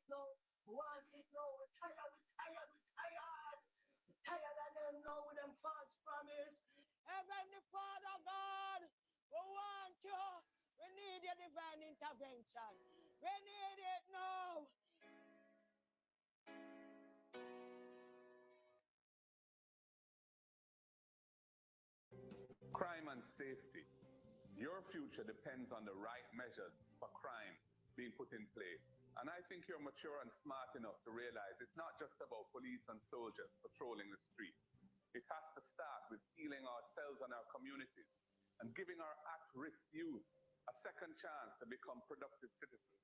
No, want it now. We tired, we tired, we tired. We tired of them now with them false promise. Heavenly Father God, we want you. We need your divine intervention. We need it now. Crime and safety. Your future depends on the right measures for crime being put in place. And I think you're mature and smart enough to realize it's not just about police and soldiers patrolling the streets. It has to start with healing ourselves and our communities and giving our at-risk youth a second chance to become productive citizens.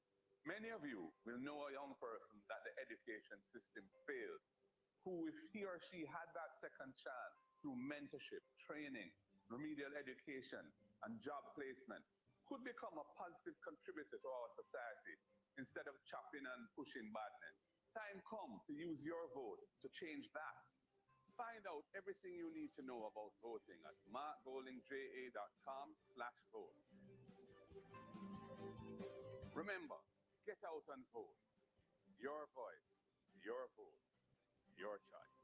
Many of you will know a young person that the education system failed, who, if he or she had that second chance through mentorship, training, remedial education, and job placement, could become a positive contributor to our society instead of chopping and pushing badness. Time come to use your vote to change that. Find out everything you need to know about voting at markgoldingja.com/vote. Remember, get out and vote. Your voice, your vote, your choice.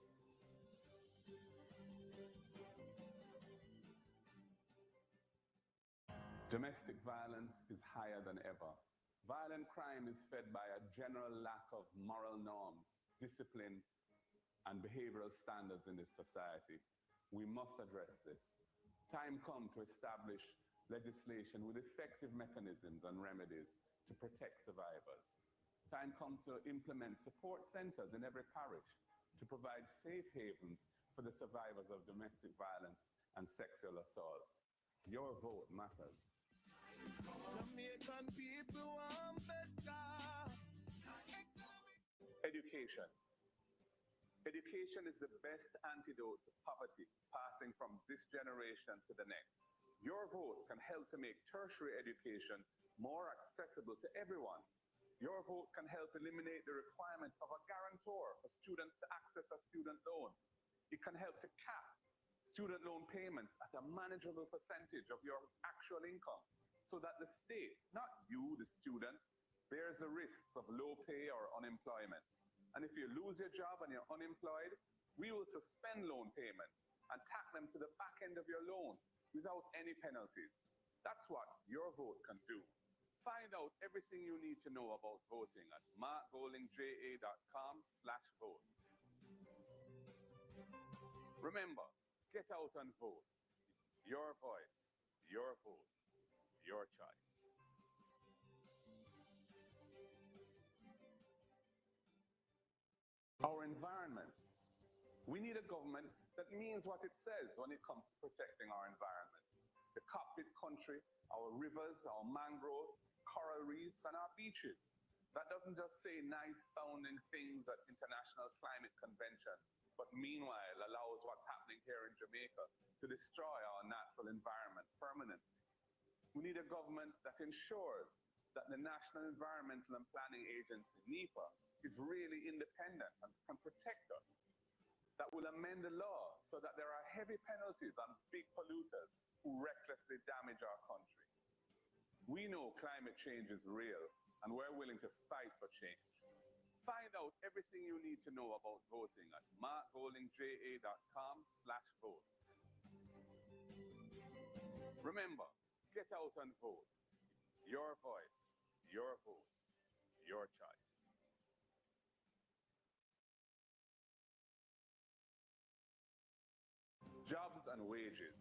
Domestic violence is higher than ever. Violent crime is fed by a general lack of moral norms, discipline, and behavioral standards in this society. We must address this. Time come to establish legislation with effective mechanisms and remedies to protect survivors. Time come to implement support centers in every parish to provide safe havens for the survivors of domestic violence and sexual assaults. Your vote matters. Jamaican people want better. Education. Education is the best antidote to poverty, passing from this generation to the next. Your vote can help to make tertiary education more accessible to everyone. Your vote can help eliminate the requirement of a guarantor for students to access a student loan. It can help to cap student loan payments at a manageable percentage of your actual income so that the state, not you, the student, bears the risks of low pay or unemployment. And if you lose your job and you're unemployed, we will suspend loan payments and tack them to the back end of your loan without any penalties. That's what your vote can do. Find out everything you need to know about voting at markgoldingja.com/vote. Remember, get out and vote. Your voice, your vote, your choice. Our environment. We need a government that means what it says when it comes to protecting our environment. The cockpit country, our rivers, our mangroves, coral reefs, and our beaches. That doesn't just say nice sounding things at international climate conventions, but meanwhile allows what's happening here in Jamaica to destroy our natural environment permanently. We need a government that ensures that the National Environmental and Planning Agency, NEPA, is really independent and can protect us. That will amend the law so that there are heavy penalties on big polluters who recklessly damage our country. We know climate change is real, and we're willing to fight for change. Find out everything you need to know about voting at markgoldingja.com/vote. Remember, get out and vote. Your voice, your vote, your choice. Jobs and wages.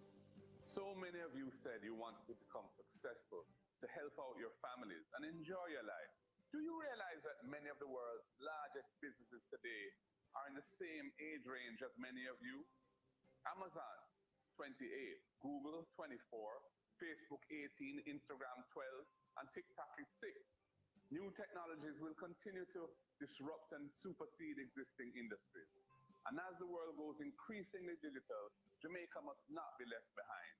So many of you said you wanted to become successful, to help out your families and enjoy your life. Do you realize that many of the world's largest businesses today are in the same age range as many of you? Amazon, 28, Google, 24, Facebook, 18, Instagram, 12, and TikTok is 6. New technologies will continue to disrupt and supersede existing industries. And as the world goes increasingly digital, Jamaica must not be left behind.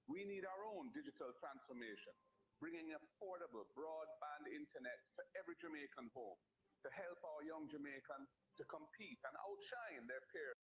We need our own digital transformation, bringing affordable broadband internet to every Jamaican home to help our young Jamaicans to compete and outshine their peers.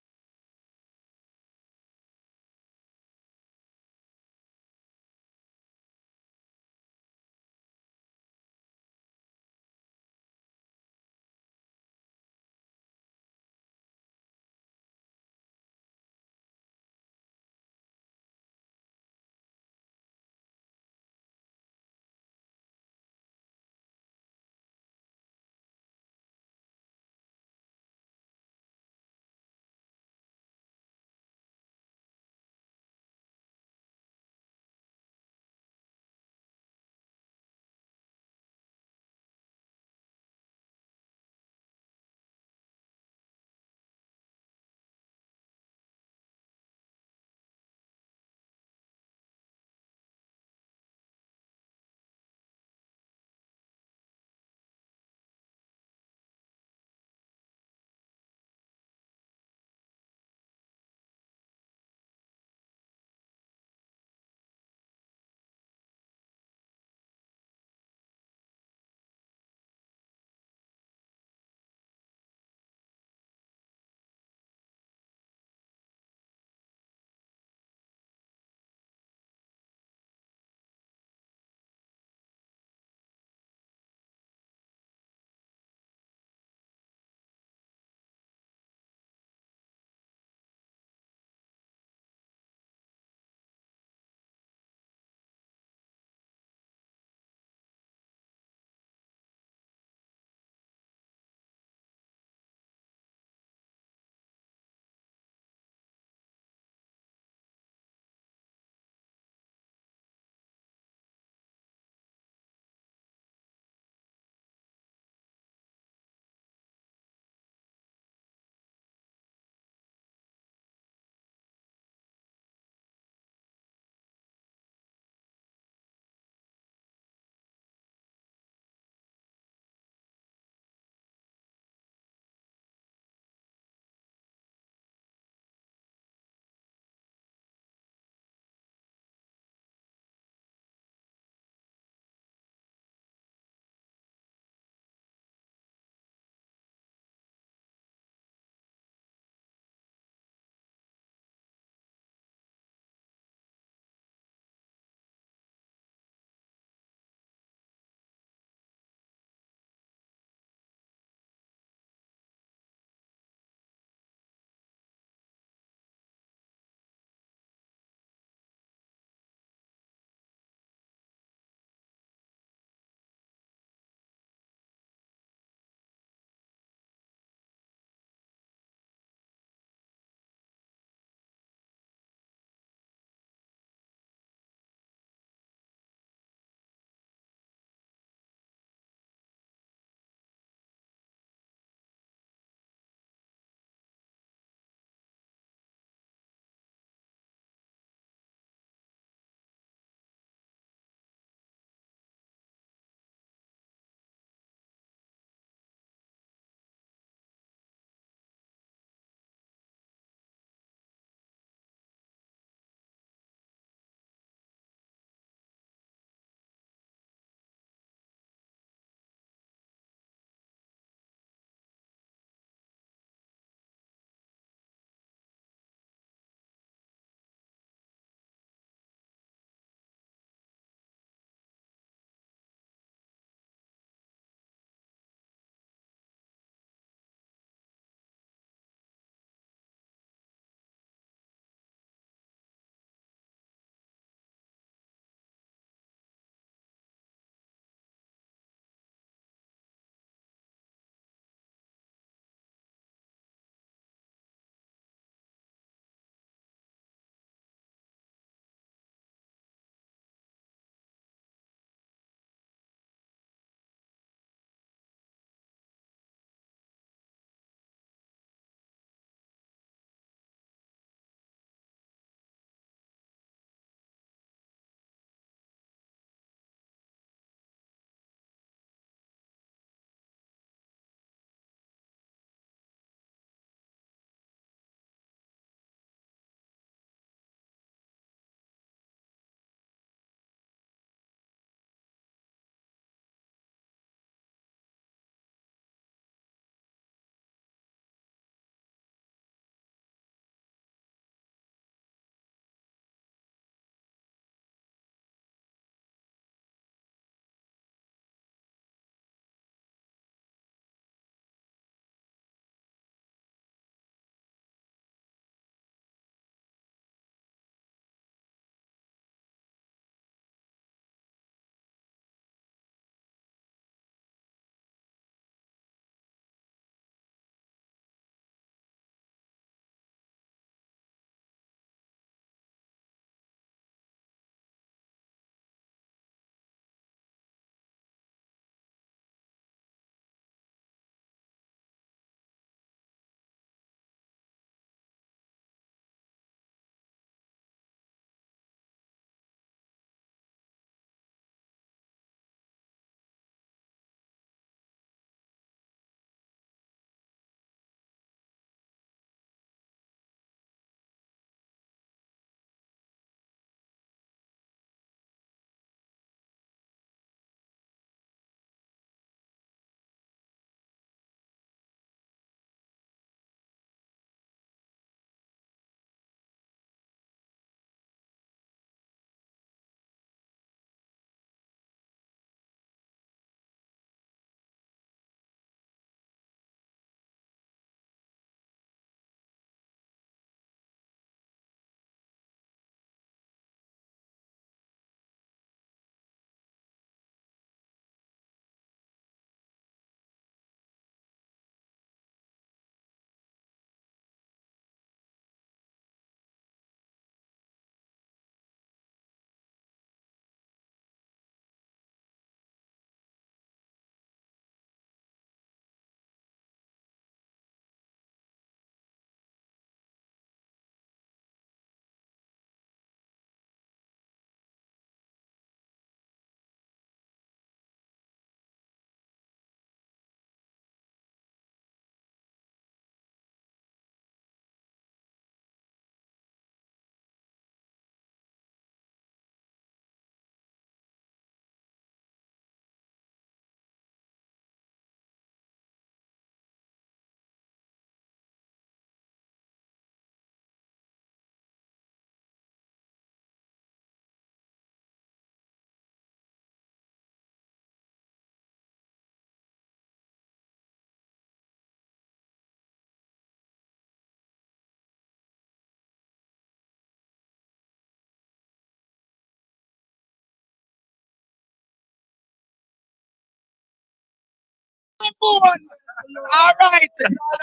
All right.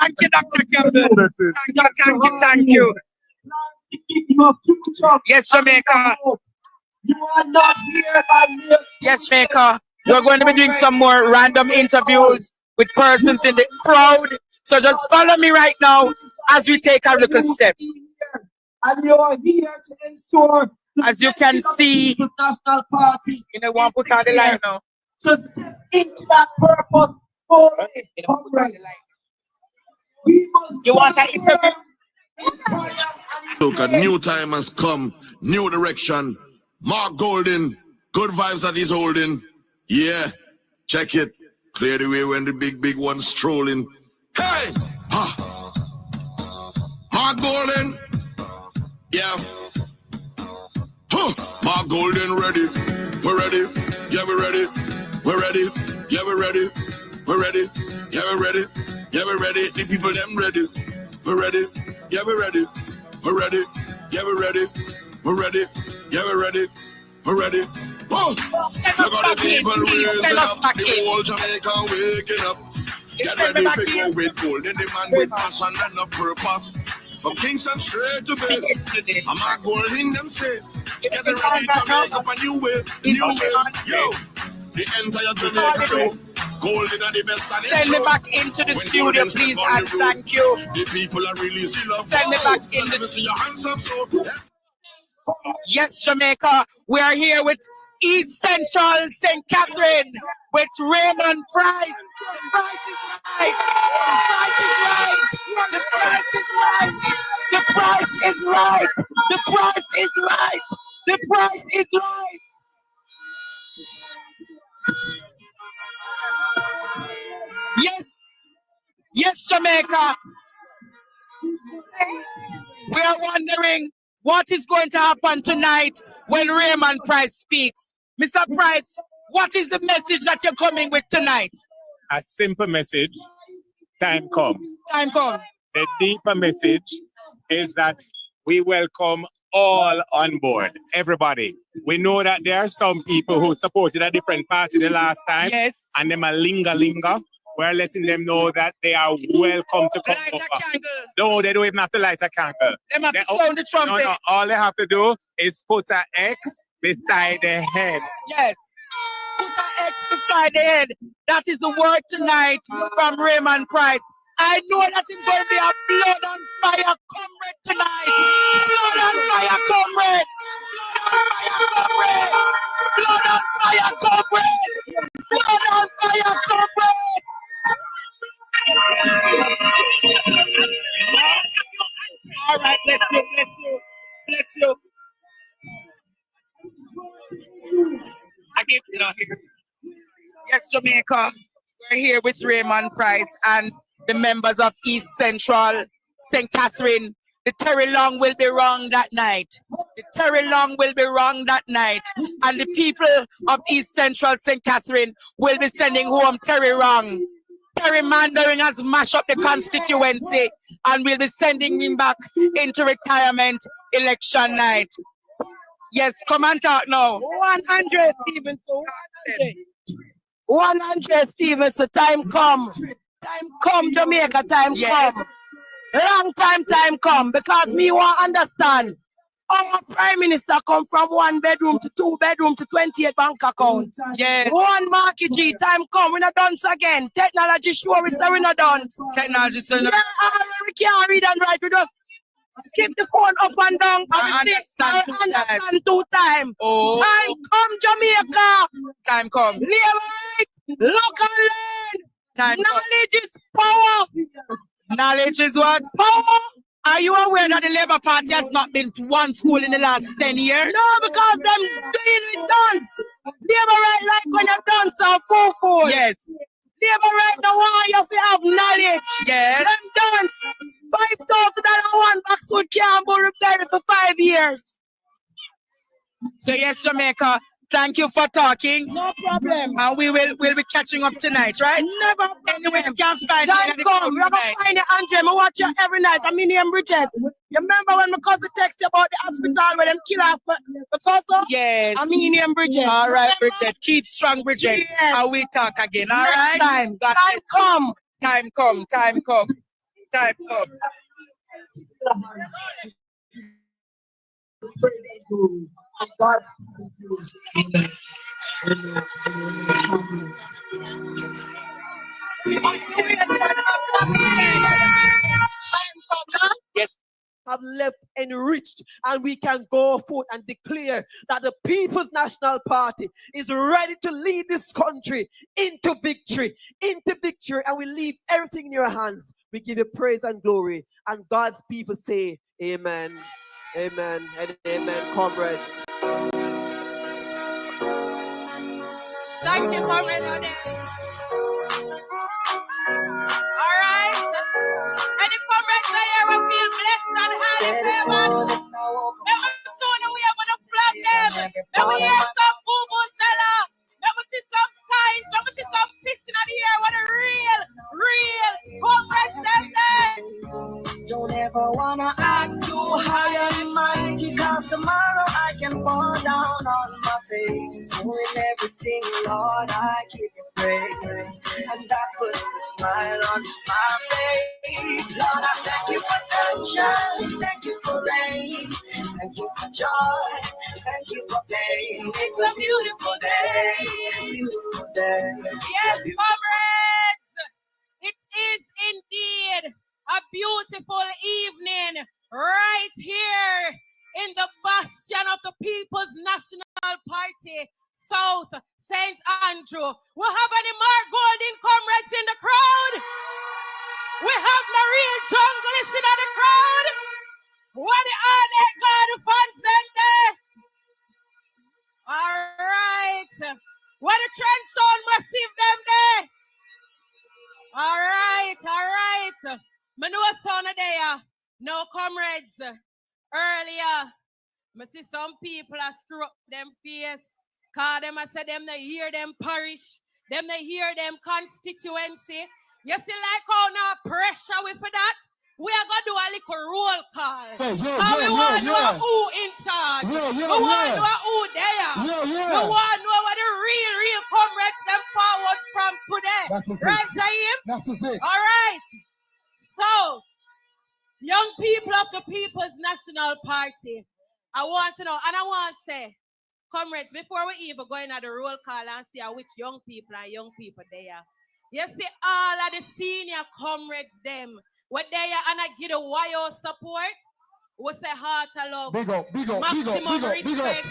Thank you, Dr. Campbell. Thank you. Yes, Jamaica. You are not here by me. Yes, Jamaica. We're going to be doing some more random interviews with persons in the crowd. So just follow me right now as we take a little step. And you are here to ensure, as you can see, the National Party. You know, one put on the line now. To step into that purpose for Congress. You want to interview? Look, a new time has come, new direction. Mark Golden, good vibes that he's holding. Yeah, check it. Clear the way when the big one's strolling. Hey! Ha! Mark Golden! Yeah. Huh! Mark Golden ready. We're ready. Yeah, we're ready. We're ready. Yeah, we're ready. We're ready. Yeah, we're ready. Yeah, we're ready. The people them ready. We're ready. Yeah, we're ready. We're ready. Yeah, we're ready. We're ready. Yeah, we're ready. We're ready. Whoa! Look at the people raising up. The whole Jamaica waking up. Get ready for go with Golden, the man with passion and a purpose. From Kingston straight to bed, I'm not going in them says. Get ready to make up a new way. New way. Yo! The entire Jamaica crew. Golden are the best. Send me back into the studio, please, and thank you. The people are really love. Send me back in the studio. Hands up, so. Yes, Jamaica. We are here with East Central St. Catherine with Raymond Price. The price is right. The price is right. The price is right. The price is right. The price is right. Yes. Yes, Jamaica. We are wondering what is going to happen tonight when Raymond Price speaks. Mr. Price, what is the message that you're coming with tonight? A simple message, time come. Time come. The deeper message is that we welcome all on board, everybody. We know that there are some people who supported a different party the last time, yes, and them a linger. We're letting them know that they are welcome to come over. No, they don't even have to light a candle. They have to sound the trumpet. No, all they have to do is put an X beside their head. Yes, put an X beside the head. That is the word tonight from Raymond Price. I know that it's going to be a blood on fire comrade tonight. Blood on fire comrade. Blood on fire comrade. Blood on fire comrade. All right, bless you. I give you know here. Yes, Jamaica. We're here with Raymond Price and the members of East Central St. Catherine. The Terry Long will be wrong that night. The Terry Long will be wrong that night. And the people of East Central St. Catherine will be sending home Terry Wrong. Terry Mandering has mashed up the constituency and we'll be sending him back into retirement election night. Yes, come and talk now. 100 Stevenson. 100 Stevenson. Time come. Time come, Jamaica. Time come. Long time come. Because me want understand. Our Prime Minister come from 1 bedroom to 2 bedroom to 28 bank accounts. Yes. 1 market G. Time come. We're not done again. Technology sure is that we're not done. Technology sure. Yeah, we can't read and write. We just keep the phone up and down. I understand 2 times. Oh. Time come, Jamaica. Time come. Liberate. Local land. Time Knowledge is power. Knowledge is what? Power. Are you aware that the Labour Party has not been to one school in the last 10 years? No, because them dealing with dance. Labour right like when you dance are full. Yes. Labour right now want you to have knowledge. Yes. Them dance. $5,000 box would can't be repaired for 5 years. So yes, Jamaica, thank you for talking. No problem. And we'll be catching up tonight, right? Never. Anyway, you can't find Time come. We're going to find you, Andre. I watch you every night. I'm in here, Bridget. You remember when my cousin texted you about the hospital where them kill off the cousin? Yes. Armenian Bridget. All right, Bridget. Keep strong, Bridget. Yes. And we talk again. All Next right. time. God Time come. Time come. Time come. Time come. Yes. Have left enriched, and we can go forth and declare that the People's National Party is ready to lead this country into victory, and we leave everything in your hands. We give you praise and glory, and God's people say amen, amen, and amen, comrades. Thank you, comrade Odell. All right. Any comrades here will feel blessed and highly favored. Never sooner we are going to flag them. Let me hear some boo-boo seller. Let me see some signs. Let me see some piston out here. What a real comrades them there. Don't ever wanna act too high and mighty, cause tomorrow I can fall down on my face. So in everything, Lord, I give you praise, and that puts a smile on my face. Lord, I thank you for sunshine, thank you for rain, thank you for joy, thank you for pain. It's a beautiful day, beautiful day. Yes, comrades, it is indeed a beautiful evening right here in the bastion of the People's National Party, South St. Andrew. We have any more golden comrades in the crowd? We have the real junglist in the crowd. What are they God fans them there? All right. What the trench zone massive them there? All right. I know a son there. No, comrades. Earlier, I see some people are screw up them face. Cause them I said them they hear them parish. Them they hear them constituency. You see like how now pressure with that? We are going to do a little roll call. We want to know who in charge. We want to know who there. We want to know what the real comrades them forward from today. Right, Jaim? That is it. All right. So, young people of the People's National Party, I want to know, and I want to say, comrades, before we even go into the roll call and see which young people there, you see all of the senior comrades them, what they are and I give a YO support, we say heart of love, big up, maximum respect.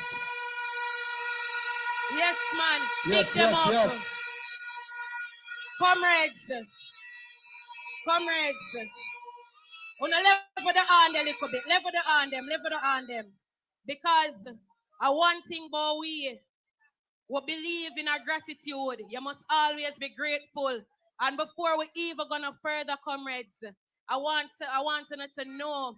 Yes, man. Pick them up. Yes. Comrades. On the level the hand a little bit. Level the hand them. Because one thing about we believe in our gratitude. You must always be grateful. And before we even gonna further, comrades, I want to know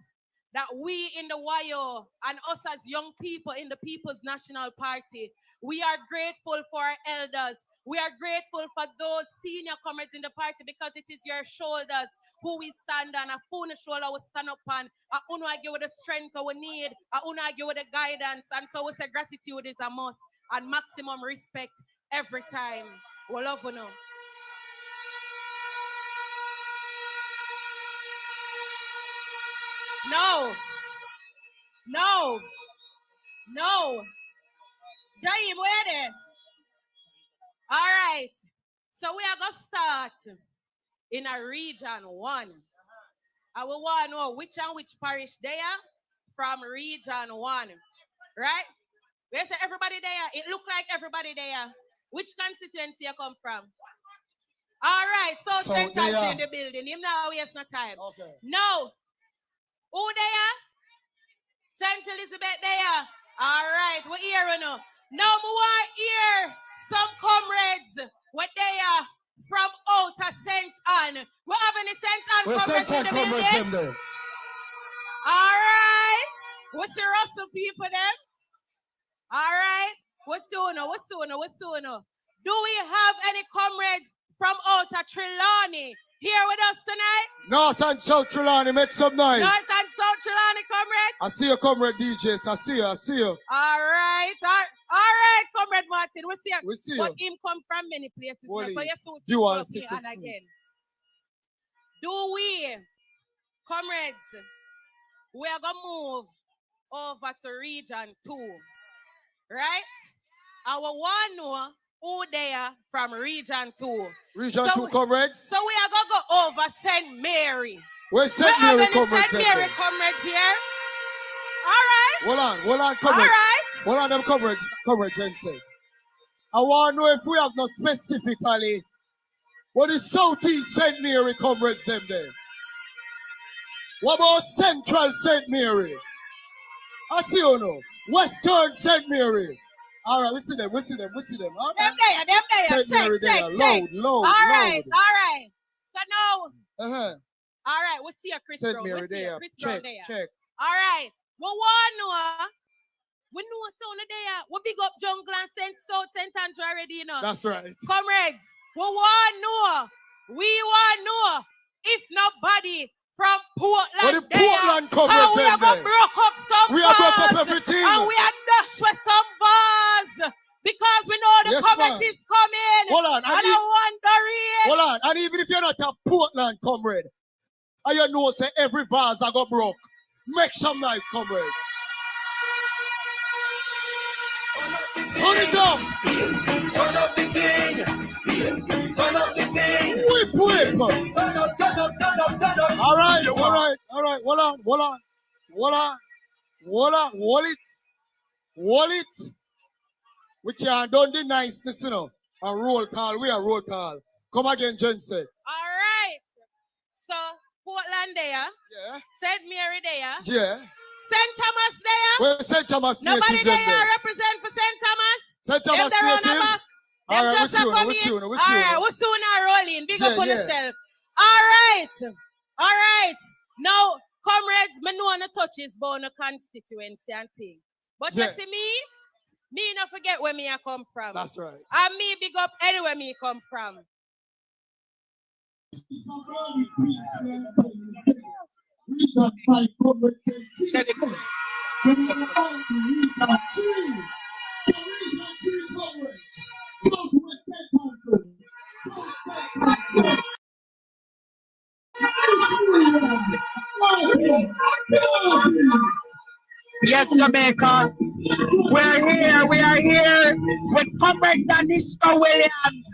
that we in the YO and us as young people in the People's National Party, we are grateful for our elders. We are grateful for those senior comrades in the party because it is your shoulders who we stand on, a phone shoulder we stand up on, a uno give with the strength we need, a uno give with the guidance, and so we say gratitude is a must and maximum respect every time. We love you now. No. Jaim, where there? All right. So we are going to start in a region 1. I will want to know which parish they are from region 1. Right? We say everybody there. It look like everybody there. Which constituency you come from? All right. So St. Andrew in the building. You know waste no time. Okay. No. Who there? St. Elizabeth there. All right. We're here now. Now we want to hear some comrades. What they are from outer St. Anne. We have any St. Anne comrades in the building? All right. What's the Russell people then? All right. What's sooner? Do we have any comrades from outer Trelawney here with us tonight? North and South Trelawney, make some noise. North and South Trelawney. right. I see you, comrade DJs. I see you. All right. All right, comrade Martin. We see you. We see But you. him come from many places. Holy So yes, soon dual and citizen. again. Do we, comrades, we are gonna move over to region 2. Right? Our one know who they are from region 2. Region 2 comrades. So we are gonna go over St. Mary. Where's St. Mary comrades? St. Mary comrades here. All right. Hold on, comrades. All right. Hold on, them comrade Jensen. I want to know if we have not specifically what is Southeast St. Mary comrades them there. What about Central St. Mary? I see you know. Western St. Mary. All right, we see them. All right. Them there. St. Mary there. Check. Loud. All right. So now, Uh-huh. all right, we'll see a Chris St. Brown. Mary there. Check. All right. We know sound there. We big up Jungle and St. Andrew already, you know. That's right. Comrades, we want to know if nobody from Portland What the Portland comrades how we them are going to there? broke up some We have broke up bars, everything. and we are dashed with some bars because we know the Yes, comment ma'am. is coming. Hold on. And I'm wondering. Hold on. And even if you're not a Portland comrade, and you know say every vase I got broke, make some noise, comrades. Turn it up. Turn up the thing. Turn up the thing. Whip. Turn up. All right. Hold it. We can't done the niceness, you know. A roll call. We are roll call. Come again, Jensen. All right. So, Portland there. Yeah. St. Mary there. Yeah. St. Thomas there. Where St. Thomas Nobody native there them represent for St. Thomas. St. Thomas Them native. round back. All right, Just come in. we see you. All right, we're soon rolling. Big up on yourself. All right. Now, comrades, me know on the touches about the constituency and thing. But you see me not forget where me I come from. That's right. And me big up anywhere me come from. Yes, Jamaica. We are here with Comrade Danishka Williams,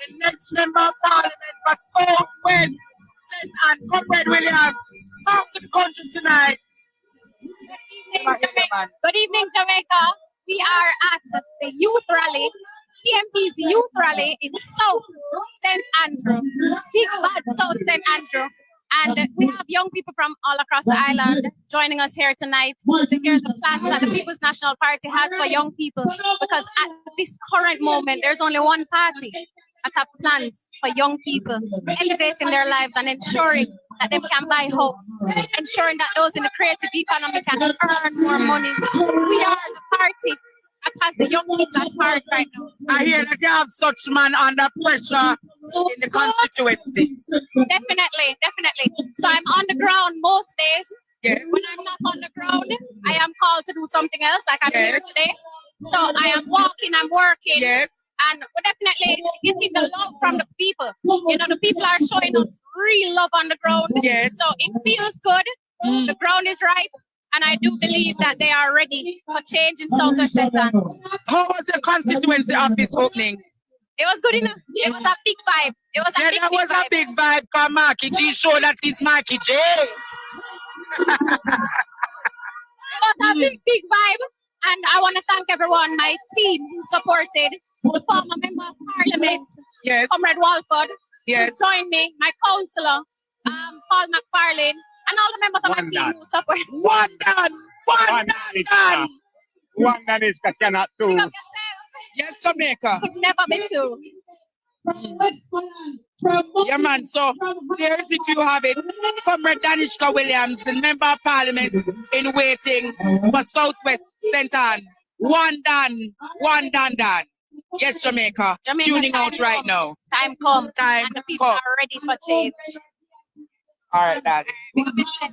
the next member of parliament for Southwest. And Comrade Williams, come to the country tonight. Good evening, Jamaica. We are at the youth rally, PMP's youth rally in South St. Andrew, Big Bad South St. Andrew. And we have young people from all across the island joining us here tonight to hear the plans that the People's National Party has for young people. Because at this current moment, there's only one party that have plans for young people, elevating their lives and ensuring that they can buy homes, ensuring that those in the creative economy can earn more money. We are the party that has the young people at heart right now. I hear that you have such man under pressure in the constituency. Definitely. So I'm on the ground most days. Yes. When I'm not on the ground, I am called to do something else, like I'm here today. So I am walking, I'm working. Yes. And we're definitely getting the love from the people. You know, the people are showing us real love on the ground. Yes. So it feels good. The ground is ripe. And I do believe that they are ready for change in Southwest St. Andrew. How was the constituency office opening? It was good enough. It was a big vibe. It was a big vibe. Because Marky G showed that he's Marky J. It was a big vibe. And I want to thank everyone, my team who supported the former member of parliament, Comrade Walford, who joined me, my councillor, Paul McFarlane, and all the members of my team who support. One done is that cannot do. Pick up yourself. Yes, Jamaica. Could never be two. Yeah, man. So there is it. You have it. Comrade Danishka Williams, the member of parliament in waiting for Southwest St. Ann. One done. Yes, Jamaica. Tuning out right now. Time come. And the people are ready for change. All right, Daddy. Pick up yourself.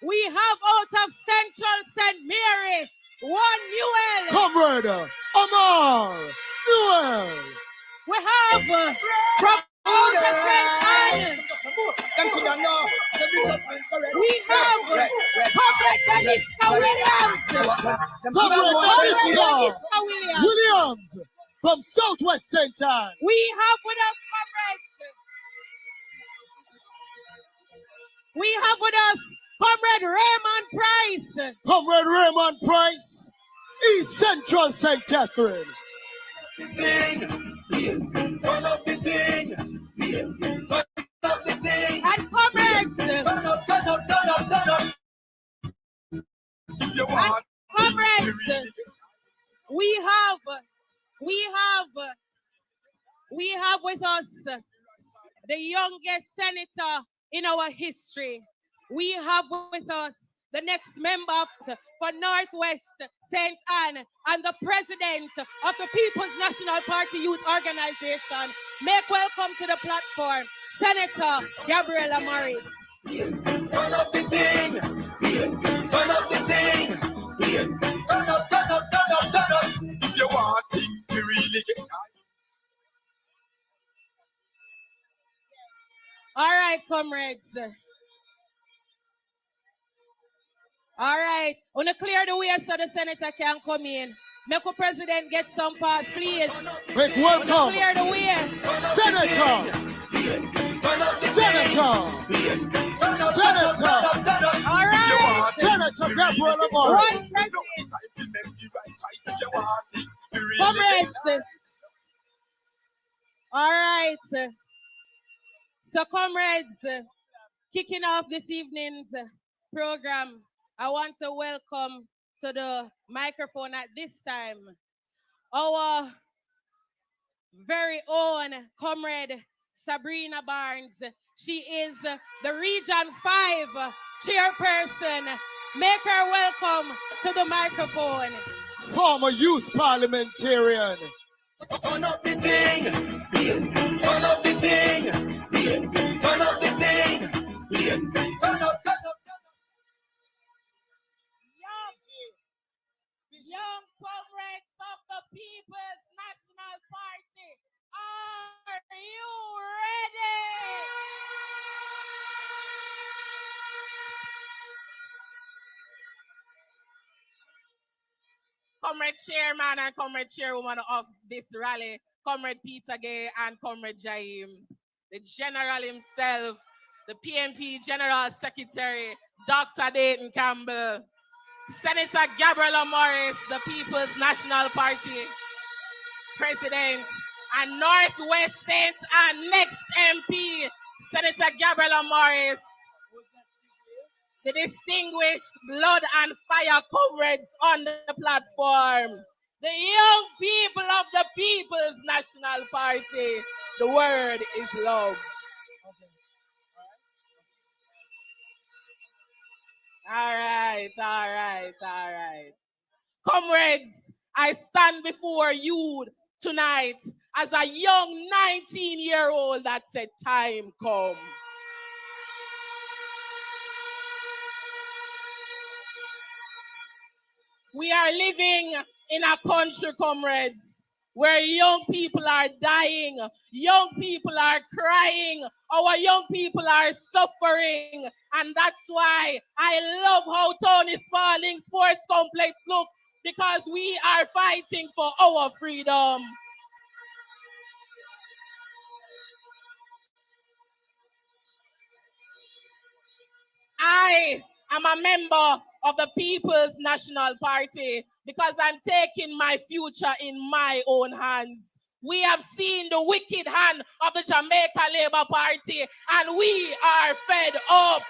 We have out of Central St. Mary, one Newell. Comrade Amar Newell. We have from out of St. Anne. We have Comrade Danishka Williams. Comrade Danishka Williams from Southwest St. Anne. We have with us comrades. We have with us Comrade Raymond Price. Comrade Raymond Price, East Central St. Catherine. Turn up the thing. And comrades. Turn up. If you want. Comrades. We have with us the youngest senator in our history. We have with us the next member for Northwest St. Anne and the president of the People's National Party Youth Organization. Make welcome to the platform, Senator Gabriela Morris. Turn up the thing. Turn up the thing. Turn up. If you want things to really get high. All right, comrades. All right. Want to clear the way so the senator can come in. Make the president get some pass, please. Make welcome. Clear the way. Senator. All right. Senator Gabriela Morris. Comrades. All right. So, comrades, kicking off this evening's program, I want to welcome to the microphone at this time our very own comrade Sabrina Barnes. She is the Region 5 chairperson. Make her welcome to the microphone. Former youth parliamentarian. Turn up the thing. Turn up the thing. Turn up the thing. Turn up. Young comrades of the People's National Party, are you ready? Comrade Chairman and Comrade Chairwoman of this rally, Comrade Peter Gay and Comrade Jaim, the General himself, the PNP General Secretary, Dr. Dayton Campbell, Senator Gabriela Morris, the People's National Party President, and Northwest St. Anne next MP, Senator Gabriela Morris, the distinguished blood and fire comrades on the platform, the young people of the People's National Party. The word is love. All right. Comrades, I stand before you tonight as a young 19-year-old that said time come. We are living in a country, comrades, where young people are dying, young people are crying, our young people are suffering, and that's why I love how Anthony Spaulding Sports Complex look, because we are fighting for our freedom. I am a member of the People's National Party because I'm taking my future in my own hands. We have seen the wicked hand of the Jamaica Labour Party, and we are fed up.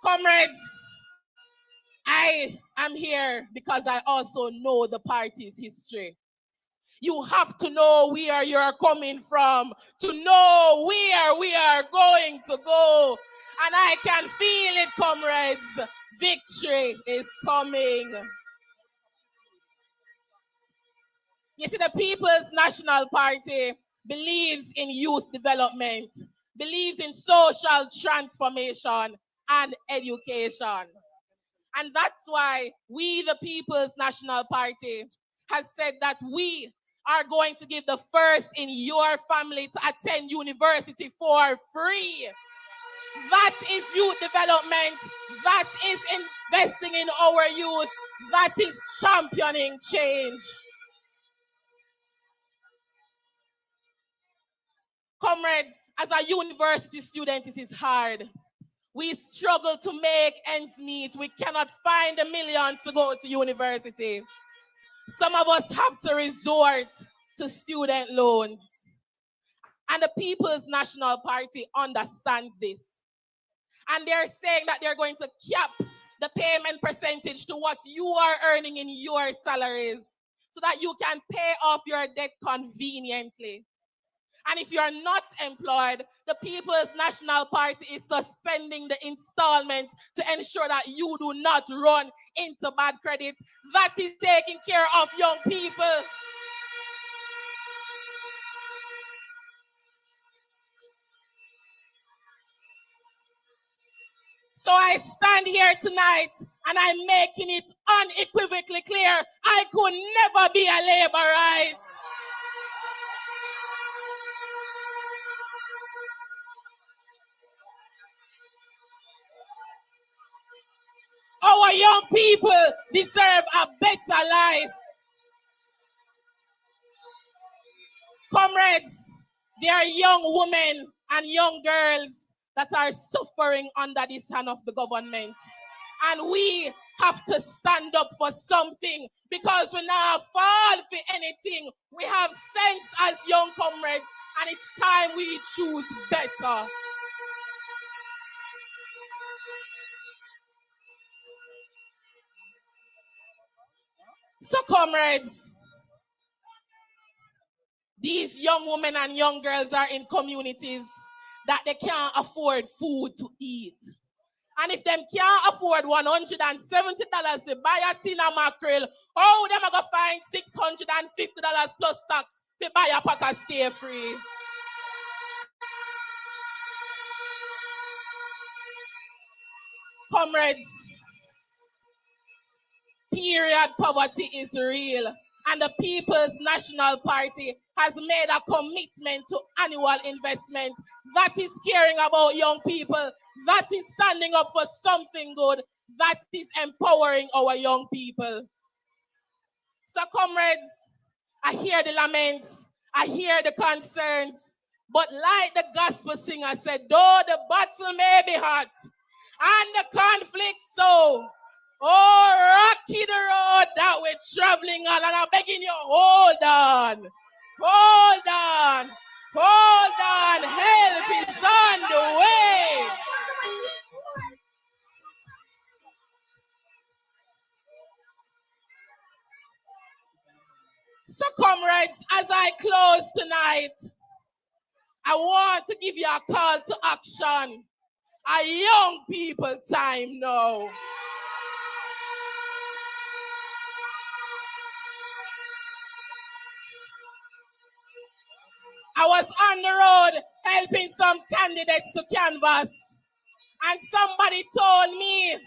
Comrades, I am here because I also know the party's history. You have to know where you're coming from to know where we are going to go. And I can feel it, comrades. Victory is coming. You see, the People's National Party believes in youth development, believes in social transformation and education. And that's why we, the People's National Party, has said that we are going to give the first in your family to attend university for free. That is youth development. That is investing in our youth. That is championing change. Comrades, as a university student, it is hard. We struggle to make ends meet. We cannot find the millions to go to university. Some of us have to resort to student loans. And the People's National Party understands this. And they're saying that they're going to cap the payment percentage to what you are earning in your salaries so that you can pay off your debt conveniently. And if you're not employed, the People's National Party is suspending the installment to ensure that you do not run into bad credit. That is taking care of young people. So I stand here tonight and I'm making it unequivocally clear, I could never be a laborite. Our young people deserve a better life. Comrades, there are young women and young girls that are suffering under this hand of the government. And we have to stand up for something because we not fall for anything. We have sense as young comrades and it's time we choose better. So comrades, these young women and young girls are in communities that they can't afford food to eat. And if them can't afford $170 to buy a tin of mackerel, how them are going to find $650 plus tax to buy a pack of Stay Free? Comrades, period poverty is real. And the People's National Party has made a commitment to annual investment. That is caring about young people. That is standing up for something good. That is empowering our young people. So comrades, I hear the laments. I hear the concerns. But like the gospel singer said, though the battle may be hot and the conflict so, oh, rocky the road that we're traveling on. And I'm begging you, hold on. Hold on. Hold on. Help is on the way. So, comrades, as I close tonight, I want to give you a call to action. A young people time now. I was on the road helping some candidates to canvass, and somebody told me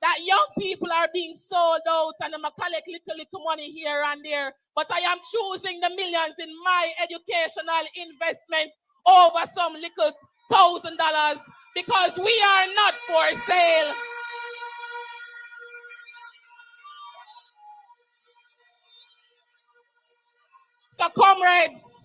that young people are being sold out and I'm collect little money here and there, but I am choosing the millions in my educational investment over some little $1,000 because we are not for sale. So comrades,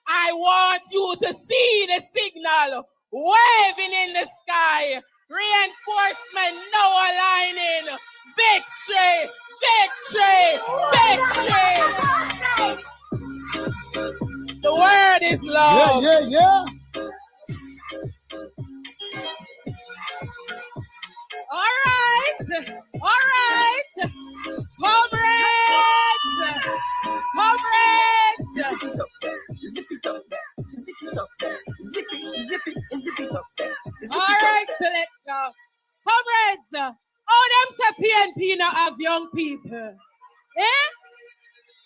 I want you to see the signal waving in the sky. Reinforcement now aligning. Victory! Victory! Victory! The word is love. Yeah. All right. Comrades! Zip it up there. All right, selector. Comrades, how them say PNP now have young people? Eh?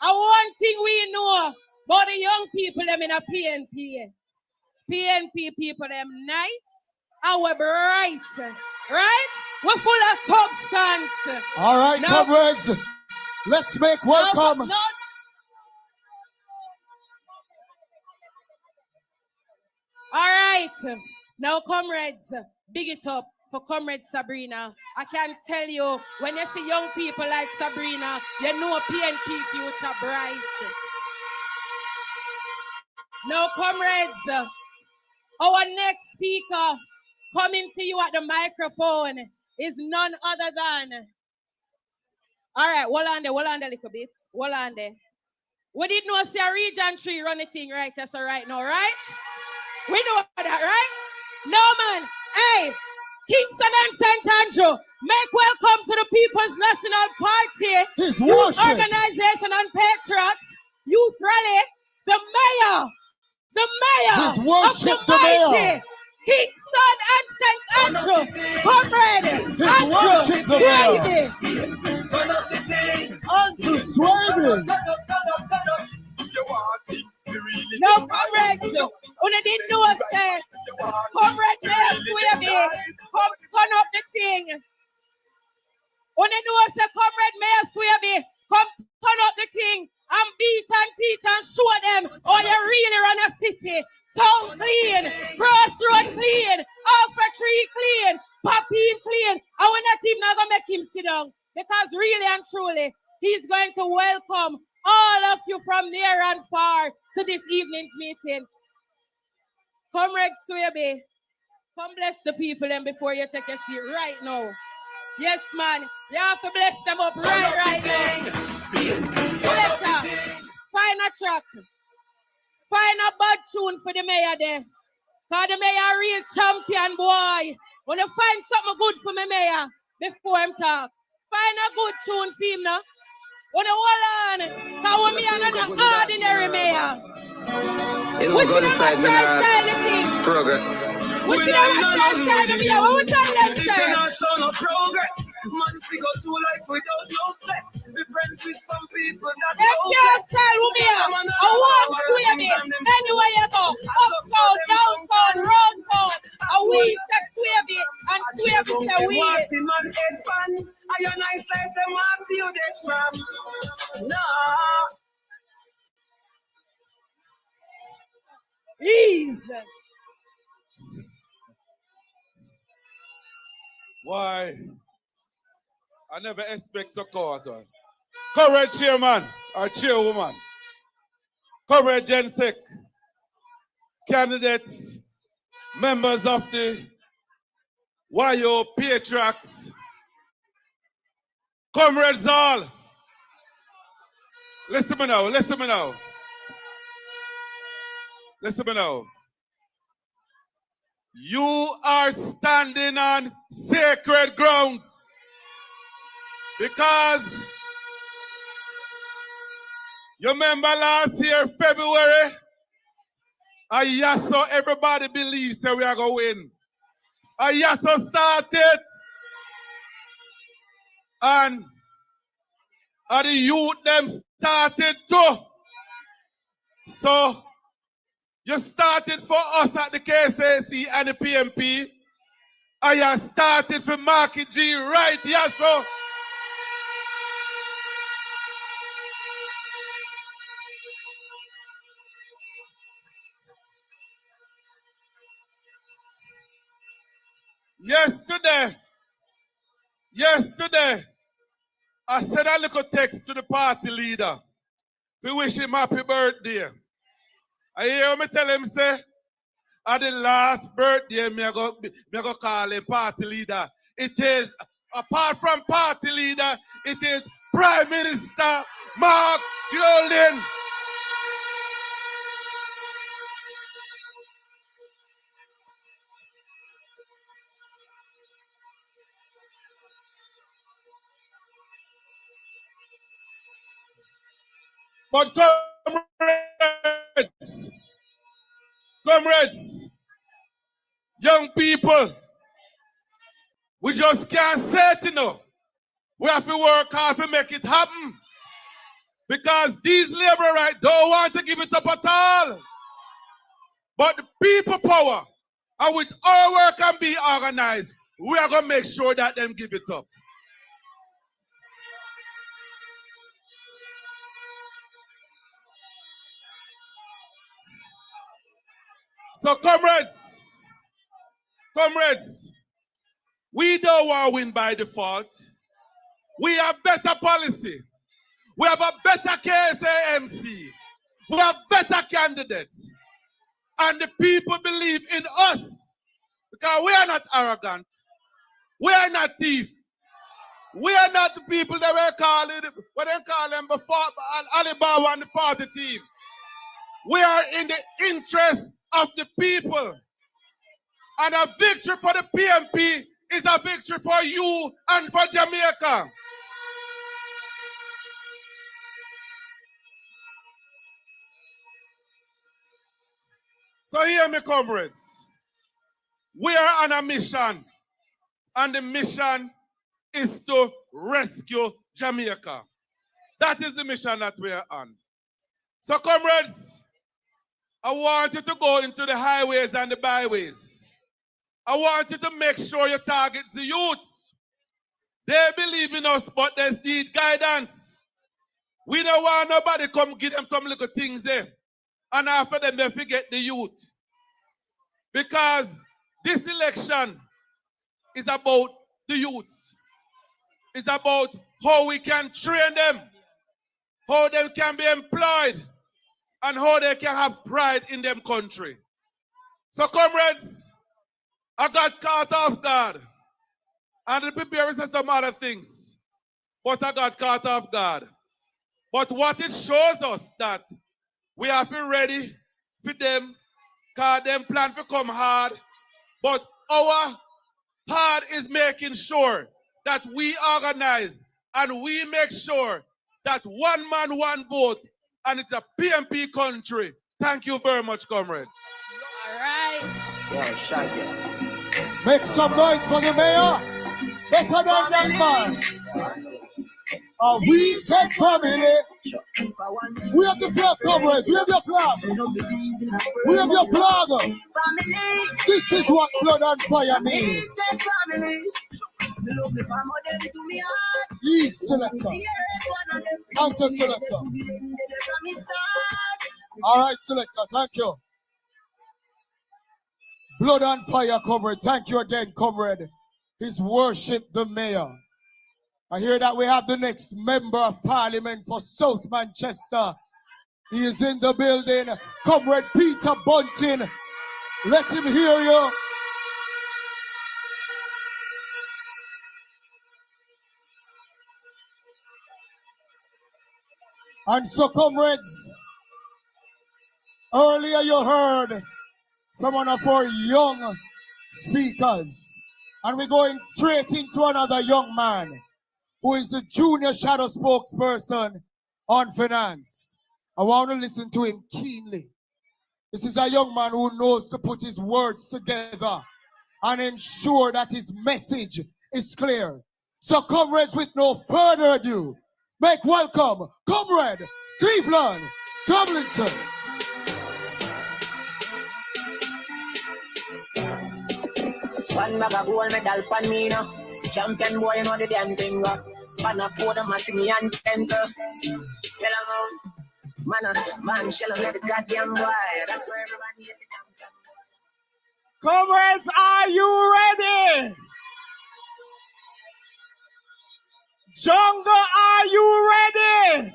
I want But the young people, them in a PNP. PNP people, them nice. Our bright. Right? We're full of substance. All right, Now, comrades. Let's make welcome. All right. Now, comrades, big it up for Comrade Sabrina. I can tell you, when you see young people like Sabrina, you know PNP future bright. Now, comrades, our next speaker coming to you at the microphone is none other than... All right, hold on there a little bit. Hold on there. We did know see a region 3 run the thing right here, so right now, right? We know that, right? No, man. Hey, Kingston and St. Andrew, make welcome to the People's National Party, His Youth worship. Organization and Patriots, Youth Rally, the mayor His worship, of the mighty Kingston and St. Andrew, comrade His worship, the mayor. Swayze. Andrew Swayze. No, comrades, when I didn't know it, comrade Mayor Swayze, come turn up the thing. When I know it, comrade Mayor Swayze, come turn up the thing and beat and teach and show them how you really run a city. Town clean, crossroad clean, Alpha Tree clean, Papine clean. And we're not even going to make him sit down because really and truly, he's going to welcome all of you from near and far to this evening's meeting. Comrade Swayze, come bless the people and before you take a seat right now. Yes, man, you have to bless them up right now. Selector, find a track. Find a bad tune for the mayor there. Because the mayor a real champion, boy. When you find something good for me, mayor, before him talk. Find a good tune for him now. When you hold on, because we are not an ordinary mayor. We see them a try style the thing. Progress. We see them a try style the mayor. What we tell them, sir? Show no progress. Man, we go through life without no stress. Be friends with some people that If style will be here, I want to hear me. Anywhere you go, uptown, downtown, round town. And we say Swayze and Swayze say we. Are you nice like them? I see you there from. No. Ease. Why? I never expect a quarter. Comrade Chairman or Chairwoman, Comrade Jensek, candidates, members of the Pnpyo Patriots, comrades all, listen me now, listen me now. Listen me now. You are standing on sacred grounds because you remember last year, February, Ayaso, everybody believes that we are going to win. Ayaso started and the youth them started too. So you started for us at the KCC and the PNP. And you started for Market G, right? Yeah, so. Yesterday, I sent a little text to the party leader to wish him happy birthday. I hear me tell him, say, at the last birthday, me go call him party leader. It is, apart from party leader, it is Prime Minister Mark Golding. But comrades, young people, we just can't say it, you know. We have to work hard to make it happen. Because these laborers right don't want to give it up at all. But the people power, and with our work and be organized, we are going to make sure that them give it up. So comrades, we don't want to win by default. We have better policy. We have a better KSAMC. We have better candidates. And the people believe in us. Because we are not arrogant. We are not thieves. We are not the people that were calling, what they call them before, Alibaba and the 40 thieves. We are in the interest of the people. And a victory for the PNP is a victory for you and for Jamaica. So hear me, comrades. We are on a mission. And the mission is to rescue Jamaica. That is the mission that we are on. So, comrades, I want you to go into the highways and the byways. I want you to make sure you target the youths. They believe in us, but they need guidance. We don't want nobody come give them some little things there. And after them, they forget the youth. Because this election is about the youth. It's about how we can train them, how they can be employed, and how they can have pride in their country. So, comrades, I got caught off guard. And the preparing some other things. But I got caught off guard. But what it shows us that we have been ready for them, because them plan to come hard. But our hard is making sure that we organize and we make sure that one man, one vote, and it's a PNP country. Thank you very much, comrades. All right. Yo, shut it. Make some noise for the mayor. Better than that man. We said family. We have the flag, comrades. We have your flag. We have your flag. This is what blood and fire means. Yes, Selector. Thank you, Selector. All right, Selector. Thank you. Blood and fire, comrade. Thank you again, comrade. His worship, the mayor. I hear that we have the next member of parliament for South Manchester. He is in the building. Comrade Peter Bunting. Let him hear you. And so, comrades, earlier you heard from one of our young speakers. And we're going straight into another young man who is the junior shadow spokesperson on finance. I want to listen to him keenly. This is a young man who knows to put his words together and ensure that his message is clear. So, comrades, with no further ado, make welcome Comrade Cleveland Tomlinson. One bag of gold medal pan me now. Champion boy, you know the damn thing. Pan a pour them a sing me and enter. Tell them, man, shall I let the goddamn boy. That's where everybody hit the champion. Comrades, are you ready? Jungle, are you ready?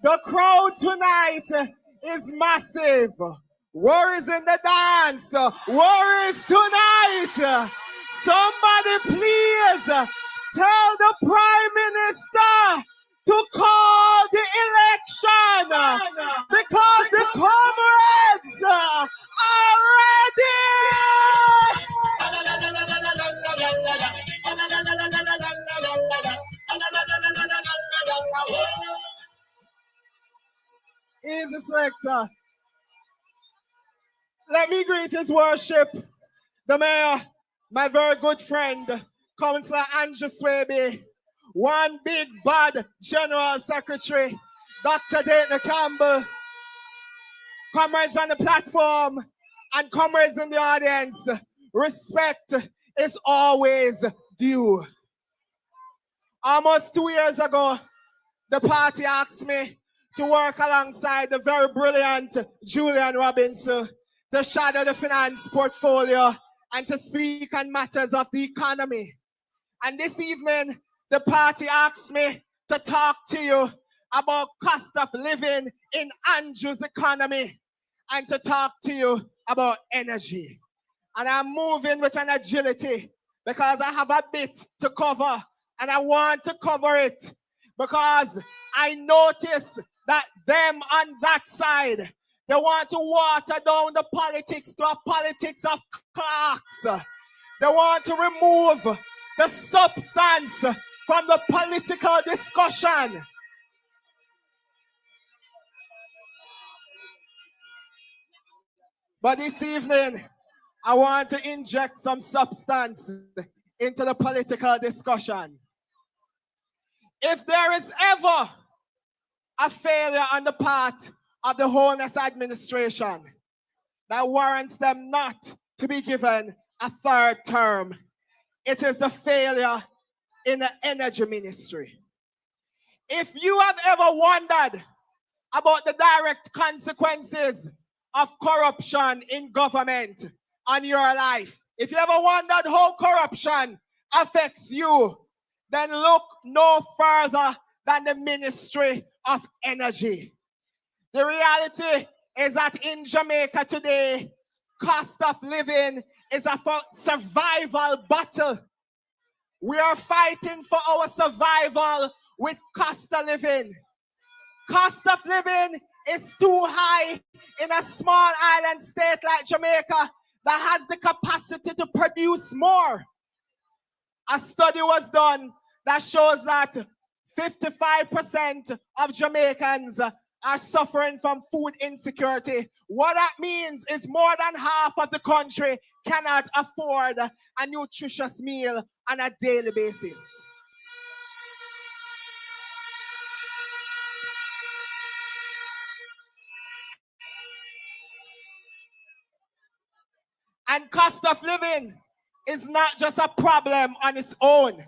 The crowd tonight is massive. Warriors in the dance. Warriors tonight. Somebody please tell the Prime Minister to call the election because the comrades are ready. Easy, Selector. Let me greet his worship, the mayor, my very good friend, Councillor Andrew Swaby, one big bad General Secretary, Dr. Dayton Campbell, comrades on the platform, and comrades in the audience. Respect is always due. Almost 2 years ago, the party asked me to work alongside the very brilliant Julian Robinson to shadow the finance portfolio and to speak on matters of the economy. And this evening, the party asked me to talk to you about cost of living in Andrew's economy and to talk to you about energy. And I'm moving with an agility because I have a bit to cover and I want to cover it because I notice that them on that side, they want to water down the politics to a politics of clerks. They want to remove the substance from the political discussion. But this evening, I want to inject some substance into the political discussion. If there is ever a failure on the part of the Holness administration that warrants them not to be given a third term, it is a failure in the energy ministry. If you have ever wondered about the direct consequences of corruption in government on your life, if you ever wondered how corruption affects you, then look no further than the Ministry of Energy. The reality is that in Jamaica today, cost of living is a survival battle. We are fighting for our survival with cost of living. Cost of living is too high in a small island state like Jamaica that has the capacity to produce more. A study was done that shows that 55% of Jamaicans are suffering from food insecurity. What that means is more than half of the country cannot afford a nutritious meal on a daily basis. And cost of living is not just a problem on its own.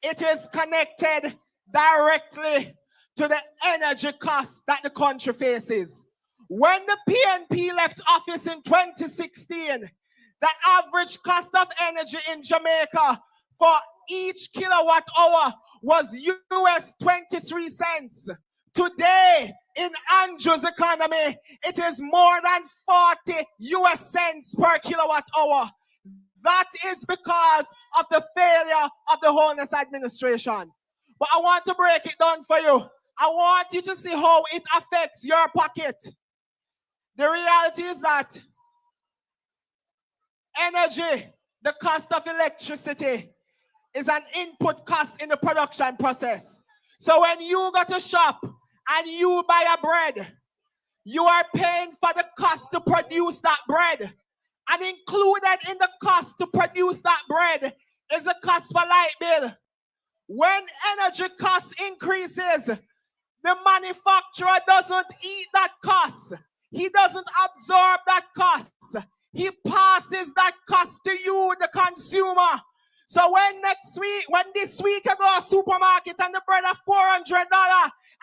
It is connected directly to the energy costs that the country faces. When the PNP left office in 2016, the average cost of energy in Jamaica for each kilowatt hour was US 23 cents. Today, in Andrew's economy, it is more than 40 US cents per kilowatt hour. That is because of the failure of the Holness administration. But I want to break it down for you. I want you to see how it affects your pocket. The reality is that energy, the cost of electricity, is an input cost in the production process. So when you go to shop and you buy a bread, you are paying for the cost to produce that bread. And included in the cost to produce that bread is the cost for light bill. When energy cost increases, the manufacturer doesn't eat that cost. He doesn't absorb that cost. He passes that cost to you, the consumer. So when this week you go to a supermarket and the bread at $400,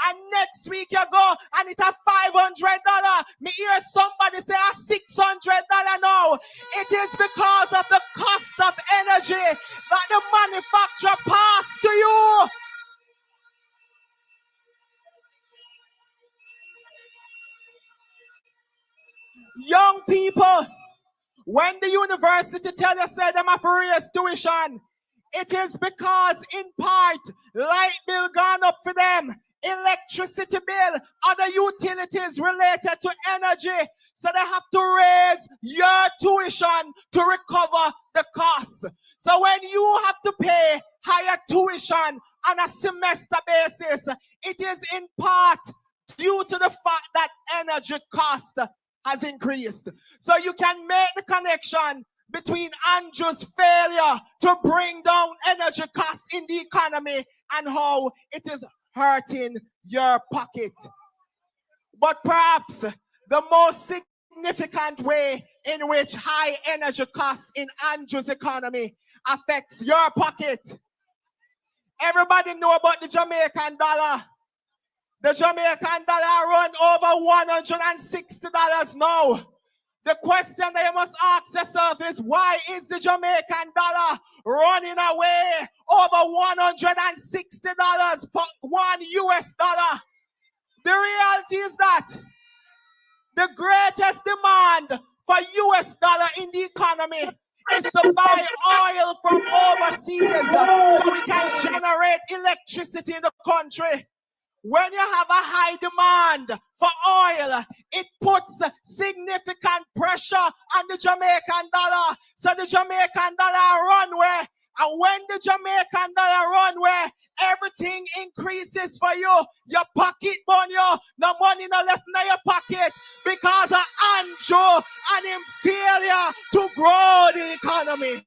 and next week you go and it's a $500, me hear somebody say a $600 now. It is because of the cost of energy that the manufacturer passed to you. Young people, when the university tell you say them have to raise tuition, it is because in part light bill gone up for them, electricity bill, other utilities related to energy, so they have to raise your tuition to recover the cost. So when you have to pay higher tuition on a semester basis, it is in part due to the fact that energy cost has increased. So you can make the connection between Andrew's failure to bring down energy costs in the economy and how it is hurting your pocket. But perhaps the most significant way in which high energy costs in Andrew's economy affects your pocket. Everybody know about the Jamaican dollar. The Jamaican dollar run over $160 now. The question that you must ask yourself is, why is the Jamaican dollar running away over $160 for $1? The reality is that the greatest demand for US dollar in the economy is to buy oil from overseas so we can generate electricity in the country. When you have a high demand for oil, it puts significant pressure on the Jamaican dollar. So the Jamaican dollar runway, and when the Jamaican dollar runway, everything increases for you. Your pocket burn you, no money no left in your pocket because of Andrew and him failure to grow the economy.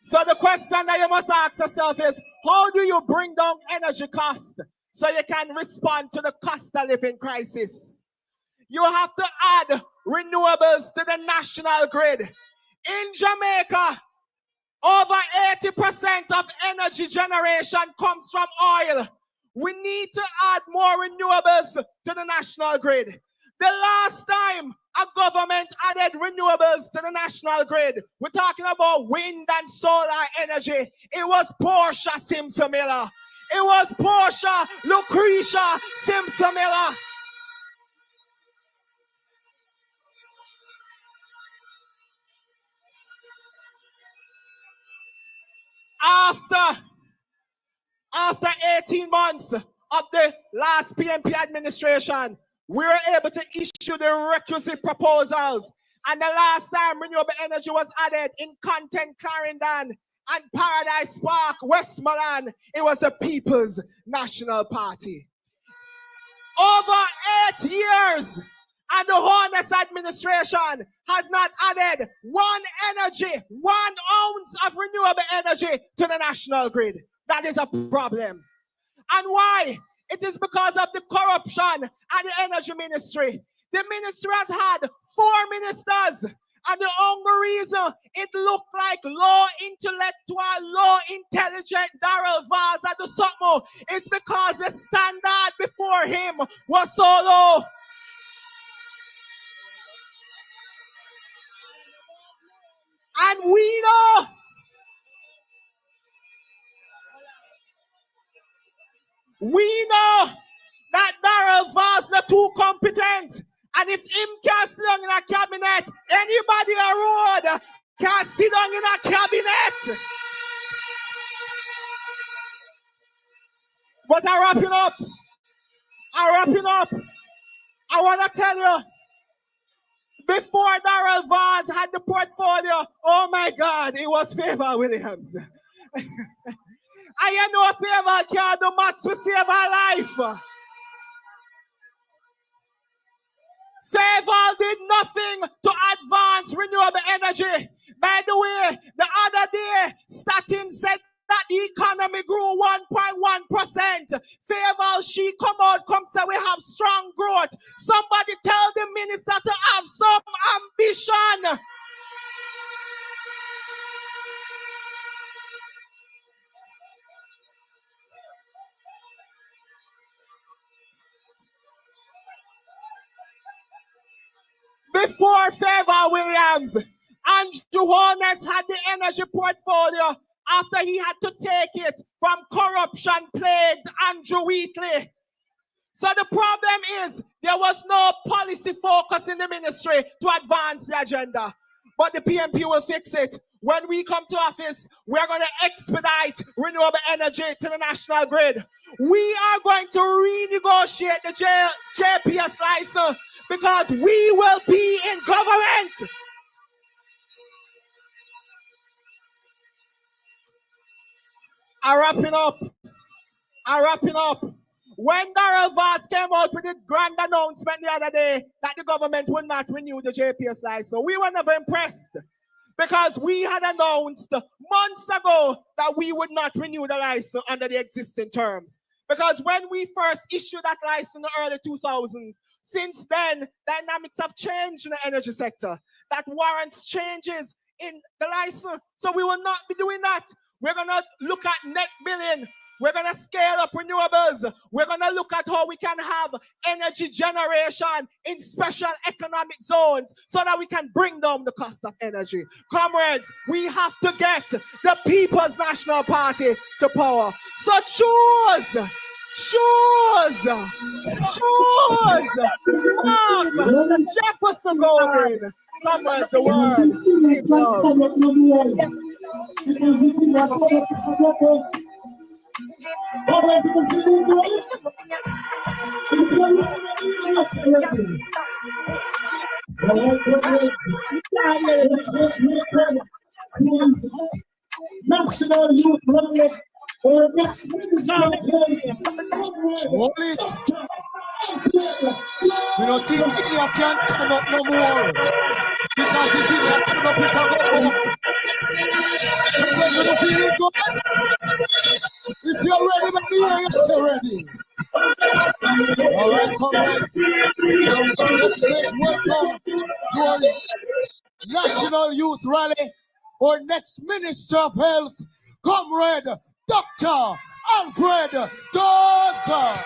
So the question that you must ask yourself is, how do you bring down energy cost so you can respond to the cost of living crisis? You have to add renewables to the national grid. In Jamaica, over 80% of energy generation comes from oil. We need to add more renewables to the national grid. The last time a government added renewables to the national grid, we're talking about wind and solar energy, it was Portia Simpson Miller. It was Portia Lucretia Simpson Miller. After 18 months of the last PNP administration, we were able to issue the requisite proposals. And the last time renewable energy was added in Content Clarendon and Paradise Park, Westmoreland, it was the People's National Party. Over 8 years, and the Honest administration has not added one ounce of renewable energy to the national grid. That is a problem. And why? It is because of the corruption at the energy ministry. The ministry has had 4 ministers, and the only reason it looked like low intellectual, low intelligent Darrell Vaz at the something is because the standard before him was so low. And we know that Darrell Vaz not too competent. And if him can't sit down in a cabinet, anybody on road can sit down in a cabinet. But I'm wrapping up. I want to tell you, before Darrell Vaz had the portfolio, oh my God, it was Favor Williams. I know Favor can't do much to save our life. Favor did nothing to advance renewable energy. By the way, the other day, Statin said that the economy grew 1.1%. Favor, she come say we have strong growth. Somebody tell the minister to have some ambition. Before Favor Williams, Andrew Honest had the energy portfolio after he had to take it from corruption-plagued Andrew Wheatley. So the problem is there was no policy focus in the ministry to advance the agenda. But the PNP will fix it. When we come to office, we're going to expedite renewable energy to the national grid. We are going to renegotiate the JPS license because we will be in government. I'm wrapping up. When Darrell Voss came out with a grand announcement the other day that the government would not renew the JPS license, we were never impressed because we had announced months ago that we would not renew the license under the existing terms. Because when we first issued that license in the early 2000s, since then, dynamics have changed in the energy sector. That warrants changes in the license. So we will not be doing that. We're going to look at net billing. We're going to scale up renewables. We're going to look at how we can have energy generation in special economic zones so that we can bring down the cost of energy. Comrades, we have to get the People's National Party to power. So choose Mark Jefferson Golden. Comrades, the world needs love. National Youth Rally or next Hold it. We don't think India can't turn up no more. Because if India turn up, it can go up. You guys are feeling good? If you're ready, let me hear you say ready. All right, comrades. Let's make welcome to our National Youth Rally, our next Minister of Health, Comrade Dr. Alfred Dawson.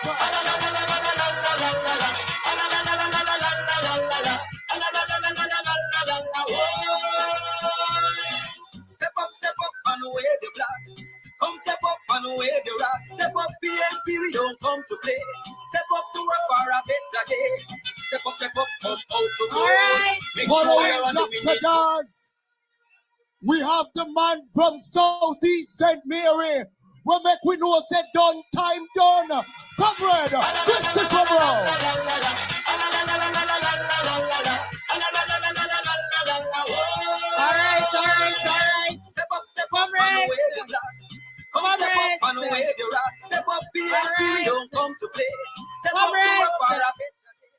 Step up and wave the flag. Come step up and wave the rock. Step up, PNP, we don't come to play. Step up to work for a better day. Step up, come out to go. All right. Following Dr. Dawes, we have the man from Southeast St. Mary. We make we know said done, time done. Comrade Christopher Brown. All right. Step up Comrades. and wave the flag. Come step up and wave your rock. Step up, PNP, we don't come to play. Step up to work for a better day.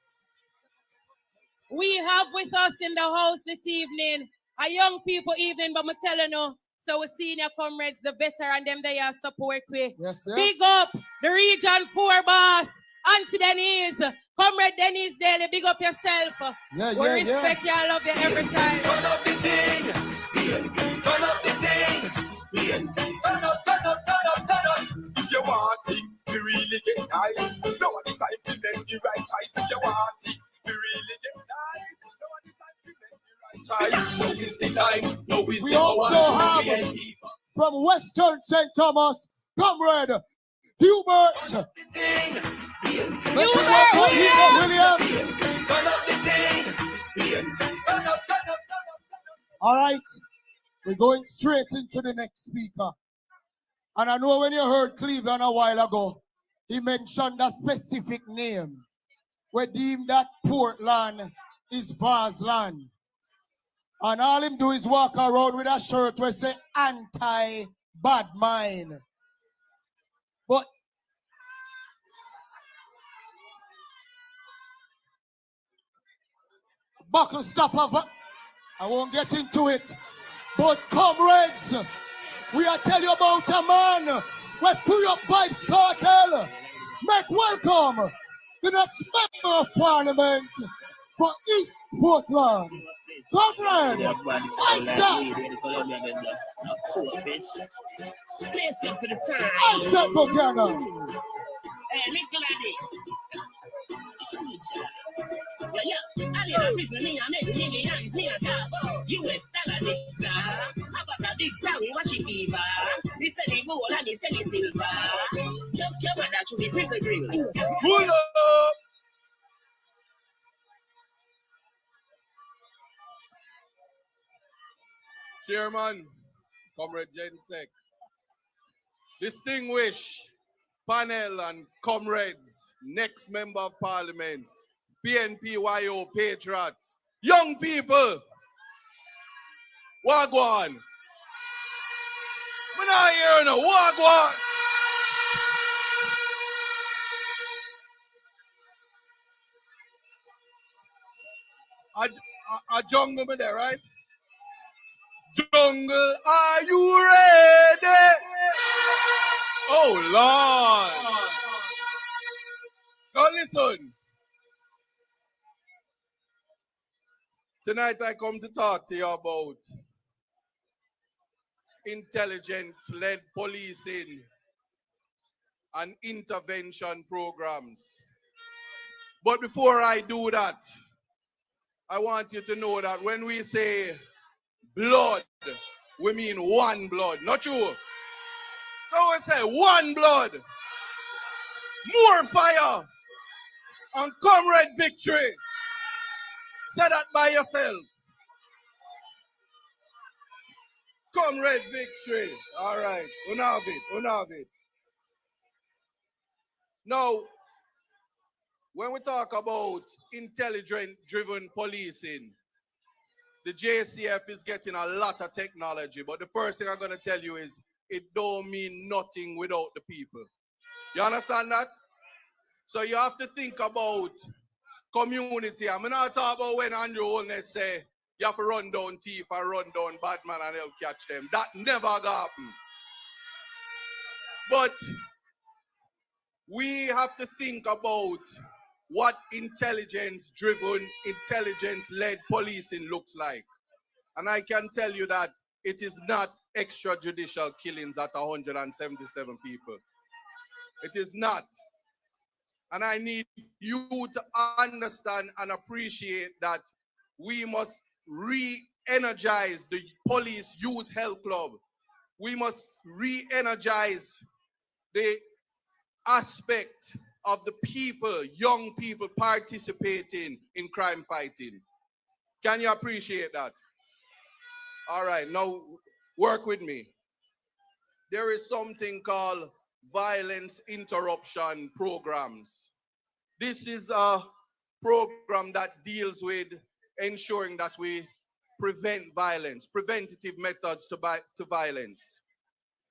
We have with us in the house this evening a young people evening, but I'm telling you, so we senior comrades, the veteran, them they are support with. Yes. Big up the Region 4 boss, Auntie Denise, Comrade Denise Daly, big up yourself. We respect you, I love you every time. Turn up the thing, turn up the thing, turn up. If you want things to really get nice, no one time to make the right choice. If you want things to really get nice, no one time to make the right choice. No is the time, no is the We also have from Western St. Thomas, Comrade Hubert Williams. All right, we're going straight into the next speaker. And I know when you heard Cleveland a while ago, he mentioned a specific name. We deem that Portland is Vaz land. And all him do is walk around with a shirt where say anti-bad mind. But buckle stopper, I won't get into it. But comrades, we are telling you about a man with Free Up Vibes Cartel. Make welcome the next member of parliament for East Portland. Comrade, Isaac. Isaac Buchanan. US dollar nigga. How about a big sorry, what she fever? It's any gold and it's any silver. Your brother should be prison grill. Pull up. Chairman, Comrade Jensek, distinguished panel and comrades, next member of parliament, Pnpyo Patriots, young people, Wagwan. We're not here now, Wagwan. A jungle me there, right? Jungle, are you ready? Oh, Lord. Now listen. Tonight I come to talk to you about intelligent-led policing and intervention programs. But before I do that, I want you to know that when we say blood, we mean one blood, not you. So we say one blood, more fire, and comrade victory. Say that by yourself. Comrade victory. All right, unav it. Now, when we talk about intelligent-driven policing, the JCF is getting a lot of technology, but the first thing I'm going to tell you is it don't mean nothing without the people. You understand that? So you have to think about community. I'm not talking about when Andrew Holness say you have to run down thief or run down bad man and help catch them. That never gonna happen. But we have to think about what intelligence-driven, intelligence-led policing looks like. And I can tell you that it is not extrajudicial killings at 177 people. It is not. And I need you to understand and appreciate that we must re-energize the Police Youth Health Club. We must re-energize the aspect of the people, young people participating in crime fighting. Can you appreciate that? All right, now work with me. There is something called violence interruption programs. This is a program that deals with ensuring that we prevent violence, preventative methods to violence.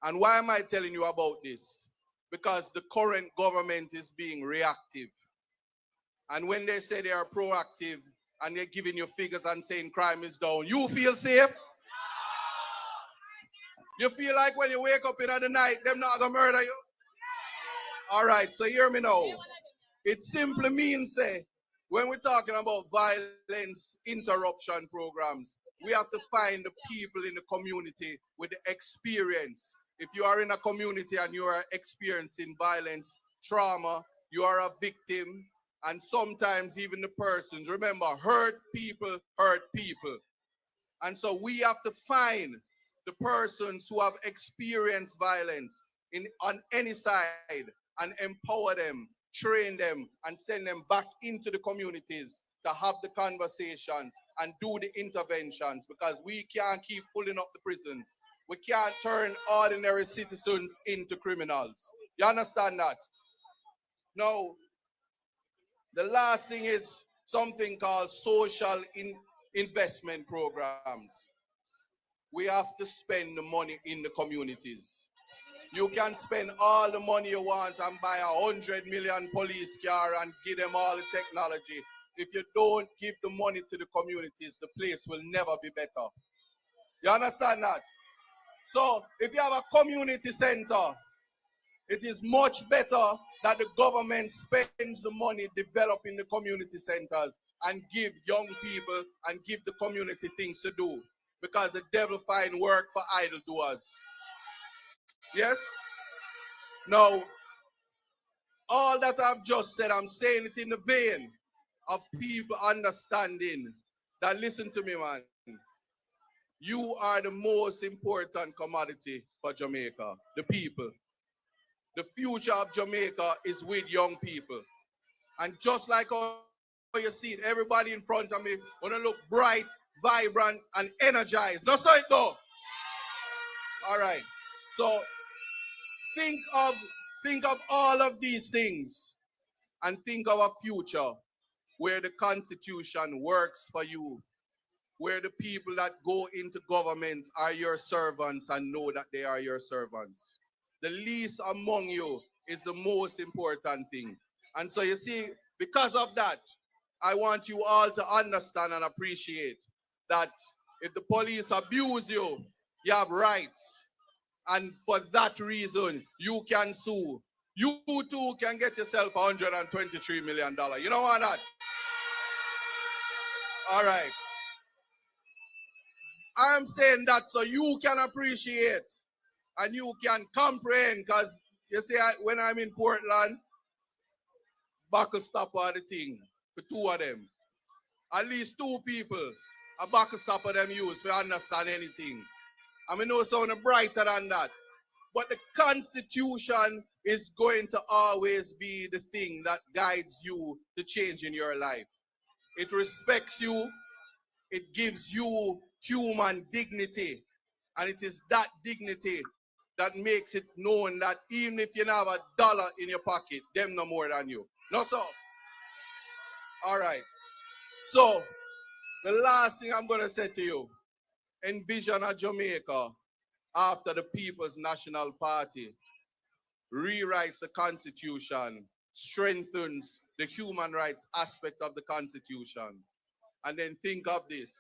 And why am I telling you about this? Because the current government is being reactive. And when they say they are proactive and they're giving you figures and saying crime is down, you feel safe? You feel like when you wake up in the night, them not gonna murder you? All right, so hear me now. It simply means, when we're talking about violence interruption programs, we have to find the people in the community with the experience. If you are in a community and you are experiencing violence, trauma, you are a victim, and sometimes even the persons. Remember, hurt people hurt people. And so we have to find the persons who have experienced violence on any side and empower them, train them, and send them back into the communities to have the conversations and do the interventions, because we can't keep pulling up the prisons. We can't turn ordinary citizens into criminals. You understand that? Now, the last thing is something called social investment programs. We have to spend the money in the communities. You can spend all the money you want and buy 100 million police car and give them all the technology. If you don't give the money to the communities, the place will never be better. You understand that? So if you have a community center, it is much better that the government spends the money developing the community centers and give young people and give the community things to do, because the devil find work for idle doers. Yes? Now, all that I've just said, I'm saying it in the vein of people understanding that, listen to me, man. You are the most important commodity for Jamaica, the people. The future of Jamaica is with young people. And just like how you see it, everybody in front of me want to look bright, vibrant, and energized. That's how it go. All right. So think of all of these things and think of a future where the Constitution works for you, where the people that go into government are your servants and know that they are your servants. The least among you is the most important thing. And so you see, because of that, I want you all to understand and appreciate that if the police abuse you, you have rights. And for that reason, you can sue. You too can get yourself $123 million. You know what that? All right. I'm saying that so you can appreciate and you can comprehend, because you see, when I'm in Portland, buckle stop are the thing for two of them. At least two people, a buckle stopper them use to understand anything. I mean, no sound brighter than that. But the Constitution is going to always be the thing that guides you to change in your life. It respects you. It gives you human dignity. And it is that dignity that makes it known that even if you have $1 in your pocket, them no more than you. No, so. All right. So, the last thing I'm going to say to you, envision a Jamaica after the People's National Party rewrites the Constitution, strengthens the human rights aspect of the Constitution. And then think of this.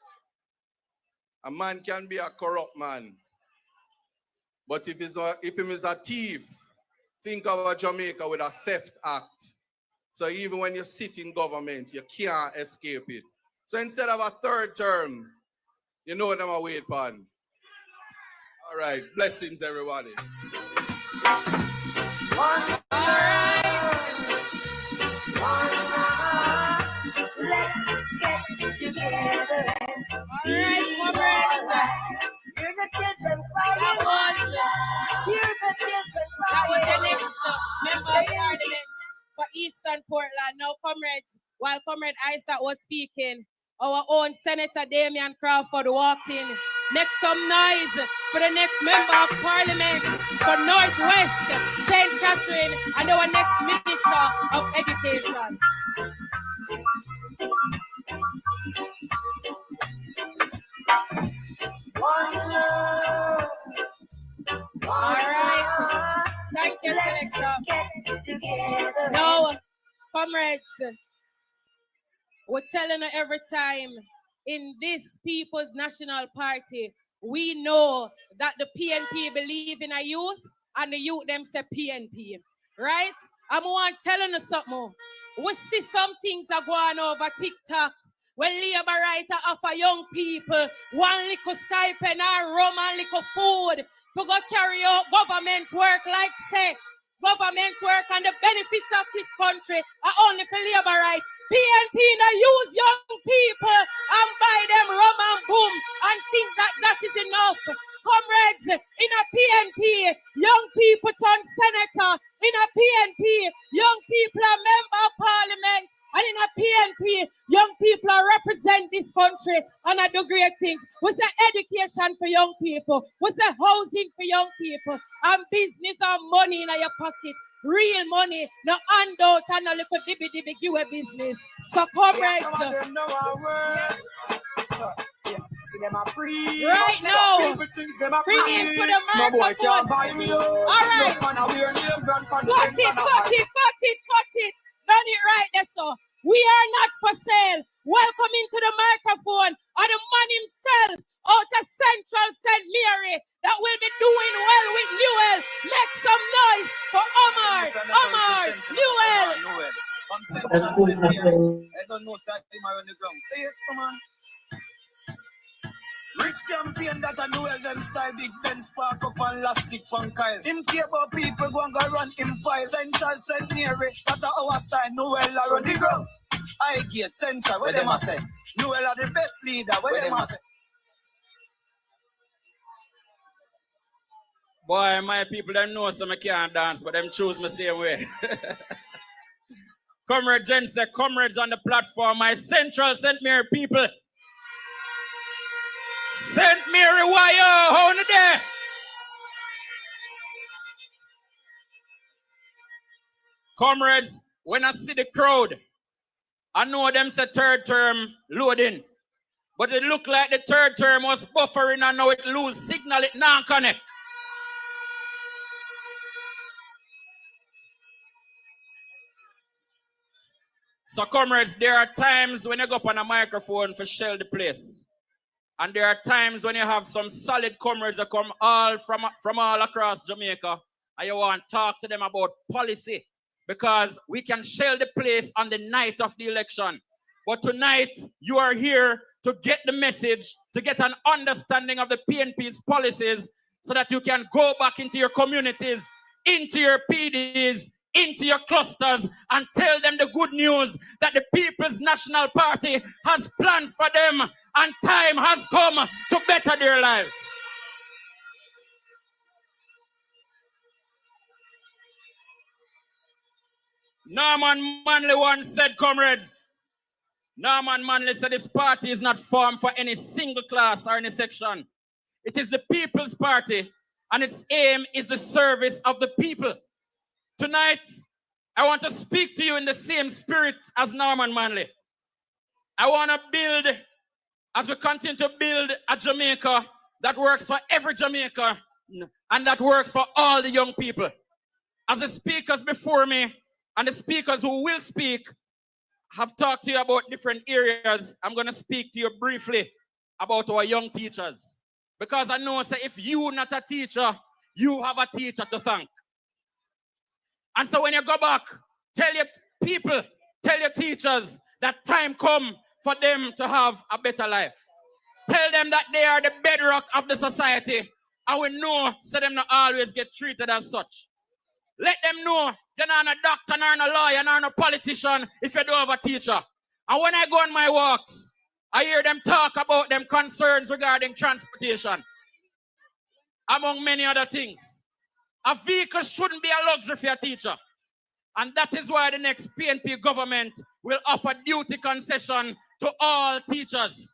A man can be a corrupt man, but if he is a thief, think of a Jamaica with a theft act. So even when you sit in government, you can't escape it. So instead of a third term, you know them a wait upon. All right, blessings everybody. Let's get together and you're the children crying. You're the children crying. That was the next member of parliament for Eastern Portland. Now, comrades, while Comrade Isaac was speaking, our own Senator Damian Crawford walked in. Make some noise for the next member of parliament for Northwest St. Catherine and our next Minister of Education. All right. Thank you, Selector. Now, comrades, we're telling you every time in this People's National Party, we know that the PNP believe in a youth and the youth them say PNP, right? I'm want telling you something. We see some things are going over TikTok when labor writer offer young people one little stipend or rum and little food to go carry out government work like say government work and the benefits of this country are only for labor right. PNP now use young people and buy them rum and boom and think that that is enough. Comrades, in a PNP, young people turn senator. In a PNP, young people are member of parliament. And in a PNP, young people are represent this country and I do great things. We say education for young people. We say housing for young people. And business and money in your pocket. Real money, no handout and no little dibby give a business. So comrades, right now, bring in to the microphone. All right, cut it. Done it right there, so. We are not for sale. Welcome into the microphone. And the man himself out of Central St. Mary that will be doing well with Newell. Make some noise for Omar, Newell. From Central St. Mary. I don't know, sir, on the ground. Say yes, come on. Rich campaign that I know them style big Ben spark up and elastic on Kyle. Him care about people go and go run him file. Central St. Mary, that's our style. Noel are on the ground. I get Central, where them a say? Noel are the best leader, where them a say? Boy, my people them know some I can't dance, but them choose me same way. Comrade Jen said, comrades on the platform, my Central St. Mary people. St. Mary, why you hold it there? Comrades, when I see the crowd, I know them say third term loading. But it look like the third term was buffering and now it lose signal, it now connect. So, comrades, there are times when you go up on a microphone for shell the place. And there are times when you have some solid comrades that come all from all across Jamaica and you want to talk to them about policy. Because we can shell the place on the night of the election. But tonight, you are here to get the message, to get an understanding of the PNP's policies so that you can go back into your communities, into your PDs, into your clusters and tell them the good news that the People's National Party has plans for them and time has come to better their lives. Norman Manley once said, comrades, Norman Manley said this party is not formed for any single class or any section. It is the People's Party and its aim is the service of the people. Tonight, I want to speak to you in the same spirit as Norman Manley. I want to build, as we continue to build a Jamaica that works for every Jamaican and that works for all the young people. As the speakers before me and the speakers who will speak have talked to you about different areas, I'm going to speak to you briefly about our young teachers. Because I know, say, if you're not a teacher, you have a teacher to thank. And so when you go back, tell your people, tell your teachers that time come for them to have a better life. Tell them that they are the bedrock of the society. And we know, so them not always get treated as such. Let them know you're not a doctor, not a lawyer, not a politician if you don't have a teacher. And when I go on my walks, I hear them talk about them concerns regarding transportation, among many other things. A vehicle shouldn't be a luxury for a teacher. And that is why the next PNP government will offer duty concession to all teachers.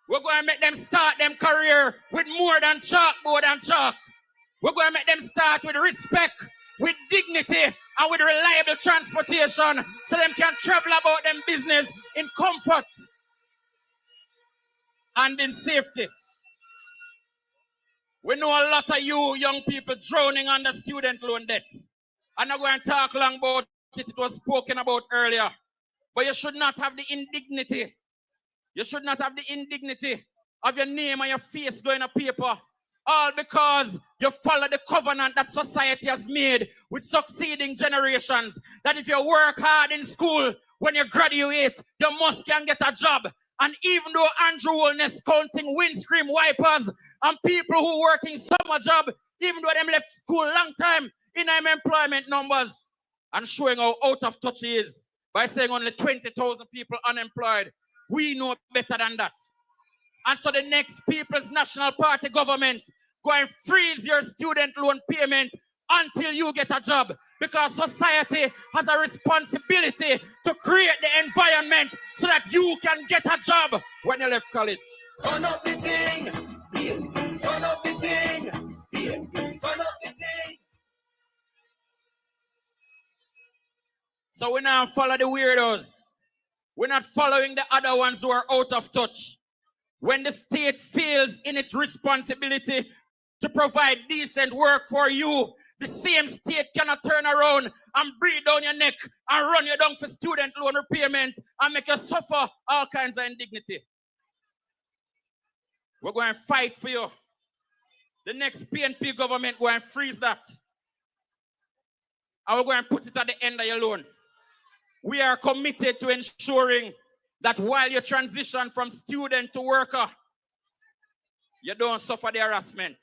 We're going to make them start their career with more than chalkboard and chalk. We're going to make them start with respect, with dignity, and with reliable transportation so them can travel about them business in comfort and in safety. We know a lot of you young people drowning under student loan debt. I'm not going to talk long about it. It was spoken about earlier. But you should not have the indignity. You should not have the indignity of your name and your face going on paper. All because you follow the covenant that society has made with succeeding generations. That if you work hard in school, when you graduate, you must can get a job. And even though Andrew Wellness counting windscreen wipers and people who work in summer job, even though them left school long time in them employment numbers, and showing how out of touch he is by saying only 20,000 people unemployed, we know better than that. And so the next People's National Party government go and freeze your student loan payment until you get a job, because society has a responsibility to create the environment so that you can get a job when you left college. Turn up the thing, turn up the thing, turn up the thing. So we now follow the weirdos. We're not following the other ones who are out of touch. When the state fails in its responsibility to provide decent work for you, the same state cannot turn around and breathe down your neck and run you down for student loan repayment and make you suffer all kinds of indignity. We're going to fight for you. The next PNP government going to freeze that. And we're going to put it at the end of your loan. We are committed to ensuring that while you transition from student to worker, you don't suffer the harassment.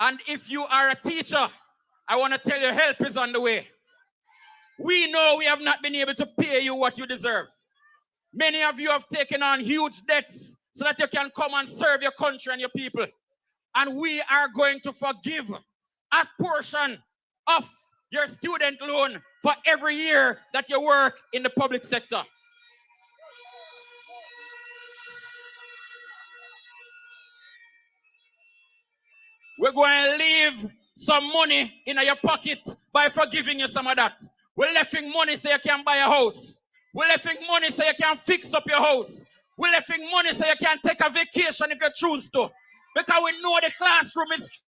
And if you are a teacher, I want to tell you help is on the way. We know we have not been able to pay you what you deserve. Many of you have taken on huge debts so that you can come and serve your country and your people. And we are going to forgive a portion of your student loan for every year that you work in the public sector. We're going to leave some money in your pocket by forgiving you some of that. We're leaving money so you can buy a house. We're leaving money so you can fix up your house. We're leaving money so you can take a vacation if you choose to. Because we know the classroom is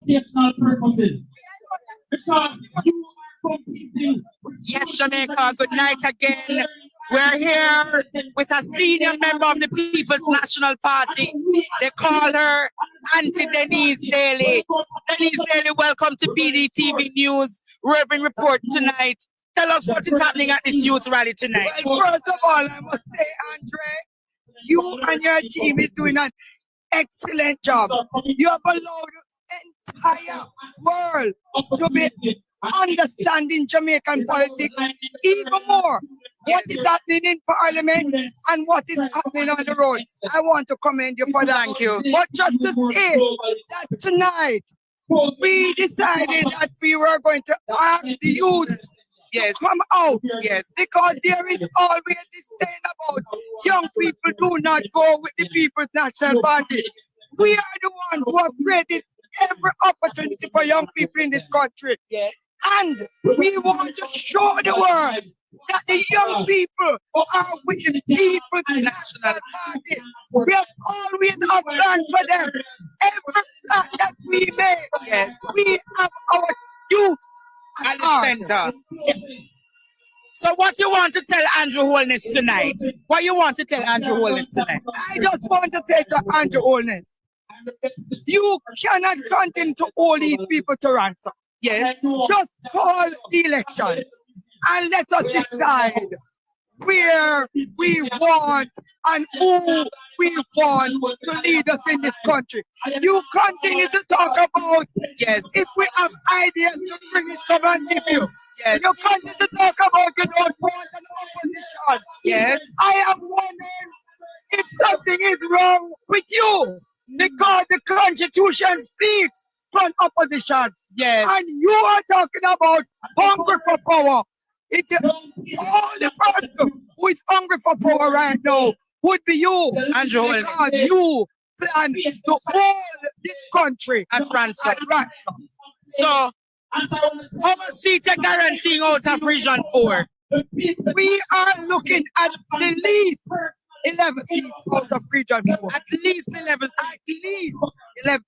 educational purposes. Because you are competing. Yes, Jamaica, good night again. We're here with a senior member of the People's National Party. They call her Auntie Denise Daly. Denise Daly, welcome to PDTV News. Reverend Report tonight. Tell us what is happening at this youth rally tonight. Well, first of all, I must say, Andre, you and your team is doing an excellent job. You have allowed the entire world to be understanding Jamaican politics even more. What is happening in Parliament and what is happening on the road. I want to commend you for that. Thank you. But just to say that tonight, we decided that we were going to ask the youth to come out. Yes. Because there is always this saying about young people do not go with the People's National Party. We are the ones who have created every opportunity for young people in this country. And we want to show the world that the young people are with the People's National Party. We have always have plans for them. Every plan that we make, we have our youth at the center. So what you want to tell Andrew Holness tonight? What you want to tell Andrew Holness tonight? I just want to say to Andrew Holness, you cannot continue to hold these people to ransom. Yes. Just call the elections and let us decide where we want and who we want to lead us in this country. You continue to talk about if we have ideas to bring it, come and give you. You continue to talk about you don't want an opposition. Yes. I am wondering if something is wrong with you because the Constitution speaks from opposition. Yes. And you are talking about hunger for power. It's the only person who is hungry for power right now would be you, Andrew, because you plan to hold this country at ransom. So, how much seats are guaranteeing out of Region 4? We are looking at the least 11 seats out of Region 4. At least 11. At least 11.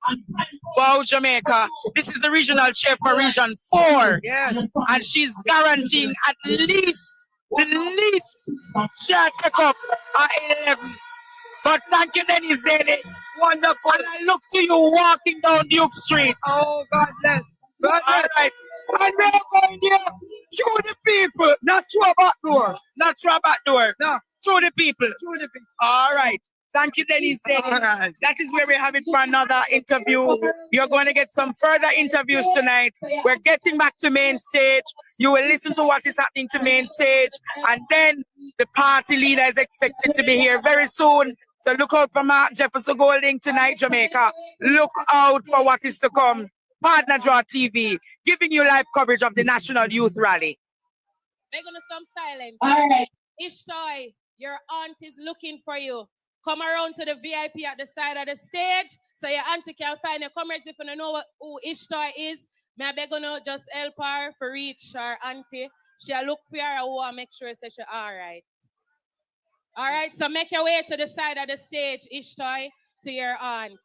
Wow, Jamaica. This is the regional chair for Region 4. Yes. And she's guaranteeing at least, the least, she'll take up 11. But thank you, Dennis Daly. Wonderful. And I look to you walking down Duke Street. Oh, God bless. God bless. All right. And we are going there through the people, not through a back door. Not through a back door. No. Through the people. Through the people. All right. Thank you, Dennis Daly. That is where we have it for another interview. You're going to get some further interviews tonight. We're getting back to main stage. You will listen to what is happening to main stage. And then the party leader is expected to be here very soon. So look out for Mark Jefferson Golding tonight, Jamaica. Look out for what is to come. Partner Draw TV, giving you live coverage of the National Youth Rally. They're going to some silent. All right. Ishtoy, your aunt is looking for you. Come around to the VIP at the side of the stage so your auntie can find you. Comrades, if you don't know who Ishtoy is, maybe gonna just help her to reach her auntie. She'll look for her and make sure she's all right. All right, so make your way to the side of the stage, Ishtoy, to your aunt.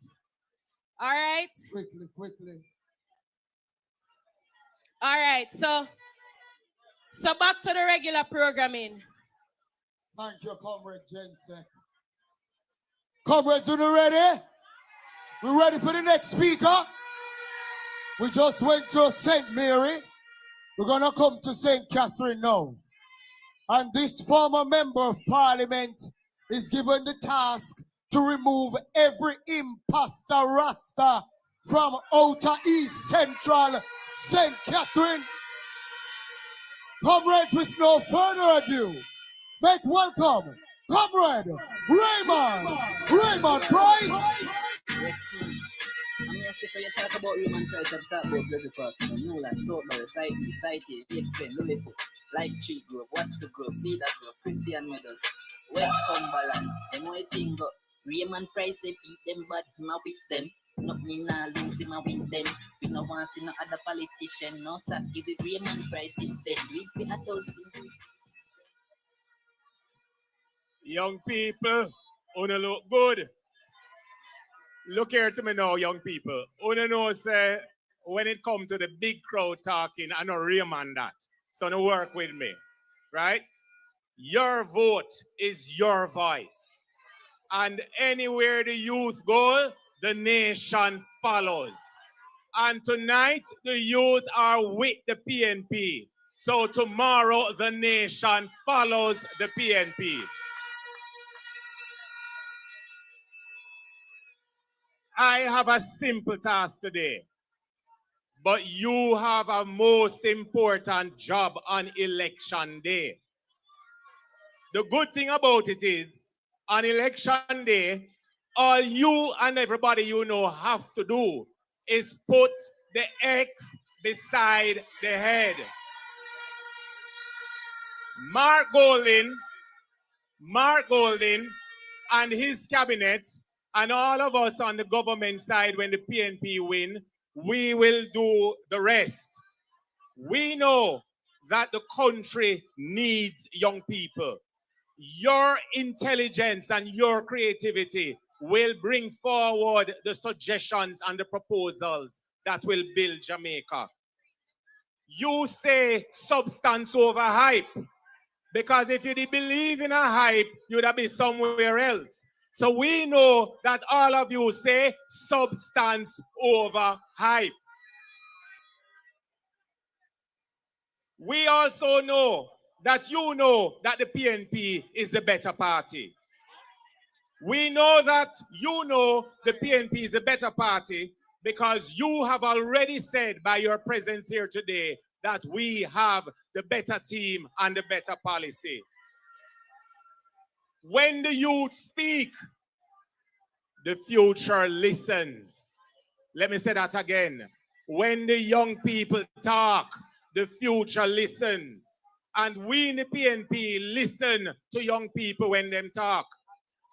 All right? Quickly. All right, so back to the regular programming. Thank you, Comrade Jensen. Comrades, are you ready? We ready for the next speaker? We just went to St. Mary. We're going to come to St. Catherine now. And this former member of parliament is given the task to remove every imposter rasta from outer East Central St. Catherine. Comrades, with no further ado, make welcome Comrade Raymond Price. I'm here to you talk about Raymond Price and talk about Blake Patriots, Newland, Southbury, Side B, Side A, Expen, Lilliput, Light Tree Grove, What's the Grove, Cedar Grove, Christian Meadows, West Cumberland. Them way thing go. Raymond Price say beat them, but him a with them. Nothing nah lose him a win them. We no want see no other politician, no sir. Give it Raymond Price instead. We fi adults in it. Young people, wanna look good. Look here to me now, young people. Wanna know, say, when it comes to the big crowd talking, I know Raymond that. So no work with me, right? Your vote is your voice. And anywhere the youth go, the nation follows. And tonight, the youth are with the PNP. So tomorrow, the nation follows the PNP. I have a simple task today, but you have a most important job on election day. The good thing about it is, on election day, all you and everybody you know have to do is put the X beside the head. Mark Golding and his cabinet and all of us on the government side, when the PNP win, we will do the rest. We know that the country needs young people. Your intelligence and your creativity will bring forward the suggestions and the proposals that will build Jamaica. You say substance over hype, because if you did believe in a hype, you'd have been somewhere else. So we know that all of you say substance over hype. We also know that you know that the PNP is the better party. We know that you know the PNP is a better party because you have already said by your presence here today that we have the better team and the better policy. When the youth speak, the future listens. Let me say that again. When the young people talk, the future listens. And we in the PNP listen to young people when them talk.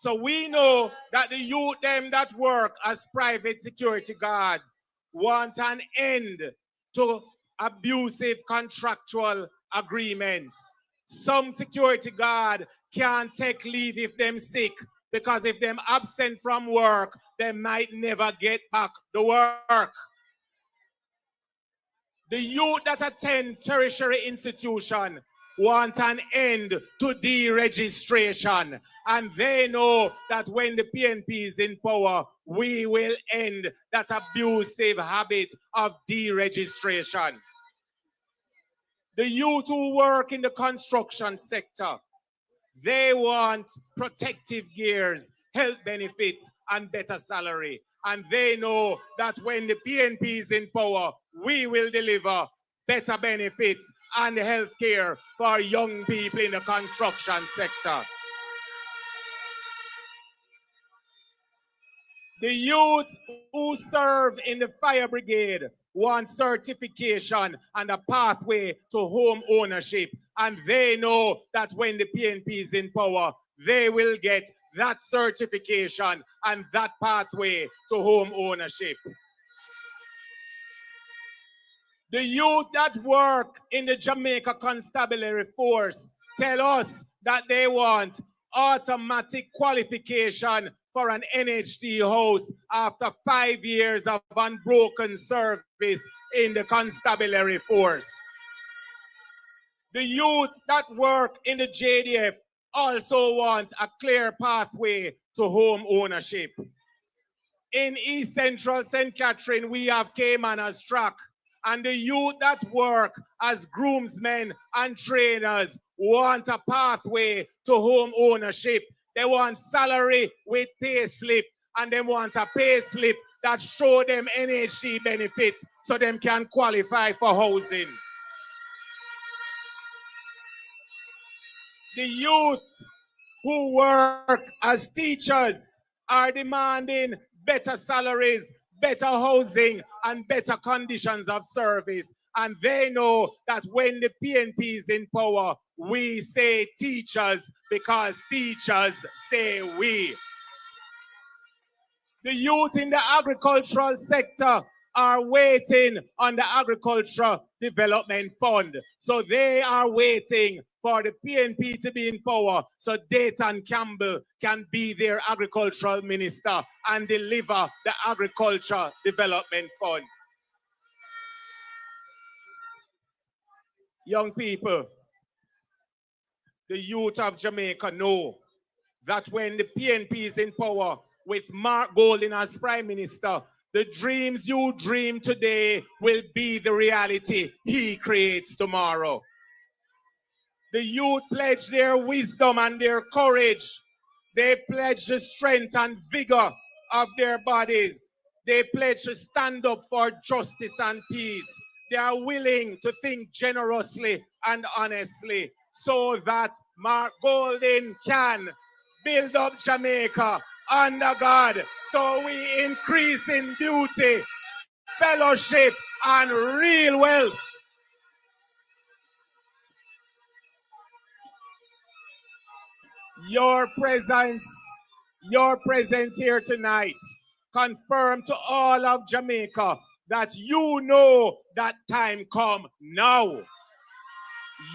So we know that the youth them that work as private security guards want an end to abusive contractual agreements. Some security guard can't take leave if them sick, because if them absent from work, they might never get back to work. The youth that attend tertiary institution want an end to deregistration. And they know that when the PNP is in power, we will end that abusive habit of deregistration. The youth who work in the construction sector, they want protective gears, health benefits, and better salary. And they know that when the PNP is in power, we will deliver better benefits and health care for young people in the construction sector. The youth who serve in the fire brigade want certification and a pathway to home ownership. And they know that when the PNP is in power, they will get that certification and that pathway to home ownership. The youth that work in the Jamaica Constabulary Force tell us that they want automatic qualification for an NHT house after 5 years of unbroken service in the Constabulary Force. The youth that work in the JDF also want a clear pathway to home ownership. In East Central St. Catherine, we have Cayman as track, and the youth that work as groomsmen and trainers want a pathway to home ownership. They want salary with pay slip, and they want a pay slip that show them NHG benefits so them can qualify for housing. The youth who work as teachers are demanding better salaries, better housing, and better conditions of service. And they know that when the PNP is in power, we say teachers because teachers say we. The youth in the agricultural sector are waiting on the Agricultural Development Fund. So they are waiting for the PNP to be in power so Dayton Campbell can be their agricultural minister and deliver the Agricultural Development Fund. Young people, the youth of Jamaica know that when the PNP is in power with Mark Golding as Prime Minister, the dreams you dream today will be the reality he creates tomorrow. The youth pledge their wisdom and their courage. They pledge the strength and vigor of their bodies. They pledge to stand up for justice and peace. They are willing to think generously and honestly so that Mark Golding can build up Jamaica under God. So we increase in beauty, fellowship, and real wealth. Your presence here tonight confirm to all of Jamaica that you know that time come now.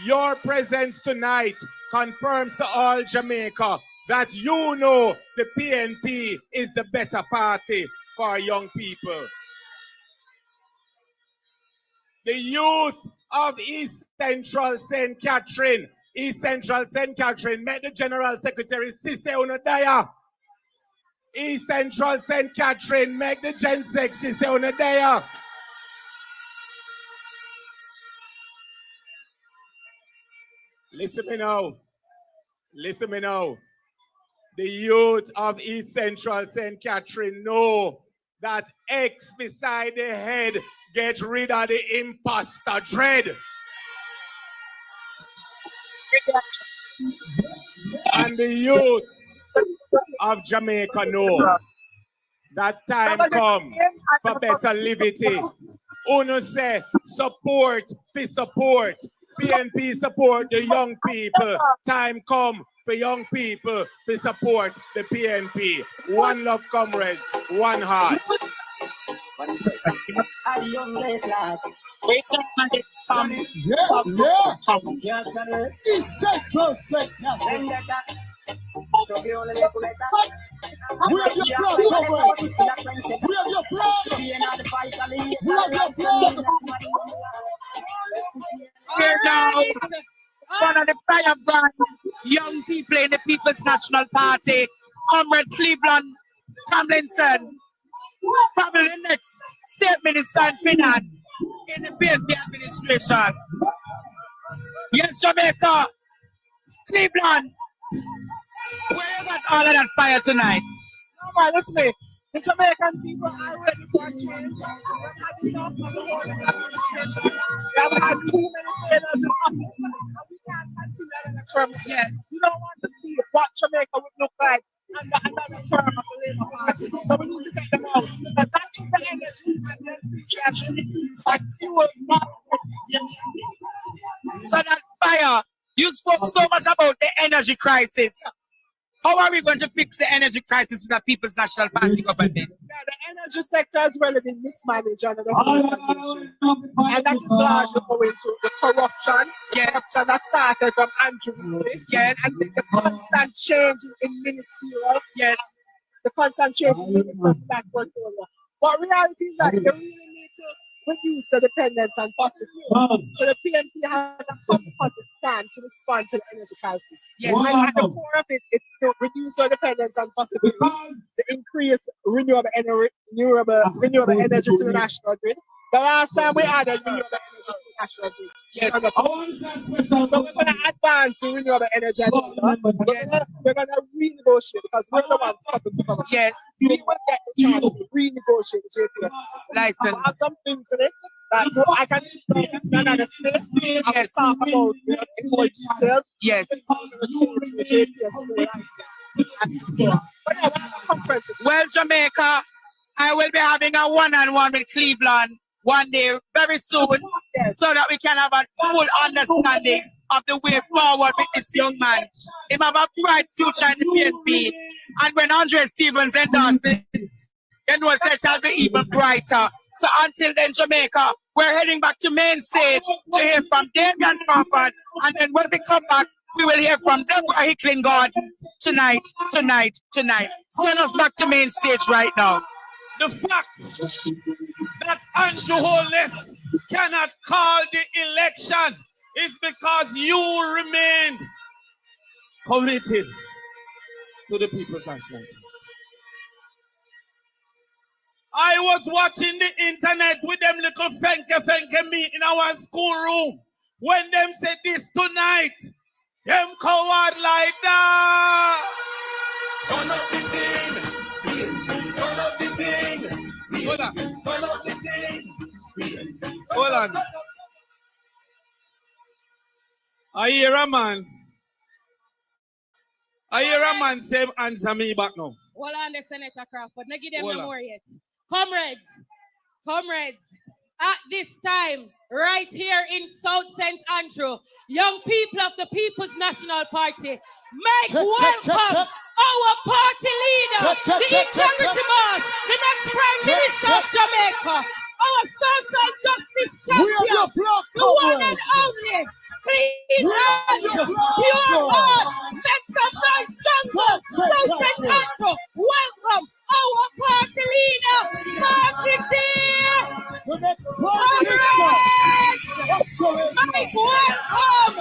Your presence tonight confirms to all Jamaica that you know the PNP is the better party for young people. The youth of East Central St. Catherine, met the General Secretary Sise Unodaya. East Central St. Catherine, make the Gen 6 Sise Unodaya. Listen me now. The youth of East Central St. Catherine know that X beside the head get rid of the imposter dread. And the youth of Jamaica know that time come for better livity. Uno say support for support. PNP support the young people. Time come for young people to support the PNP. One love, comrades. One heart. East Central St. Catherine. We have your flag, comrades. We have your flag. We have your flag. Here now, one of the firebrand young people in the People's National Party, Comrade Cleveland Tomlinson, probably the next state minister in Finland in the PNP administration. Yes, Jamaica, Cleveland, where you got all of that fire tonight? No, man, listen me. The Jamaican people are ready for change. We have had too many failures in office, and we can't continue in the terms. Yes. We don't want to see what Jamaica would look like under another term of the Labour Party. So we need to get them out. So that is the energy and then creativity that fuels us. So that fire, you spoke so much about the energy crisis. How are we going to fix the energy crisis with the People's National Party government? Yeah, the energy sector has really been mismanaged under the previous administration. And that is largely owing to the corruption. Yes. Corruption that started from Andrew. Yes. And the constant change in ministerial. Yes. The constant change in ministers in that portfolio. But reality is that you really need to reduce the dependence on fossil fuels. So the PNP has a composite plan to respond to the energy crisis. Yes. And at the core of it, it's to reduce our dependence on fossil fuels, to increase renewable energy to the national grid. The last time we added renewable energy to the national grid. Yes. So we're going to advance the renewable energy agenda. Yes. We're going to renegotiate because we're the ones coming to power. Yes. We will get the chance to renegotiate the JPS license. I have some things in it that I can sit down in another space and talk about in more details. Yes. The JPS license. Well, Jamaica, I will be having a one-on-one with Cleveland one day very soon, so that we can have a full understanding of the way forward with this young man. He have a bright future in the PNP, and when Andre Stevens endorses it, you know that shall be even brighter. So until then, Jamaica, we're heading back to main stage to hear from Damian Crawford, and then when we come back, we will hear from Deborah Hicklingard tonight. Send us back to main stage right now. The fact that Andrew Holness cannot call the election is because you remained committed to the people's national. I was watching the internet with them little fenke me in our schoolroom when them said this tonight. Them coward like that. Turn up the thing. Turn up the thing. Hold on. Turn up the thing. Hold on. I hear a man say answer me back now. Hold on, the Senator Crawford. Now give them Hold no on. more yet. Comrades, at this time, right here in South St. Andrew, young people of the People's National Party, welcome our party leader, the integrity boss, the next Prime Minister of Jamaica, our social justice champion, the one and only, clean hands, pure heart, make some noise, jungle, South St. Andrew. Welcome our party leader, Party Chair. The next Prime Minister. Mike, welcome.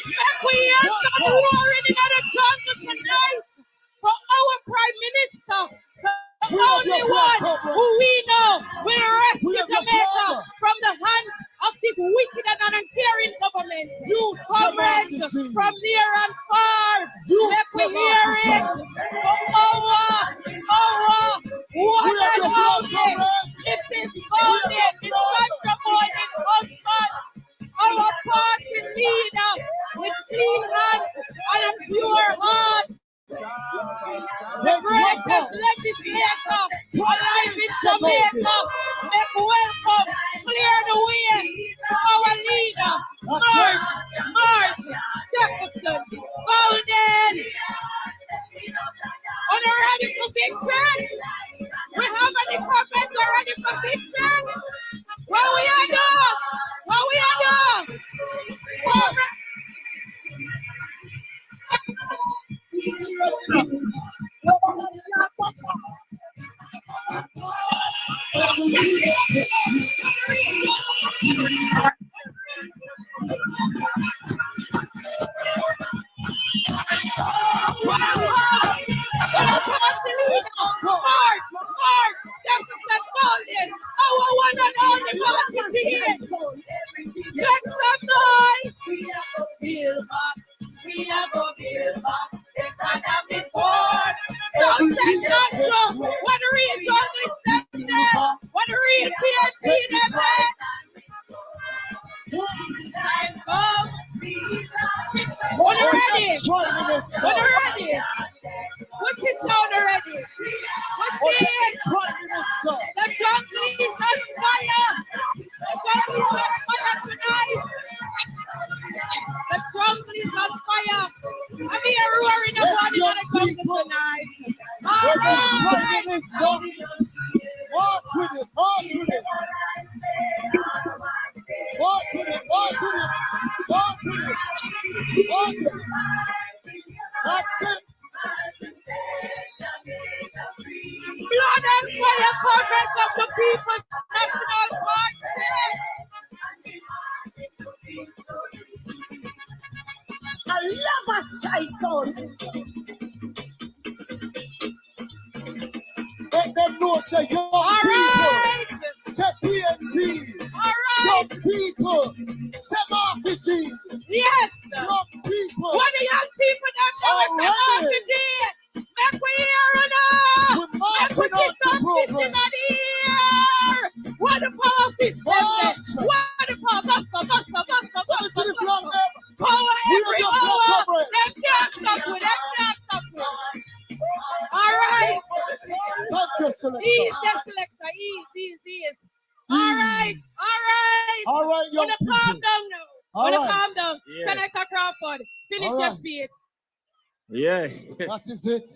Make we hear some roaring in the jungle tonight for our Prime Minister, the only one who we know will rescue Jamaica from the hands of this wicked and uncaring government. Comrades from near and far, let me hear it for our one and only. It is golden, it's contributing husband, our party leader with clean hands and a pure heart. The greatest legislator alive in Jamaica, make welcome, clear the way for our leader, Mark Jefferson Golden. Are you ready for victory? We have any comments ready for victory? What we are doing? What we are doing? Mark Jefferson Golden, our one and only party here. Make some noise. We are going to build back. We are going to build back. Better than before. Don't take that. What the real jungle is there? What the real PNC them time come. When you're ready. When you're ready. What's his sound already? What's it? The jungle is on fire. The jungle is on fire tonight. The jungle is on fire. I'm here roaring about it on the jungle tonight. All right. March with it, march with it. March with it, march with it. March with it. March with it. That's it. Blood and fire, comrades of the People's National Party. I love a cycle. Let them know, say, young people, say PNP, young people, say marketing. Yes. Young people. What the young people that say marketing? Make we hear it now. We're marching on the program. What the power of this business? What the power? Go. See the flag there? Power every hour. Them can't stop with. Them can't stop with. All right. Thank you, Selector. Ease, Selector. Ease. All right. All right, young people. Calm down now. All right. Calm down. Yeah. Senator Crawford, finish All your right. speech. Yeah. That is it.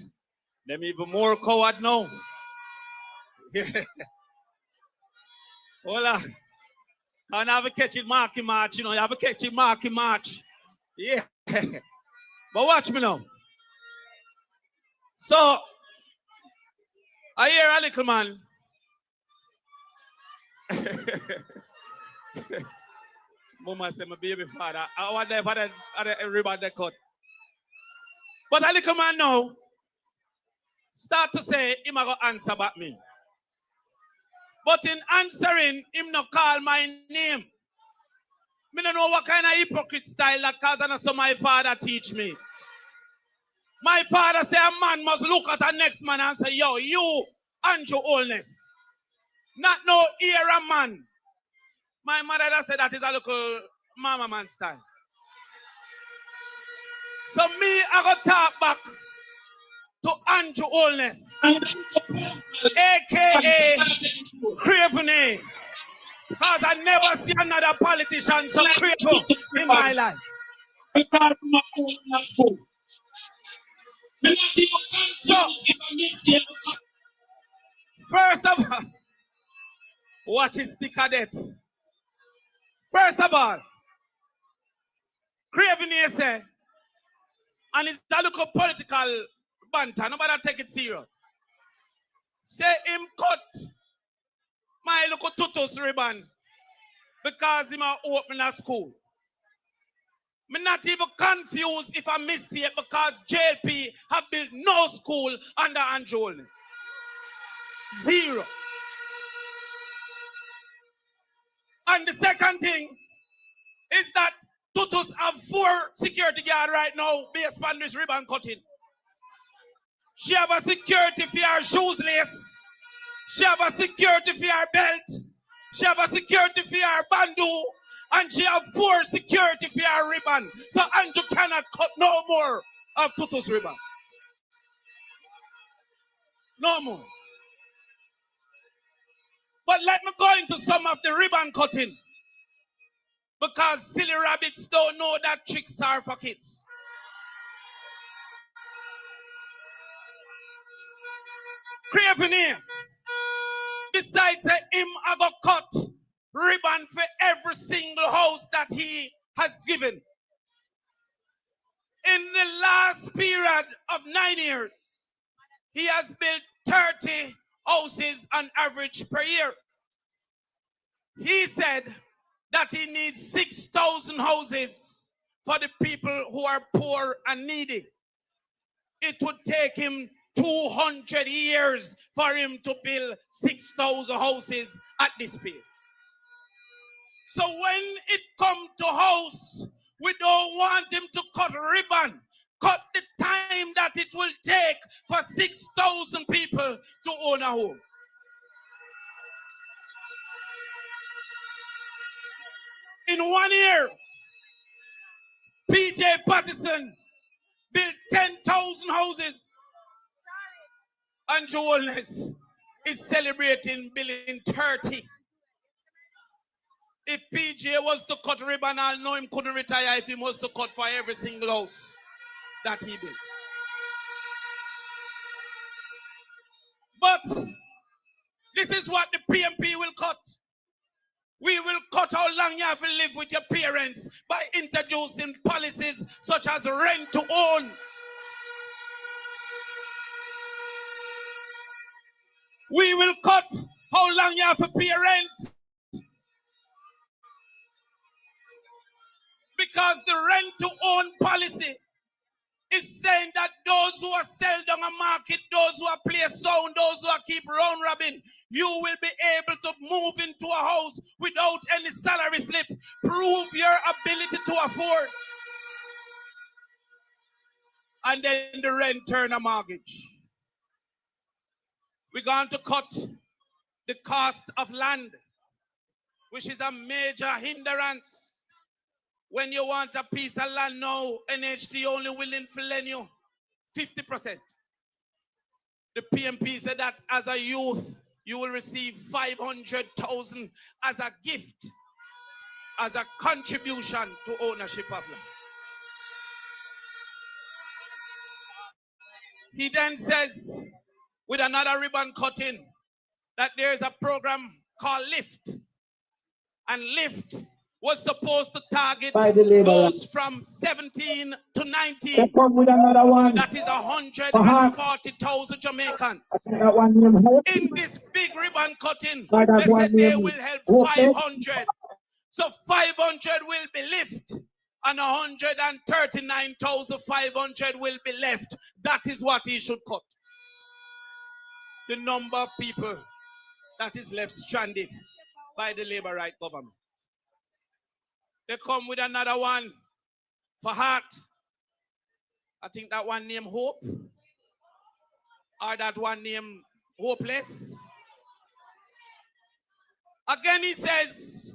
Them even more coward now. Yeah. Hold on. Can't have a catch it marky march, you know. You have a catch it marky march. Yeah. But watch me now. So, I hear a little man. Mama said, my baby father. I wonder if I had a ribbon they cut. But a little man now start to say, him a go answer back me. But in answering, him not call my name. Me don't know what kind of hypocrite style that cause I know so my father teach me. My father say a man must look at the next man and say, yo, you and your oldness. Not no era man. My mother said that is a local mama man style. So me, I go talk back to Andrew Oldness, a.k.a. Craveny, because I never see another politician so craven in my life. So, first of all, watch his stick cadet. First of all, Craveny say, and it's a local political banter, nobody take it serious. Say him cut my local tutus ribbon because him a open a school. I'm not even confused if I mistake because JP have built no school under Andrew Oldness. Zero. And the second thing is that tutus have 4 security guards right now based on this ribbon cutting. She have a security for her shoes lace. She have a security for her belt. She have a security for her bandu. And she have 4 security for her ribbon. So Andrew cannot cut no more of Tutu's ribbon. No more. But let me go into some of the ribbon cutting. Because silly rabbits don't know that tricks are for kids. Craveny, besides him, I got cut ribbon for every single house that he has given. In the last period of 9 years, he has built 30 houses on average per year. He said that he needs 6,000 houses for the people who are poor and needy. It would take him 200 years for him to build 6,000 houses at this pace. So when it comes to house, we don't want him to cut ribbon. Cut the time that it will take for 6,000 people to own a home. In 1 year, Pnpyo Patriots built 10,000 houses. Andrew Oldness is celebrating building 30. If PJ was to cut ribbon, I'll know him couldn't retire if he was to cut for every single house that he built. But this is what the PMP will cut. We will cut how long you have to live with your parents by introducing policies such as rent to own. We will cut how long you have to pay rent. Because the rent to own policy is saying that those who are sell down a market, those who are play sound, those who are keep round robbing, you will be able to move into a house without any salary slip. Prove your ability to afford. And then the rent turn a mortgage. We're going to cut the cost of land, which is a major hindrance. When you want a piece of land now, NHT only willing to lend you 50%. The PMP said that as a youth, you will receive 500,000 as a gift, as a contribution to ownership of land. He then says, with another ribbon cutting, that there's a program called LIFT. And LIFT was supposed to target those from 17 to 19. That is 140,000 Jamaicans. In this big ribbon cutting, they said they will help 500. So 500 will be lifted and 139,500 will be left. That is what he should cut. The number of people that is left stranded by the labor right government. They come with another one for heart. I think that one named Hope. Or that one named Hopeless. Again, he says,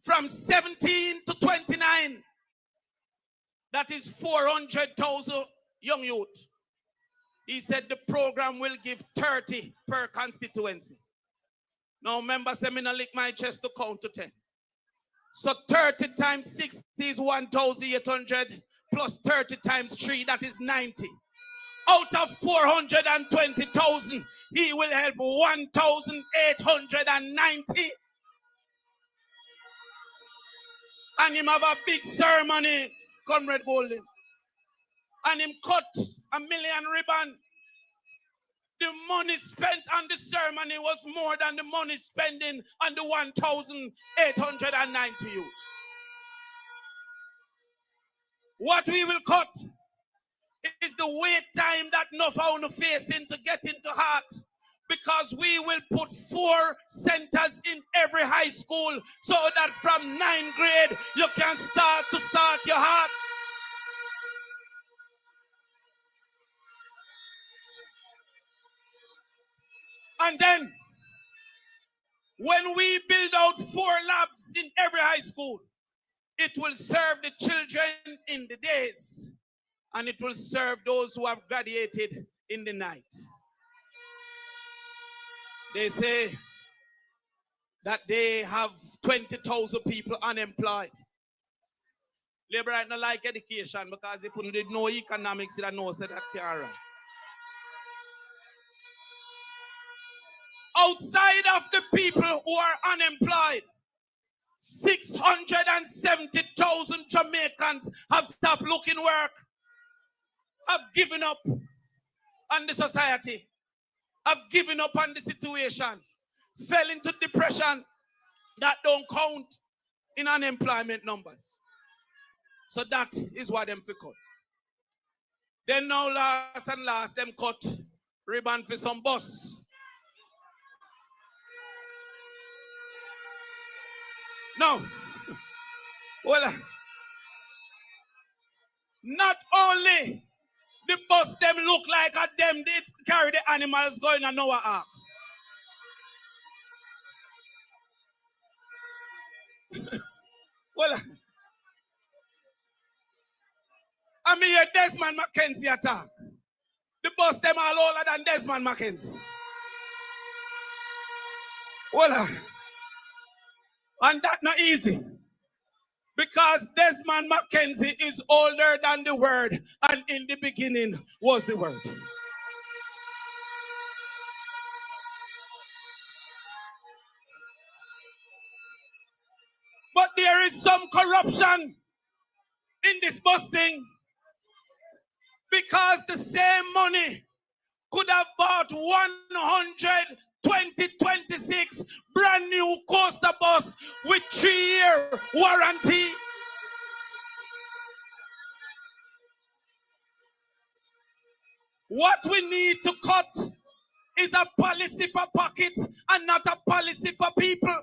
from 17 to 29, that is 400,000 young youth. He said the program will give 30 per constituency. Now, members, say me not lick my chest to count to 10. So 30 times 60 is 1,800 plus 30 times 3, that is 90. Out of 420,000, he will help 1,890. And him have a big ceremony, Comrade Golden. And him cut $1 million ribbon. The money spent on the ceremony was more than the money spending on the 1,890 youth. What we will cut is the wait time that enough are facing to get into heart. Because we will put 4 centers in every high school so that from 9th grade you can start your heart. And then, when we build out 4 labs in every high school, it will serve the children in the days, and it will serve those who have graduated in the night. They say that they have 20,000 people unemployed. Labor right not like education because if you didn't know economics, you don't know that can't run. Outside of the people who are unemployed, 670,000 Jamaicans have stopped looking work, have given up on the society, have given up on the situation, fell into depression that don't count in unemployment numbers. So that is what them cut. Then now last them cut ribbon for some bus. No. Well, not only the bus them look like a them they carry the animals going on Noah Ark. Well, I mean your Desmond Mackenzie attack. The bus them all older than Desmond Mackenzie. Well, and that's not easy. Because Desmond Mackenzie is older than the word, and in the beginning was the word. But there is some corruption in this busting because the same money could have bought 2026 brand new coaster bus with 3-year warranty. What we need to cut is a policy for pockets and not a policy for people.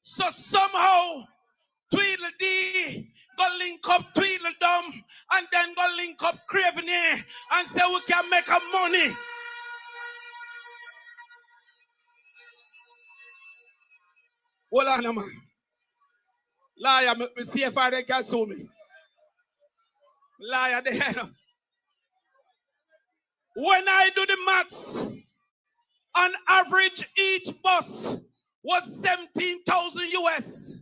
So somehow Tweedledee go link up Tweedledum and then go link up Craveney and say we can make a money. Hold on, man. Liar, me see if I can sue me. Liar, the hell. When I do the maths, on average, each bus was 17,000 US.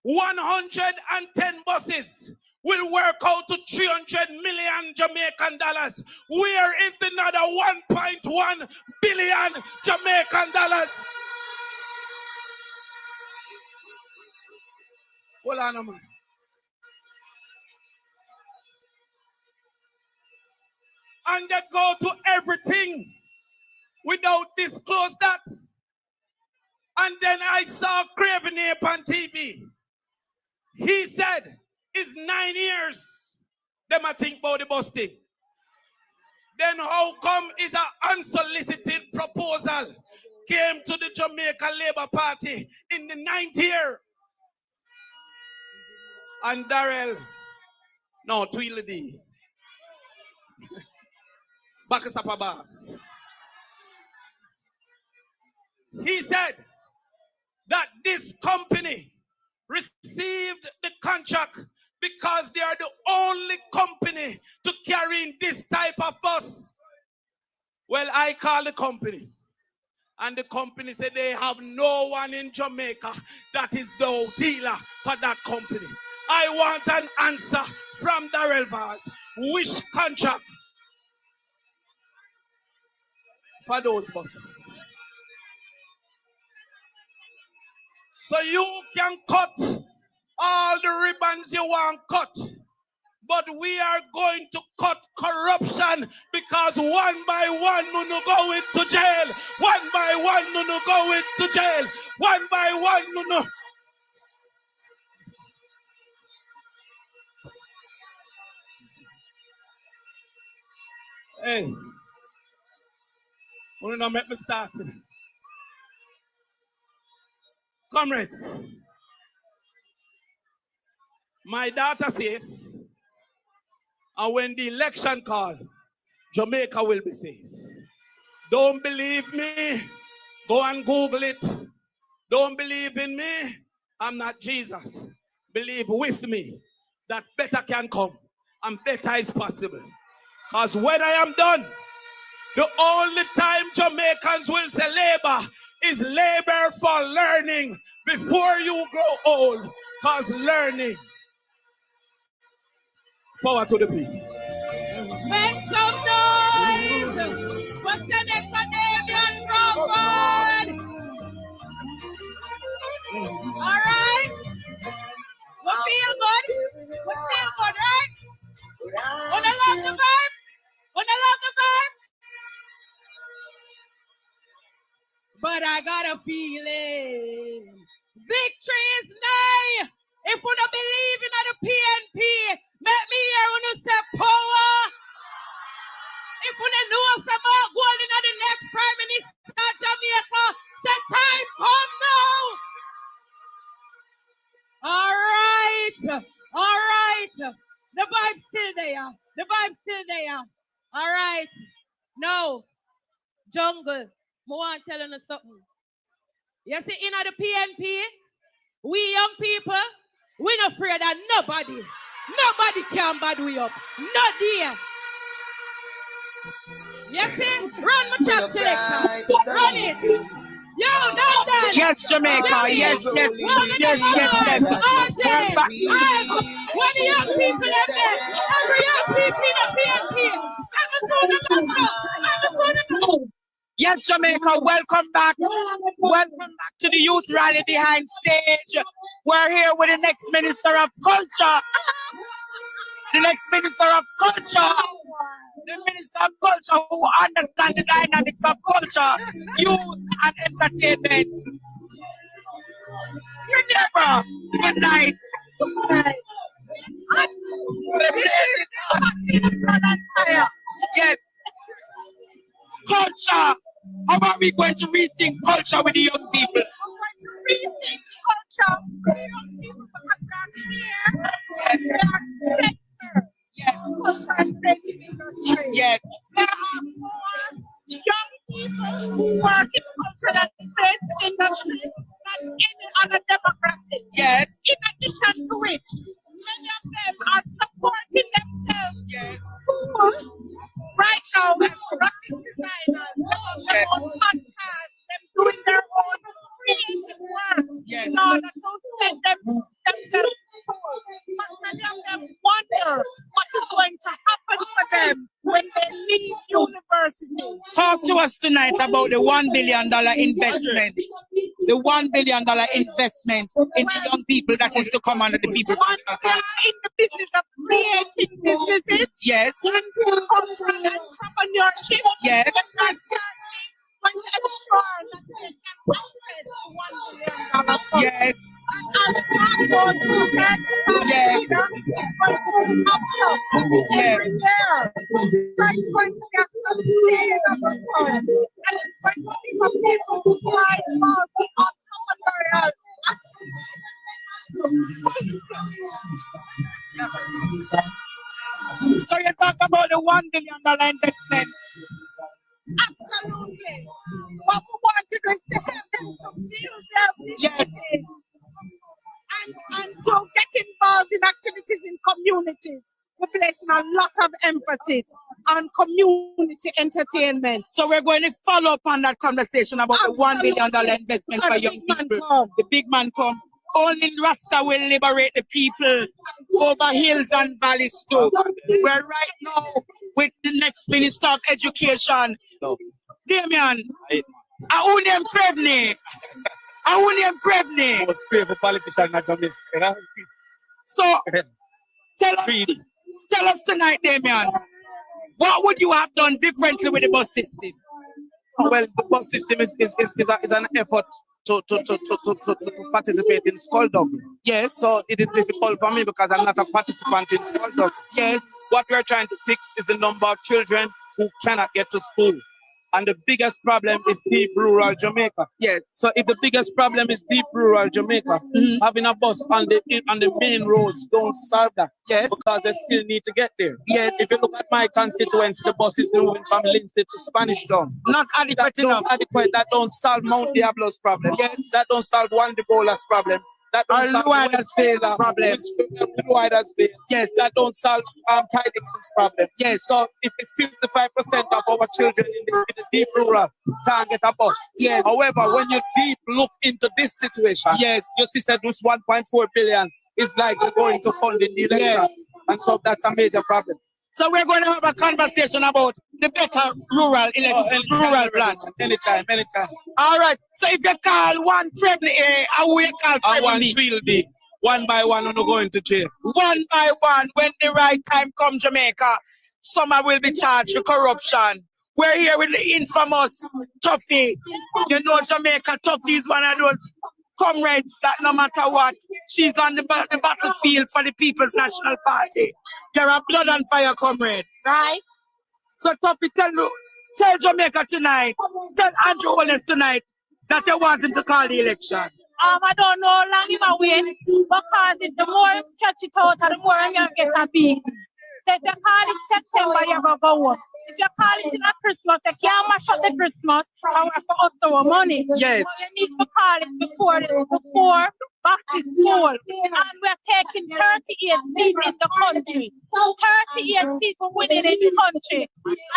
110 buses will work out to 300 million Jamaican dollars. Where is the another 1.1 billion Jamaican dollars? Hold on, man. And they go to everything without disclose that. And then I saw Craven Ape on TV. He said, it's 9 years. Them I think about the busting. Then how come is an unsolicited proposal came to the Jamaica Labour Party in the 9th year? And Darrell, no, Tweedledee. Backstop Abbas. He said that this company received the contract because they are the only company to carry in this type of bus. Well, I call the company. And the company said they have no one in Jamaica that is the dealer for that company. I want an answer from Darrell Vaz. Which contract for those buses? So you can cut all the ribbons you want cut. But we are going to cut corruption because one by one, no go into jail. One by one, no go into jail. One by one, no. Hey, you don't make me start. Comrades, my daughter safe, and when the election call, Jamaica will be safe. Don't believe me? Go and Google it. Don't believe in me? I'm not Jesus. Believe with me that better can come and better is possible. Because when I am done, the only time Jamaicans will say labor is labor for learning before you grow old. Because learning. Power to the people. Make some noise! What's the next Canadian Crawford? Alright? We feel good? We feel good, right? Wanna love the vibe? Wanna love the vibe? But I got a feeling victory is nigh. If we don't believe in the PNP, make me hear when you say power. If we don't know some more gold in the next Prime Minister of Jamaica, the time come now. All right. All right. The vibe's still there. The vibe's still there. All right. Now, Jungle, I want to tell you something. You see, in the PNP, we young people, we're not afraid of nobody. Nobody can bad we up. Not there. You see? Run my trap selector. Run it. Yo, not done. Yes, Jamaica. Yes. When the young people are there, every young people in the PNP. Yes, Jamaica, welcome back. Welcome back to the youth rally behind stage. We're here with the next Minister of Culture. The next Minister of Culture. The Minister of Culture who understands the dynamics of culture, youth, and entertainment. Good day, bro. Good night. Yes. Culture. How are we going to rethink culture with the young people? We're going to rethink culture with the young people because they're here. Yes, culture and creative industry. Yes. There are more young people who work in the cultural and creative industry than any other demographic. Yes. In addition to which, many of them are supporting themselves. Yes. Right now, as graphic designers, their own podcasts, them doing their own creative work in order to set themselves forward. But many of them wonder what is going to happen for them when they leave university. Talk to us tonight about the $1 billion investment. The $1 billion investment in the young people that is to come under the people. Once they are in the business of creating businesses, yes, and cultural entrepreneurship, yes, they are certainly going to ensure that they can access the $1 Yes. And as yes. Every year. So it's going to be a sustainable fund. And it's going to be for people who are involved in entrepreneurial So you talk about the $1 billion investment. Absolutely. What we want to do is to help them to build their businesses and to get involved in activities in communities. We're placing a lot of emphasis on community entertainment. So we're going to follow up on that conversation about the $1 billion investment for young people. The big man come. Only Rasta will liberate the people over hills and valleys too. We're right now with the next Minister of Education, Damien. Auniem Krevni. Most favorite politician not coming. So tell us tonight, Damien, what would you have done differently with the bus system? Well, the bus system is an effort to participate in Skulldog. Yes. So it is difficult for me because I'm not a participant in Skulldog. Yes. What we're trying to fix is the number of children who cannot get to school. And the biggest problem is deep rural Jamaica. Yes. So if the biggest problem is deep rural Jamaica, having a bus on the main roads don't solve that. Yes. Because they still need to get there. Yes. If you look at my constituency, the bus is moving from Lindsay to Spanish Town. Not adequate enough. That don't solve Mount Diablo's problem. Yes. That don't solve Juan de Bola's problem. That don't solve Luida's problem. Yes. That don't solve Ty Dixon's problem. Yes. So if it's 55% of our children in the deep rural can't get a bus. Yes. However, when you deep look into this situation, yes, you see that this 1.4 billion is likely going to fund in the election. Yes. And so that's a major problem. So we're going to have a conversation about the better rural plan. Anytime. All right. So if you call one pregnant, how will you call pregnant? One will be. One by one, we're going to jail. One by one, when the right time comes, Jamaica, some will be charged for corruption. We're here with the infamous Tuffy. You know, Jamaica Tuffy is one of those comrades that no matter what, she's on the battlefield for the People's National Party. You're a blood and fire comrade. Right. So Tuffy, tell Jamaica tonight, tell Andrew Wallace tonight that you want him to call the election. I don't know how long he will win, because if the more you stretch it out, the more I'm going to get a big. So if you call it September, you're going to go home. If you call it in a Christmas, you can't mash up the Christmas and wait for us to our money. Yes. So you need to call it before back to school. And we're taking 38 seats in the country. 38 seats we're winning in the country.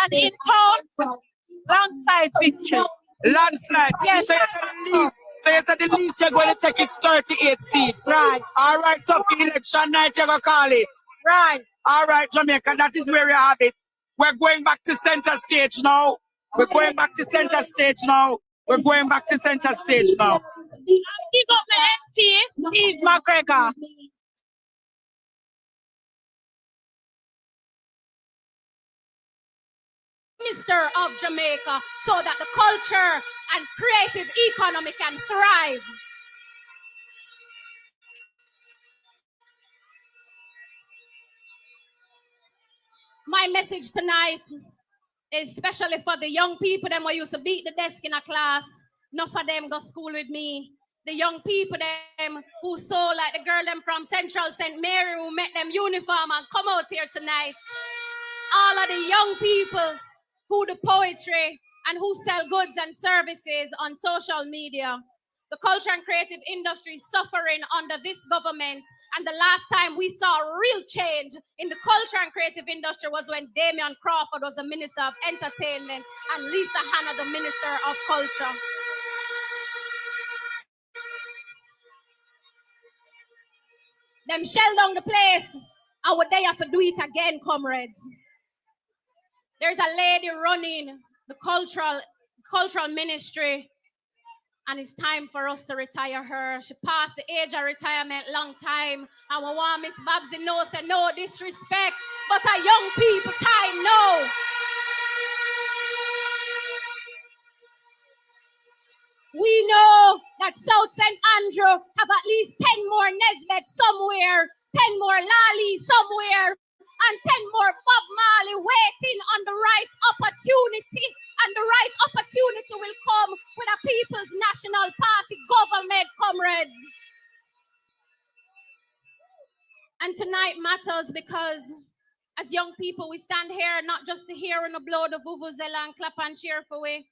And in town, landslide victory. Landslide. Yes. So you said the least you're going to take is 38 seats. Right. All right, tough election night, you're going to call it. Right. All right, Jamaica, that is where we have it. We're going back to center stage now. Big up my MC, Steve McGregor. Minister of Jamaica, so that the culture and creative economy can thrive. My message tonight is especially for the young people them who used to beat the desk in a class. Enough of them go school with me. The young people them who saw like the girl them from Central St. Mary who met them uniform and come out here tonight. All of the young people who do poetry and who sell goods and services on social media. The culture and creative industry is suffering under this government. And the last time we saw real change in the culture and creative industry was when Damian Crawford was the Minister of Entertainment and Lisa Hanna the Minister of Culture. Them shell down the place. I would they have to do it again, comrades. There's a lady running the cultural ministry, and it's time for us to retire her. She passed the age of retirement long time, and we want Miss Babsy know, say no disrespect, but a young people time now. We know that South St. Andrew have at least 10 more Nesbet somewhere, 10 more Lali somewhere, and 10 more Bob Marley waiting on the right opportunity. And the right opportunity will come with a People's National Party government, comrades. And tonight matters because as young people, we stand here not just to hear and blow the vuvuzela and clap and cheer for we.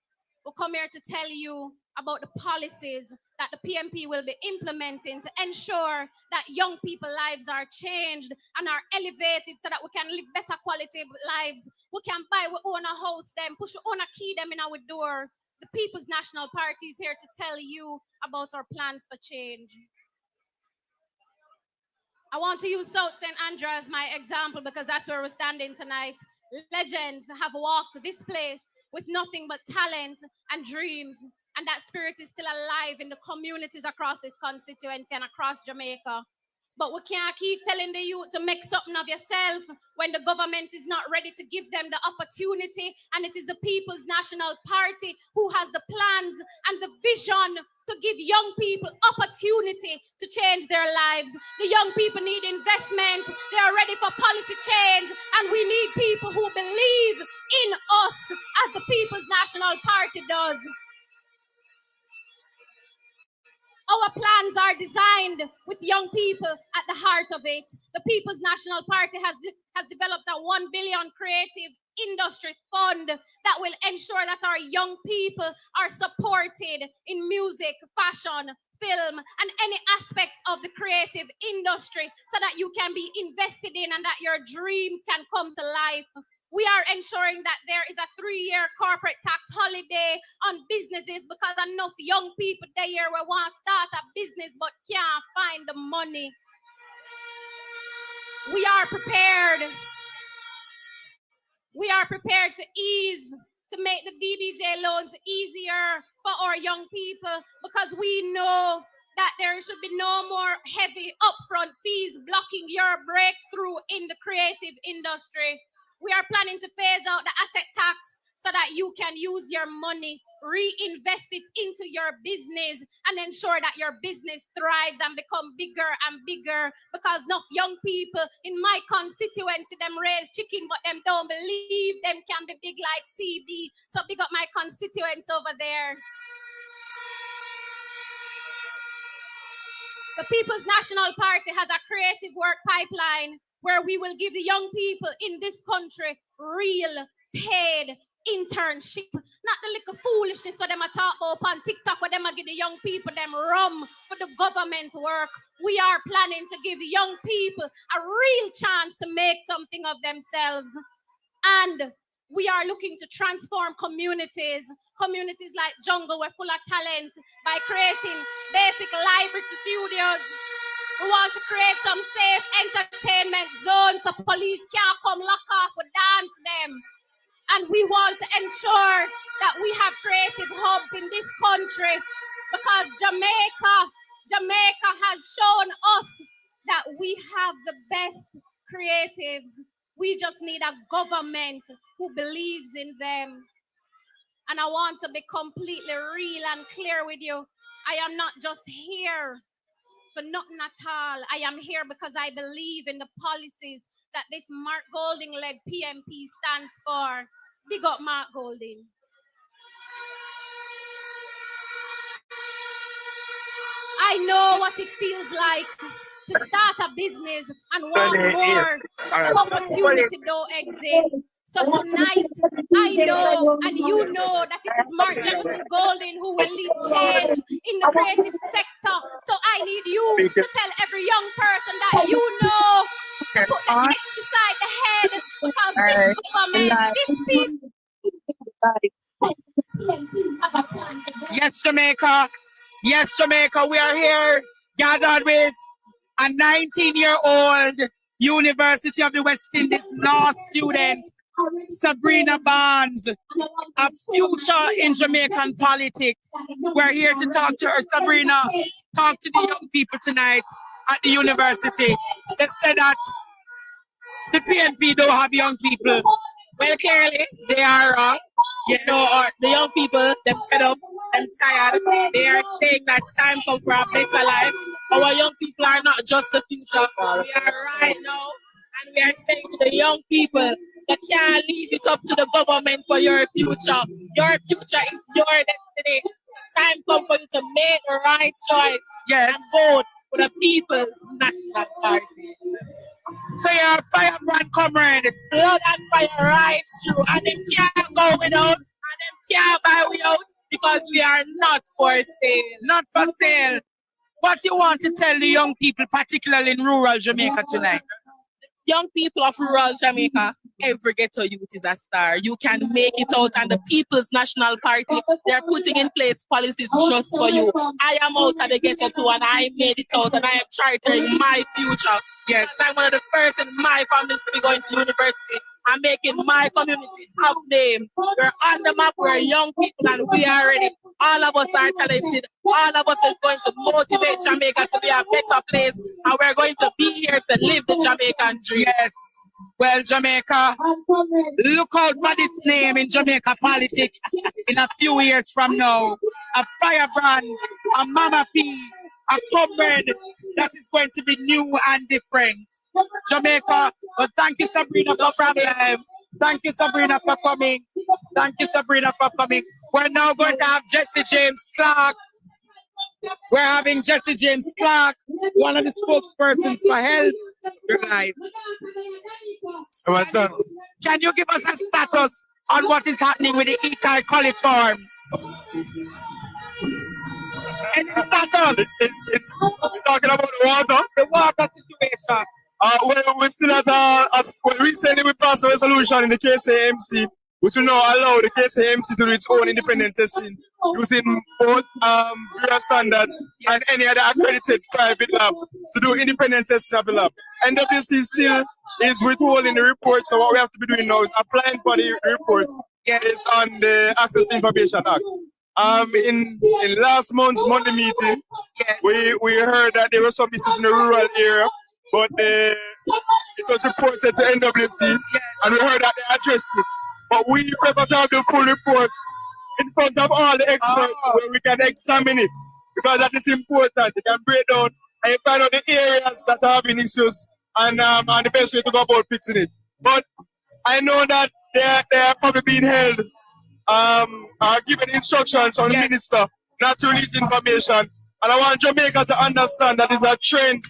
We come here to tell you about the policies that the PNP will be implementing to ensure that young people's lives are changed and are elevated so that we can live better quality lives. We can buy, we own a house them, push, we own a key them in our door. The People's National Party is here to tell you about our plans for change. I want to use South St. Andrew as my example because that's where we're standing tonight. Legends have walked this place with nothing but talent and dreams, and that spirit is still alive in the communities across this constituency and across Jamaica. But we can't keep telling the youth to make something of yourself when the government is not ready to give them the opportunity, and it is the People's National Party who has the plans and the vision to give young people opportunity to change their lives. The young people need investment. They are ready for policy change, and we need people who believe in us as the People's National Party does. Our plans are designed with young people at the heart of it. The People's National Party has developed a 1 billion creative industry fund that will ensure that our young people are supported in music, fashion, film, and any aspect of the creative industry so that you can be invested in and that your dreams can come to life. We are ensuring that there is a 3-year corporate tax holiday on businesses because enough young people there will want to start a business but can't find the money. We are prepared. We are prepared to make the DBJ loans easier for our young people because we know that there should be no more heavy upfront fees blocking your breakthrough in the creative industry. We are planning to phase out the asset tax so that you can use your money, reinvest it into your business, and ensure that your business thrives and become bigger and bigger. Because enough young people in my constituency, them raise chicken, but them don't believe them can be big like CB. So big up my constituents over there. The People's National Party has a creative work pipeline where we will give the young people in this country real paid internship. Not the little foolishness so them a talk about on TikTok where them a give the young people them rum for the government work. We are planning to give young people a real chance to make something of themselves. And we are looking to transform communities like Jungle, we're full of talent, by creating basic library studios. We want to create some safe entertainment zones so police can't come lock off or dance them. And we want to ensure that we have creative hubs in this country because Jamaica has shown us that we have the best creatives. We just need a government who believes in them. And I want to be completely real and clear with you. I am not just here for nothing at all. I am here because I believe in the policies that this Mark Golding-led PNP stands for. Big up Mark Golding. I know what it feels like to start a business and want more. The opportunity don't exist. So tonight, I know and you know that it is Mark Jefferson Golding who will lead change in the creative sector. So I need you to tell every young person that you know to put the X beside the head because this government, this people. Yes, Jamaica. Yes, Jamaica. We are here gathered with a 19-year-old University of the West Indies law student, Sabrina Barnes, a future in Jamaican politics. We're here to talk to her. Sabrina, talk to the young people tonight at the university. They said that the PNP don't have young people. Well, clearly, they are, the young people, they're fed up I'm tired. They are saying that time comes for a better life. Our young people are not just the future. We are right now, and we are saying to the young people, you can't leave it up to the government for your future. Your future is your destiny. Time comes for you to make the right choice and vote for the People's National Party. So you're a firebrand comrade. Blood and fire right through. And them can't go without, and them can't buy without, because we are not for sale. Not for sale. What you want to tell the young people, particularly in rural Jamaica tonight? Young people of rural Jamaica, every ghetto youth is a star. You can make it out, and the People's National Party, they're putting in place policies just for you. I am out of the ghetto too, and I made it out, and I am chartering my future. Yes, I'm one of the first in my family to be going to university and making my community have name. We're on the map, we're young people, and we are ready. All of us are talented. All of us is going to motivate Jamaica to be a better place, and we're going to be here to live the Jamaican dream. Yes. Well, Jamaica, look out for this name in Jamaica politics in a few years from now. A firebrand, a Mama P, a comrade that is going to be new and different. Jamaica, but thank you, Sabrina, for coming. Thank you, Sabrina, for coming. Thank you, Sabrina, for coming. We're now going to have Jesse James Clark. We're having Jesse James Clark, one of the spokespersons for Health Life. Can you give us a status on what is happening with the Ekai coliform? Any status? We're talking about the water. The water situation. We're still recently we passed a resolution in the KSAMC, which will now allow the KSAMC to do its own independent testing using both Bureau standards and any other accredited private lab to do independent testing of the lab. NWC still is withholding the report, so what we have to be doing now is applying for the reports based on the Access to Information Act. In last month's Monday meeting, we heard that there were some issues in the rural area, but it was reported to NWC, and we heard that they addressed it. But we prefer to have the full report in front of all the experts where we can examine it, because that is important. You can break down and you find out the areas that are having issues and the best way to go about fixing it. But I know that they are probably being held, are given instructions from the minister not to release information. And I want Jamaica to understand that it's a trend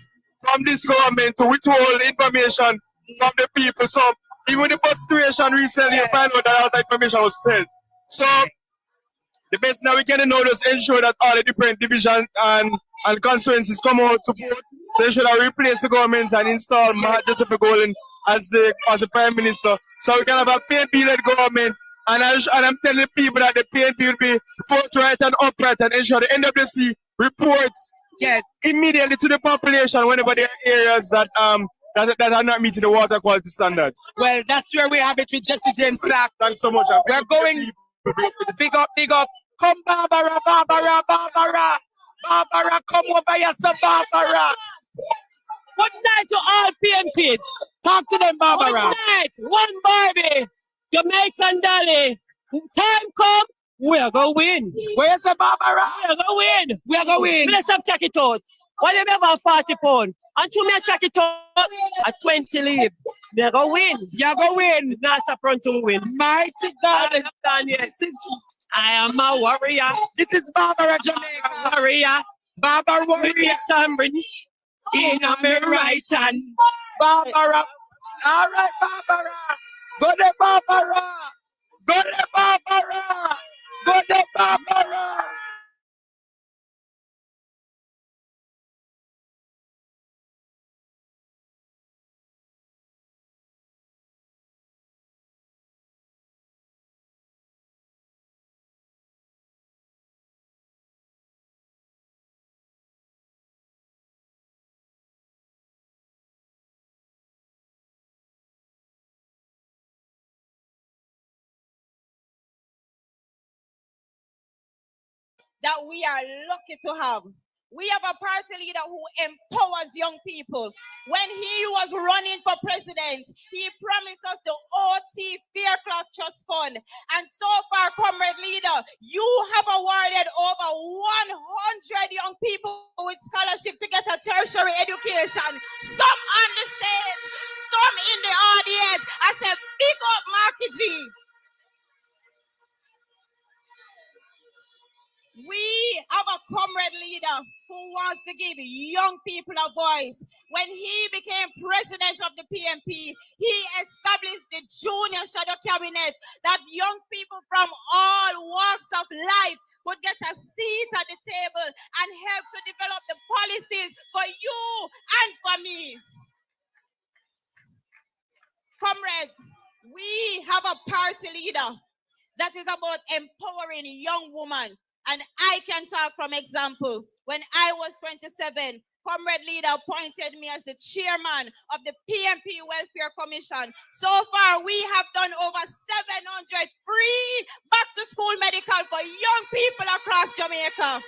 from this government to withhold information from the people. So even the bus situation recently, you find out that all the information was held. So the best that we can do is ensure that all the different divisions and constituencies come out to vote. They should have replaced the government and install Matt Joseph Golden as the Prime Minister. So we can have a PNP-led government. And I'm telling people that the PNP will be forthright and upright and ensure the NWC reports immediately to the population whenever there are areas that are not meeting the water quality standards. Well, that's where we have it with Jesse James Clark. Thanks so much. We're going big up. Come, Barbara. Barbara, come over here, some Barbara. Good night to all PNPs. Talk to them, Barbara. Good night. One Barbie. Jamaican Dolly. Time come. We are going to win. Where's the Barbara? We are going to win. We are going to win. Let's have check it out. What do you mean about 40 pounds? And to me, check it out at 20 leave. They're going to win. You're going to win. Not stop run to win. Mighty God. I am a warrior. This is Barbara Jamaica. Warrior. Barbara warrior. In my right hand. Barbara. All right, Barbara. Go there, Barbara. Go there, Barbara. Go there, Barbara. That we are lucky to have. We have a party leader who empowers young people. When he was running for president, he promised us the OT Fair Cloth Trust Fund. And so far, Comrade leader, you have awarded over 100 young people with scholarship to get a tertiary education. Some on the stage, some in the audience. I said, big up Marky G. We have a comrade leader who wants to give young people a voice. When he became president of the PNP, he established the junior shadow cabinet that young people from all walks of life would get a seat at the table and help to develop the policies for you and for me. Comrades, we have a party leader that is about empowering young women. And I can talk from example. When I was 27, comrade leader appointed me as the chairman of the PNP Welfare Commission. So far, we have done over 700 free back-to-school medical for young people across Jamaica.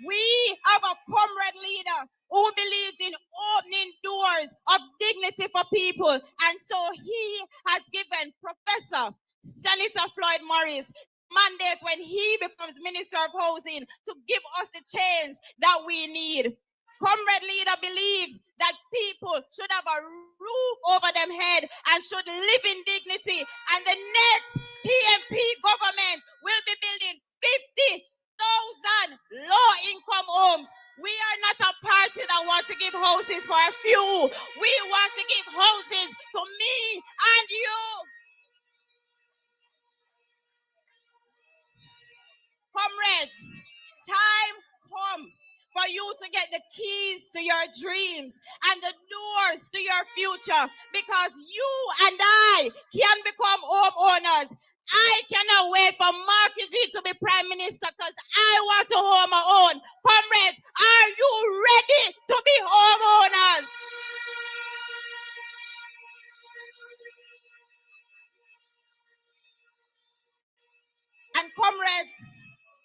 We have a comrade leader who believes in opening doors of dignity for people. And so he has given Professor Senator Floyd Morris mandate when he becomes Minister of Housing to give us the change that we need. Comrade leader believes that people should have a roof over their head and should live in dignity. And the next PNP government will be building 50,000 low-income homes. We are not a party that want to give houses for a few. We want to give houses to me and you. Comrades, time come for you to get the keys to your dreams and the doors to your future, because you and I can become homeowners. I cannot wait for Marky G to be prime minister because I want to own my own. Comrades, are you ready to be homeowners? And comrades,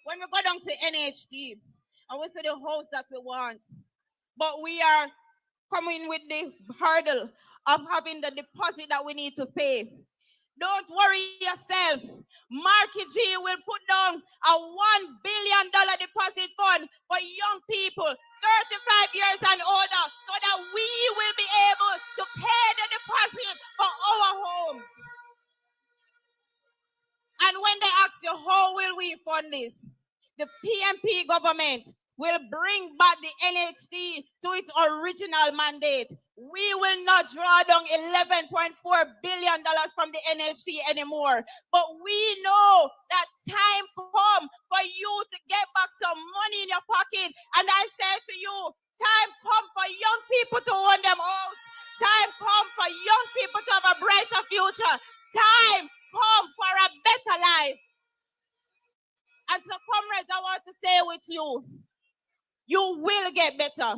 when we go down to NHT, and we see the house that we want, but we are coming with the hurdle of having the deposit that we need to pay. Don't worry yourself. Marky G will put down a $1 billion deposit fund for young people 35 years and older so that we will be able to pay the deposit for our homes. And when they ask you, how will we fund this? The PNP government will bring back the NHT to its original mandate. We will not draw down $11.4 billion from the NHT anymore. But we know that time come for you to get back some money in your pocket. And I say to you, time come for young people to own them all. Time come for young people to have a brighter future. Time come for a better life. And so, comrades, I want to say with you, you will get better.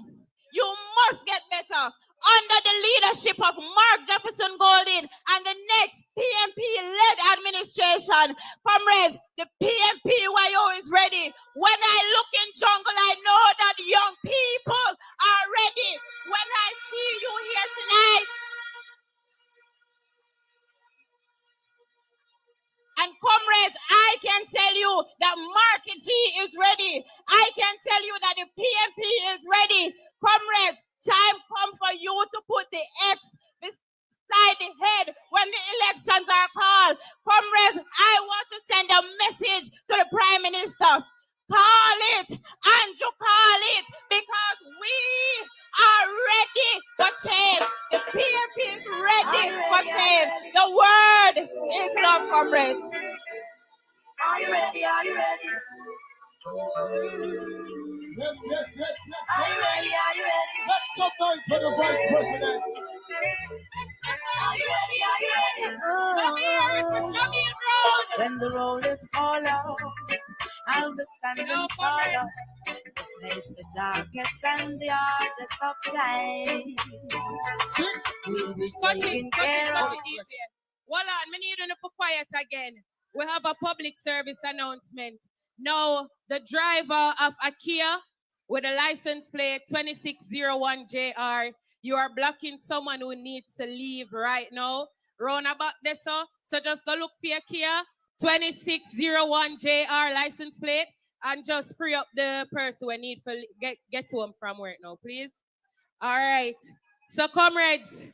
You must get better under the leadership of Mark Jefferson Golding and the next PNP-led administration. Comrades, the PNP-YO is ready. When I look in jungle, I know that young people are ready. When I see you here tonight, and comrades, I can tell you that Marky G is ready. I can tell you that the PNP is ready. Comrades, time come for you to put the X beside the head when the elections are called. Comrades, I want to send a message to the Prime Minister. Call it, Andrew, call it, because we are ready for change. The PNP is ready for change. The word is love, comrades. Are you ready? Are you ready? Yes, yes, yes, yes. Are you ready? Are you ready? Make some noise for the Vice President. Are you ready? Are you ready? When the roll is called out, I'll be standing taller to face the darkest and the hardest of time. We'll be taking care of it. Hold on, we need to be quiet again. We have a public service announcement. Now, the driver of a Kia with a license plate 2601JR, you are blocking someone who needs to leave right now. round about this. So just go look for your Kia 2601 JR license plate and just free up the person who need for get to him from work now, please. All right. So comrades.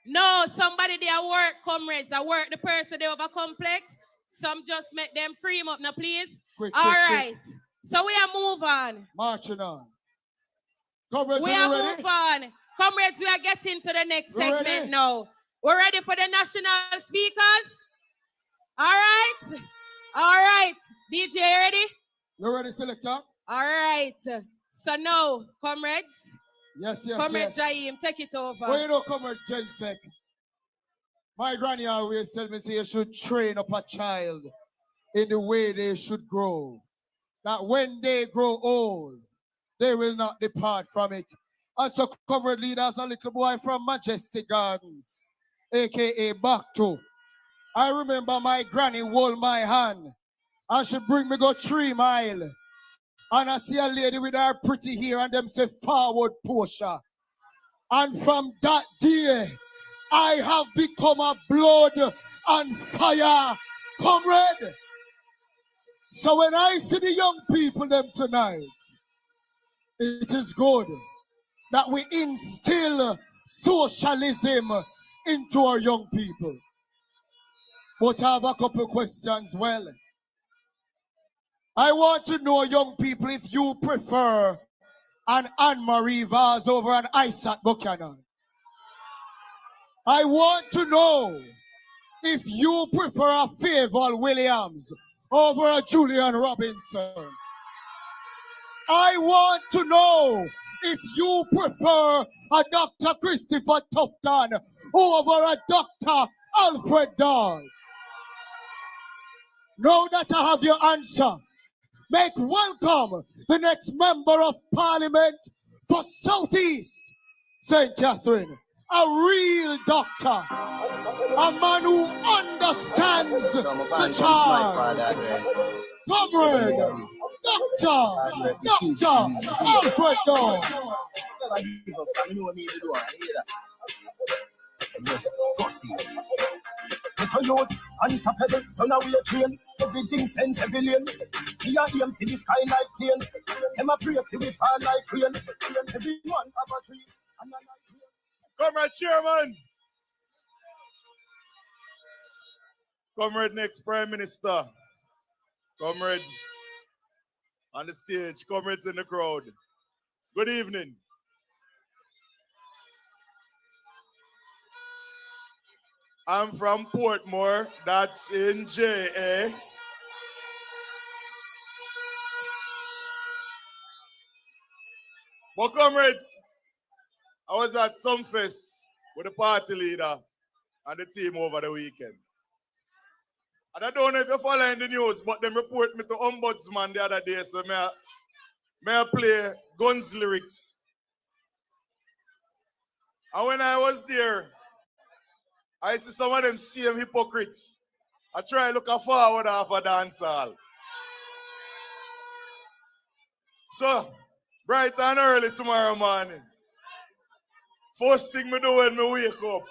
No, somebody there work, comrades. I work the person they over complex. Some just make them free him up now, please. Quick, all quick, right. quick. So we are move on. Marching on. Comrades, we are ready? move on. Comrades, we are getting to the next we segment ready? now. We're ready for the national speakers? All right. All right. DJ, ready? You ready, selector? All right. So now, comrades. Yes. Comrade Jaim, take it over. Well, you know, Comrade Jensek, my granny always tell me, say you should train up a child in the way they should grow. That when they grow old, they will not depart from it. Also, Comrade Leader, as a little boy from Majestic Gardens, a.k.a. Bakto. I remember my granny hold my hand and she bring me go 3 miles. And I see a lady with her pretty hair and them say forward Portia. And from that day, I have become a blood and fire comrade. So when I see the young people them tonight, it is good that we instill socialism into our young people. But I have a couple questions. Well, I want to know, young people, if you prefer an Anne-Marie Vaz over an Isaac Buchanan. I want to know if you prefer a Favour Williams over a Julian Robinson. I want to know if you prefer a Dr. Christopher Tufton over a Dr. Alfred Dawes. Now that I have your answer, make welcome the next member of Parliament for Southeast St. Catherine, a real doctor, a man who understands the charge. Comrade, Dr. Alfred Dawes. If youth, unstoppable, run away train. Everything fence, every lane. We are aim for the sky like plane. Them a pray for we fall like rain. Everyone have a tree. Comrade Chairman. Comrade next Prime Minister. Comrades on the stage. Comrades in the crowd. Good evening. I'm from Portmore, that's in JA. But comrades, I was at Sumfest with the party leader and the team over the weekend. And I don't know if you're following the news, but them report me to Ombudsman the other day, so may I play Guns lyrics. And when I was there, I see some of them same hypocrites. I try to look forward off a dance hall. So, bright and early tomorrow morning, first thing me do when me wake up,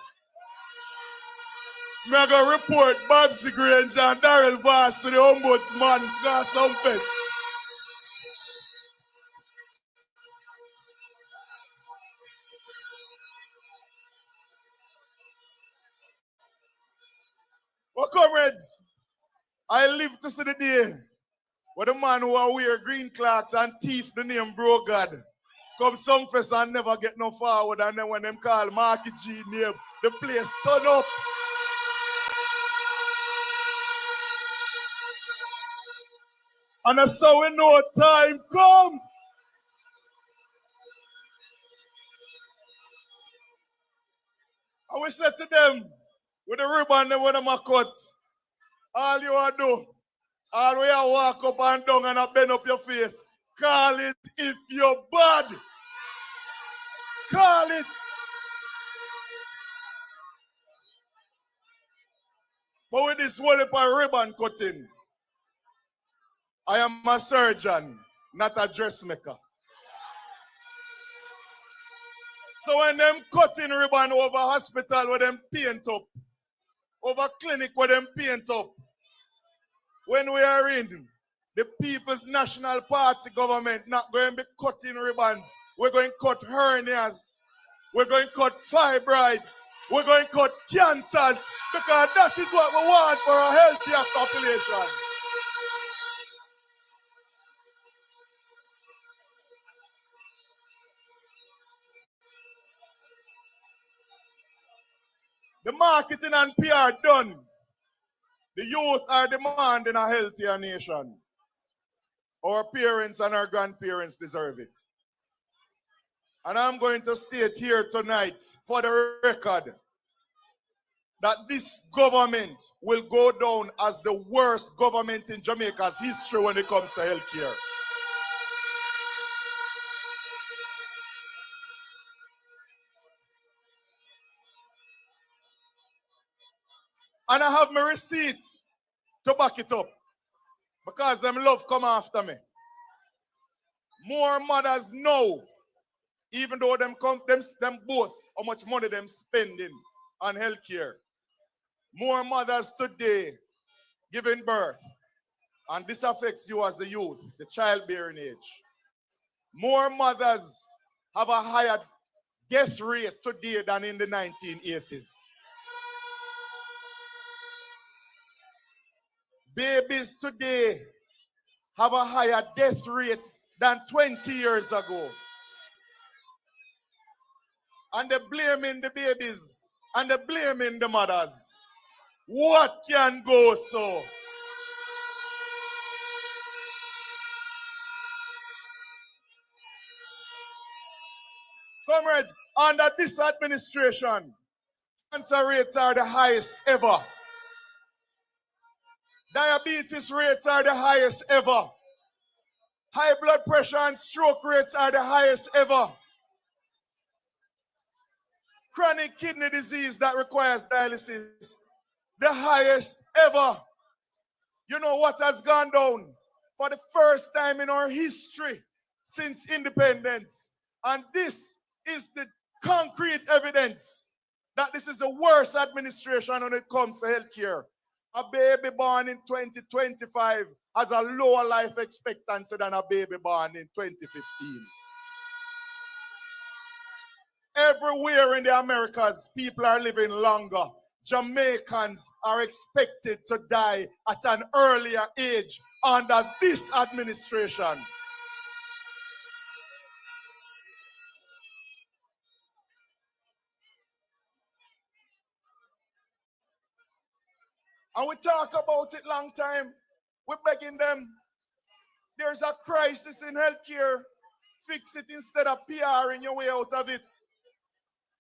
me go report Babsy Grange and Darrell Voss to the Ombudsman for Sumfest. Well, comrades, I live to see the day where the man who are wear green clocks and thief the name Bro God come Sumfest and never get no forward, and then when them call Marky G name, the place turn up. And that's how we know time come. And we said to them, with the ribbon them when them a cut, all you want to do, all we are walk up and down and bend up your face, call it if you're bad. Call it. But with this whole heap of ribbon cutting, I am a surgeon, not a dressmaker. So when them cutting ribbon over hospital where them paint up, over clinic where them paint up, when we are in the People's National Party government not going to be cutting ribbons, we're going to cut hernias, we're going to cut fibroids, we're going to cut cancers, because that is what we want for a healthier population. The marketing and PR done. The youth are demanding a healthier nation. Our parents and our grandparents deserve it. And I'm going to state here tonight, for the record, that this government will go down as the worst government in Jamaica's history when it comes to healthcare. And I have my receipts to back it up, because them love come after me. More mothers know, even though them boast how much money them spending on healthcare. More mothers today giving birth, and this affects you as the youth, the childbearing age. More mothers have a higher death rate today than in the 1980s. Babies today have a higher death rate than 20 years ago. And they're blaming the babies and they're blaming the mothers. What can go so? Comrades, under this administration, cancer rates are the highest ever. Diabetes rates are the highest ever. High blood pressure and stroke rates are the highest ever. Chronic kidney disease that requires dialysis, the highest ever. You know what has gone down? For the first time in our history since independence. And this is the concrete evidence that this is the worst administration when it comes to healthcare. A baby born in 2025 has a lower life expectancy than a baby born in 2015. Everywhere in the Americas, people are living longer. Jamaicans are expected to die at an earlier age under this administration. And we talk about it long time. We're begging them. There's a crisis in healthcare. Fix it instead of PRing your way out of it.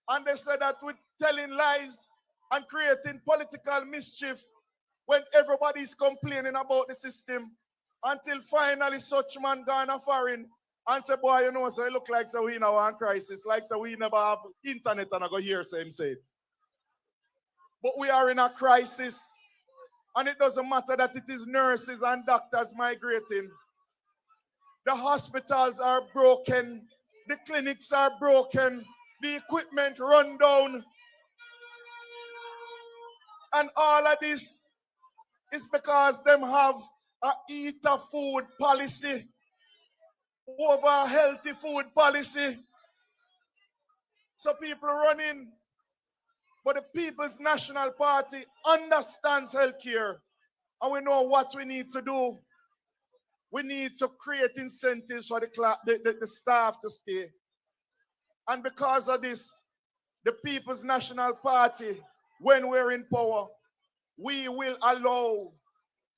And they said that we're telling lies and creating political mischief when everybody's complaining about the system, until finally such man gone a foreign and say, boy, you know, so it look like so we in a crisis, like so we never have internet and I go hear so him say it. But we are in a crisis, and it doesn't matter that it is nurses and doctors migrating. The hospitals are broken, the clinics are broken, the equipment run down. And all of this is because them have a eat a food policy over a healthy food policy. So people running. But the People's National Party understands healthcare, and we know what we need to do. We need to create incentives for the staff to stay. And because of this, the People's National Party, when we're in power, we will allow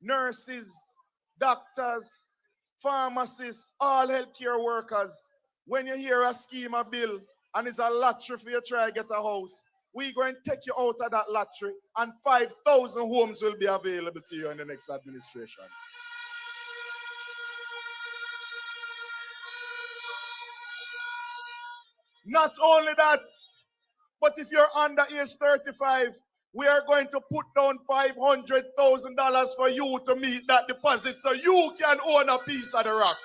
nurses, doctors, pharmacists, all healthcare workers, when you hear a scheme a bill and it's a lottery for you to try to get a house, we're going to take you out of that lottery and 5,000 homes will be available to you in the next administration. Not only that, but if you're under age 35, we are going to put down $500,000 for you to meet that deposit so you can own a piece of the rock.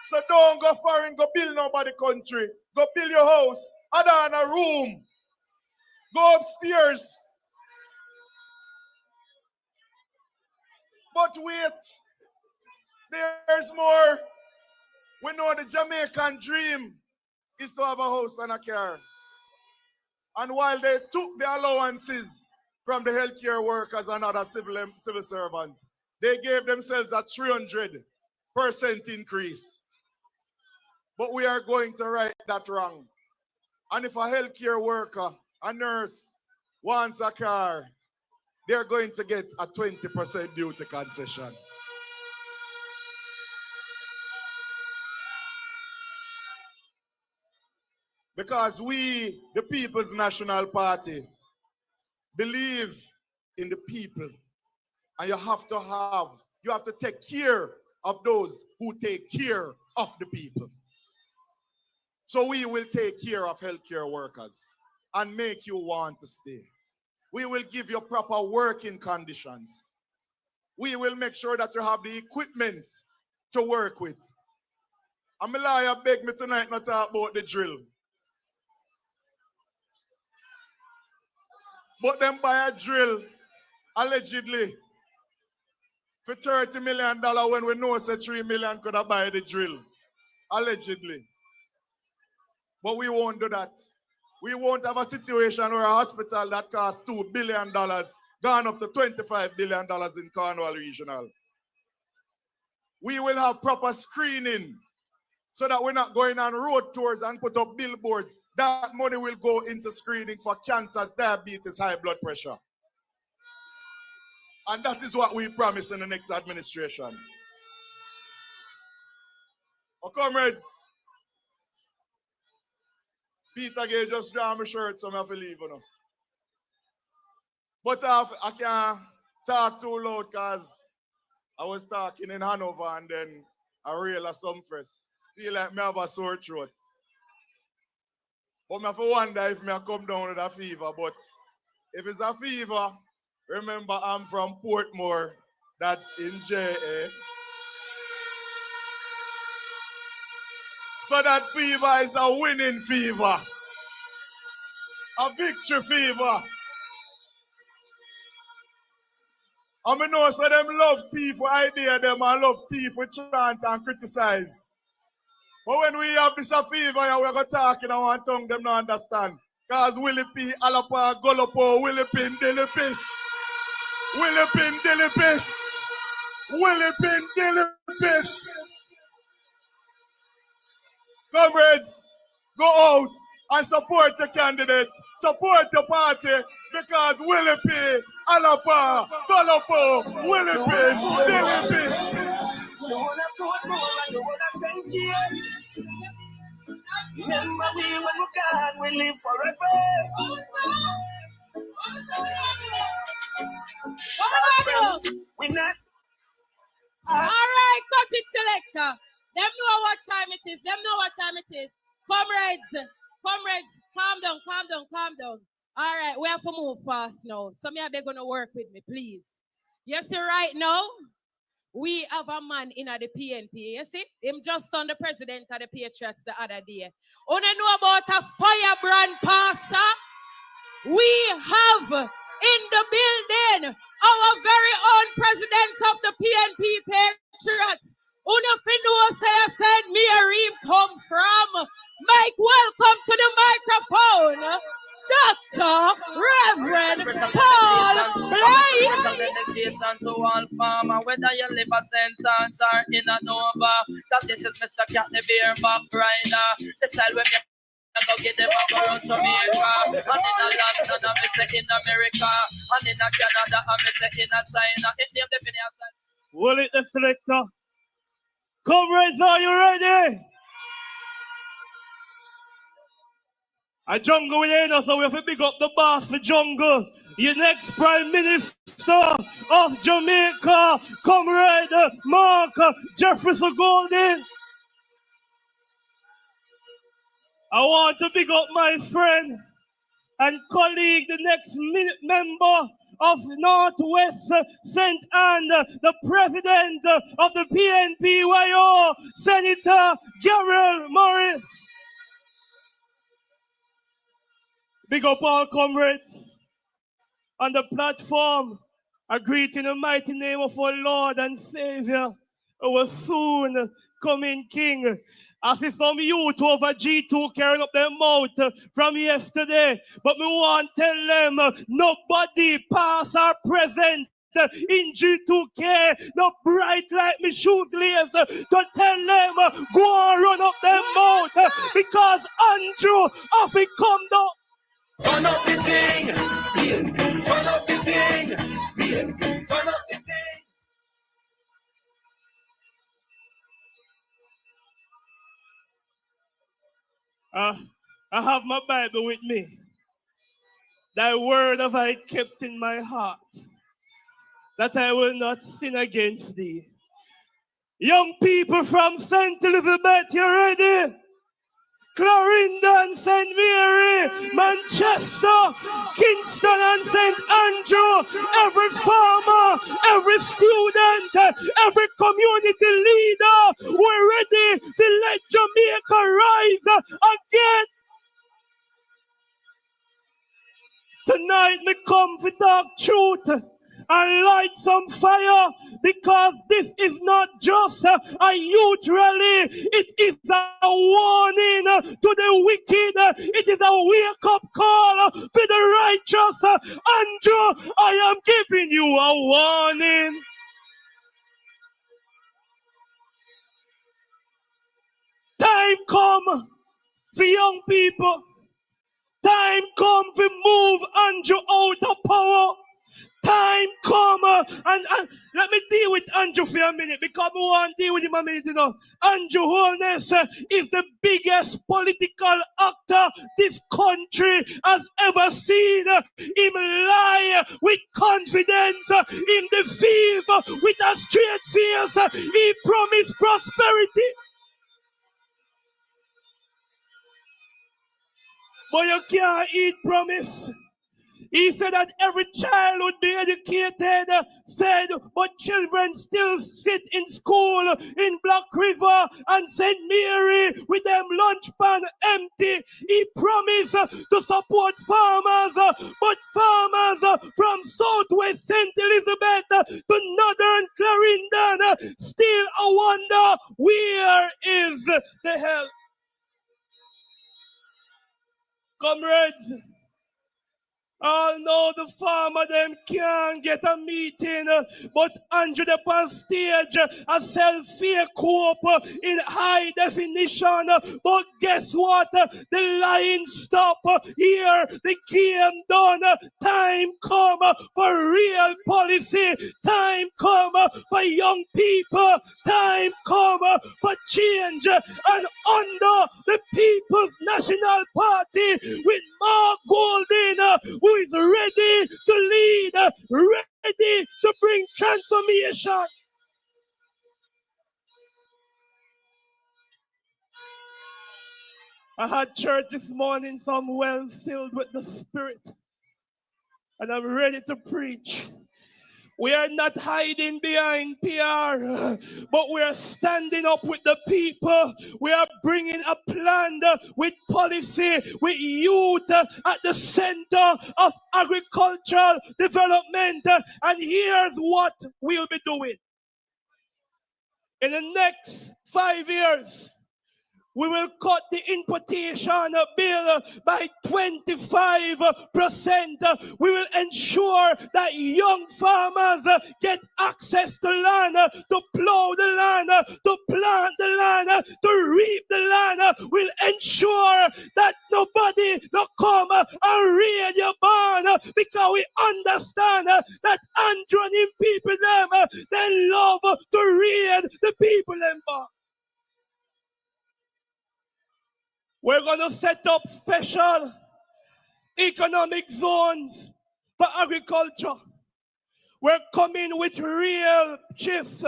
So don't go foreign, go build nobody country. Go build your house, add on a room. Go upstairs. But wait, there's more. We know the Jamaican dream is to have a house and a car. And while they took the allowances from the healthcare workers and other civil servants, they gave themselves a 300% increase. But we are going to right that wrong. And if a healthcare worker, a nurse, wants a car, they're going to get a 20% duty concession. Because we, the People's National Party, believe in the people. And you have to take care of those who take care of the people. So we will take care of healthcare workers and make you want to stay. We will give you proper working conditions. We will make sure that you have the equipment to work with. And Malaya begged me tonight not to talk about the drill. But them buy a drill, allegedly, for $30 million when we know say 3 million could have buy the drill. Allegedly. But we won't do that. We won't have a situation where a hospital that costs $2 billion gone up to $25 billion in Cornwall Regional. We will have proper screening so that we're not going on road tours and put up billboards. That money will go into screening for cancers, diabetes, high blood pressure. And that is what we promise in the next administration. Oh, comrades, Peter Gay just draw my shirt, so I have to leave. You know. But I can't talk too loud because I was talking in Hanover and then I realized some first. Feel like I have a sore throat. But I have to wonder if I come down with a fever. But if it's a fever, remember I'm from Portmore. That's in JA. So that fever is a winning fever. A victory fever. And I know so them love thief with idea them and love thief with chant and criticize. But when we have this fever and we're going to talk in our tongue, them don't understand. Because Willie P, Alapa, Golopo, Willie Pin, Dilipis. Willie Pin, Dilipis. Willie Pin, Dilipis. Comrades, go out and support your candidates, support your party, because Willie P, Alapa, Golopo, Willie Pin, Dilipis. The one that put more and the one that St. James. Remember we when we gone, we live forever. We not. All right, cut it, selector. Them know what time it is. Them know what time it is. Comrades, calm down, calm down, calm down. All right, we have to move fast now. Some of you are going to work with me, please. You see, right now, we have a man in the PNP. You see? Him just on the president of the Patriots the other day. You know about a firebrand pastor? We have in the building our very own president of the PNP Patriots. Know say St. Mary come from. Mike, welcome to the microphone. Dr. Reverend Paul Blake. Dedication to all farmer, whether you live a sentence or in a Nova. Cause this is Mr. Cat the Beer Back Rider. The style we go get them up around Jamaica. And in a London, I say in America. And in a Canada, I say in a China. It name the Phineas. Will it the selector? Comrades, are you ready? A jungle we ain't so we have to big up the boss for jungle. Your next Prime Minister of Jamaica, Comrade Mark Jefferson Golden. I want to big up my friend and colleague, the next member of Northwest St. Anne, the president of the Pnpyo, Senator Gabriela Morris. Big up all comrades on the platform. I greet in the mighty name of our Lord and Savior, our soon coming King. I see some youth over G2 carrying up their mouth from yesterday, but me want to tell them nobody past or present in G2K, no bright like me shoes lace, to tell them go and run up their mouth because Andrew of it come down. Turn up the thing, BNP, turn up the thing, BNP, turn up the thing. I have my Bible with me. Thy word have I kept in my heart, that I will not sin against thee. Young people from St. Elizabeth, you ready? Clarendon, St. Mary, Manchester, Kingston and St. Andrew, every farmer, every student, every community leader, we're ready to let Jamaica rise again. Tonight me come to talk truth and light some fire, because this is not just a youth rally, it is a warning to the wicked, it is a wake-up call to the righteous. Andrew, I am giving you a warning. Time come for young people. Time come to move Andrew out of power. Time come and let me deal with Andrew for a minute, because I want to deal with him a minute, you know. Andrew Holness is the biggest political actor this country has ever seen. Him lie with confidence, him deceive with a straight face. He promised prosperity, but you can't eat promise. He said that every child would be educated, said, but children still sit in school in Black River and St. Mary with them lunch pan empty. He promised to support farmers, but farmers from Southwest St. Elizabeth to Northern Clarendon still I wonder, where is the help? Comrades, all know the farmer them can't get a meeting, but Andrew up on stage a sell fake hope in high definition. But guess what? The line stop here. The game done. Time come for real policy. Time come for young people. Time come for change. And under the People's National Party with Mark Golding, who is ready to lead, ready to bring transformation. I had church this morning, so I'm well filled with the Spirit, and I'm ready to preach. We are not hiding behind PR, but we are standing up with the people. We are bringing a plan with policy, with youth at the center of agricultural development. And here's what we'll be doing. In the next 5 years, we will cut the importation bill by 25%. We will ensure that young farmers get access to land, to plow the land, to plant the land, to reap the land. We'll ensure that nobody will come and raid your barn, because we understand that Andrew and him people them, they love to raid the people in barn. We're going to set up special economic zones for agriculture. We're coming with real shifts.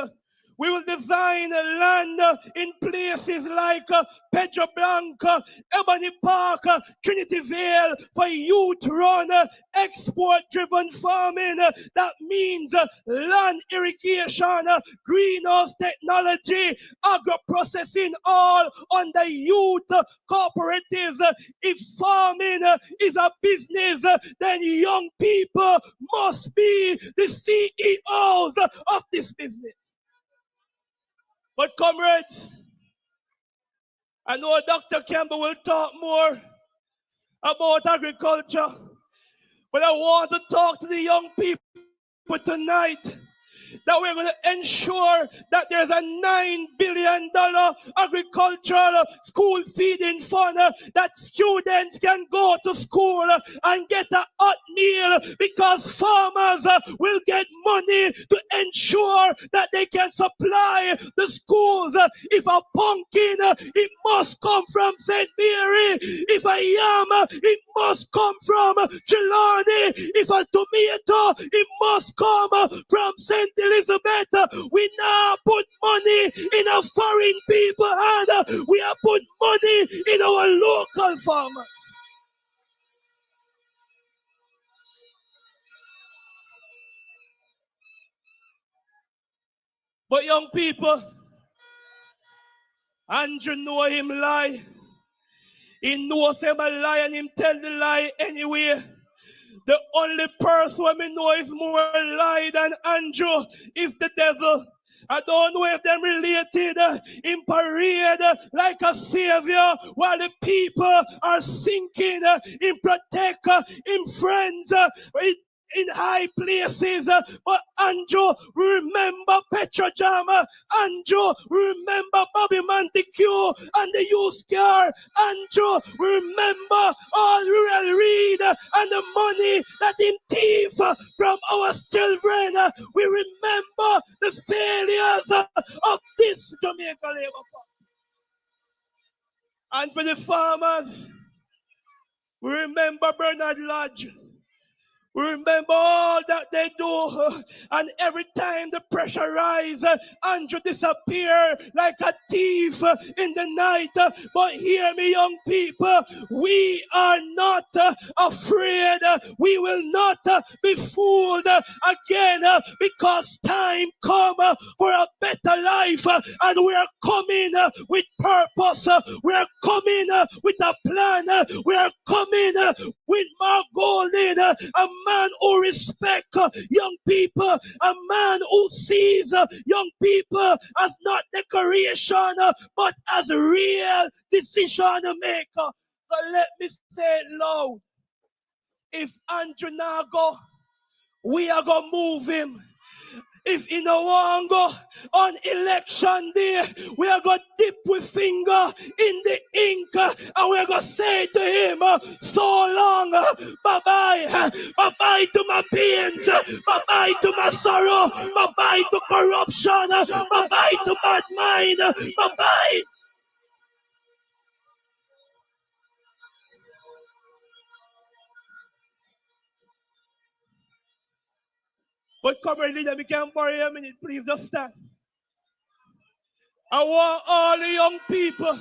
We will design a land in places like Pedro Blanco, Ebony Park, Trinity Vale for youth-run, export-driven farming. That means land irrigation, greenhouse technology, agro-processing, all under youth cooperatives. If farming is a business, then young people must be the CEOs of this business. But comrades, I know Dr. Campbell will talk more about agriculture, but I want to talk to the young people tonight that we're going to ensure that there's a $9 billion agricultural school feeding fund that students can go to school and get a hot meal, because farmers will get money to ensure that they can supply the schools. If a pumpkin, it must come from St. Mary. If a yam, it must come from Trelawney. If a tomato, it must come from St. Elizabeth. We now put money in a foreign people hand. We have put money in our local farmers. But young people, Andrew know him lie. He knows him a lie and him tell the lie anyway. The only person we know is more lie than Andrew is the devil. I don't know if they're related in parade like a savior while the people are sinking in protect, in friends, in high places. But Andrew, remember Petro Jam. Andrew, remember Bobby Montague and the youth car. Andrew, remember all Rural Read and the money that him thief from our children. We remember the failures of this Jamaica Labour Party. And for the farmers, we remember Bernard Lodge. We remember all that they do, and every time the pressure rises, Andrew disappear like a thief in the night. But hear me, young people, we are not afraid. We will not be fooled again, because time come for a better life, and we are coming with purpose. We are coming with a plan. We are coming with Mark Golding, a man who respects young people, a man who sees young people as not decoration, but as real decision maker. So let me say it loud. If Andrew now go, we are going to move him. If he no want go on election day, we are going to dip with finger in the ink, and we are going to say to him, so long, bye-bye. Bye-bye to my pains. Bye-bye to my sorrow. Bye-bye to corruption. Bye-bye to bad mind. Bye-bye. But come here, leader, we can't borrow a minute, please, just stand. I want all the young people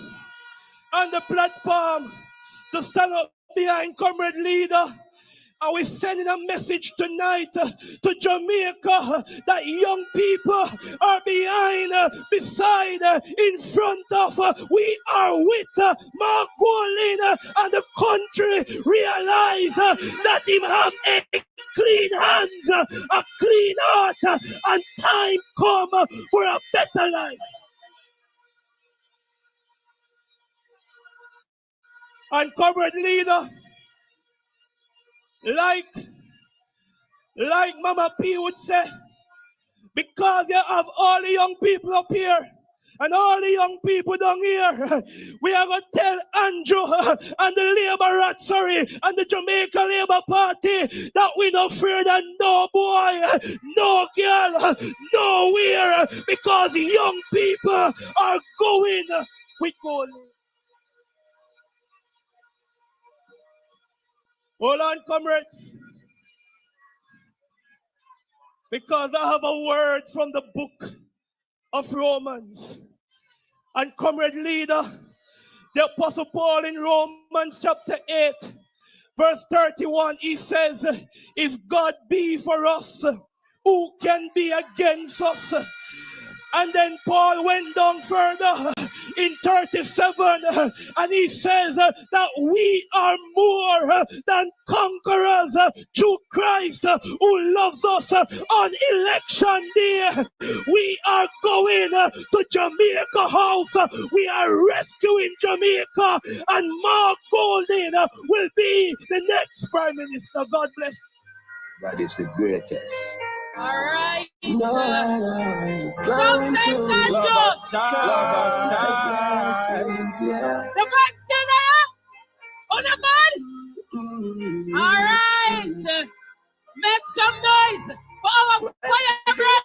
on the platform to stand up behind comrade leader. And we're sending a message tonight to Jamaica that young people are behind, beside, in front of. We are with Mark Golding, and the country realize that him have a clean hands, a clean heart, and time come for a better life. And comrade leader, like Mama P would say, because you have all the young people up here and all the young people down here, we are going to tell Andrew and the Labour and the Jamaica Labour Party that we don't fear that no boy, no girl, nowhere, because young people are going with gold. Hold on, comrades. Because I have a word from the book of Romans. And comrade leader, the Apostle Paul in Romans chapter 8, verse 31, he says, if God be for us, who can be against us? And then Paul went down further in 37 and he says that we are more than conquerors through Christ who loves us. On election day, we are going to Jamaica House. We are rescuing Jamaica, and Mark Golding will be the next Prime Minister. God bless. God is the greatest. All right. No, going to love us, child. The break still there? Oh, no good? All right. Make some noise for our fire break.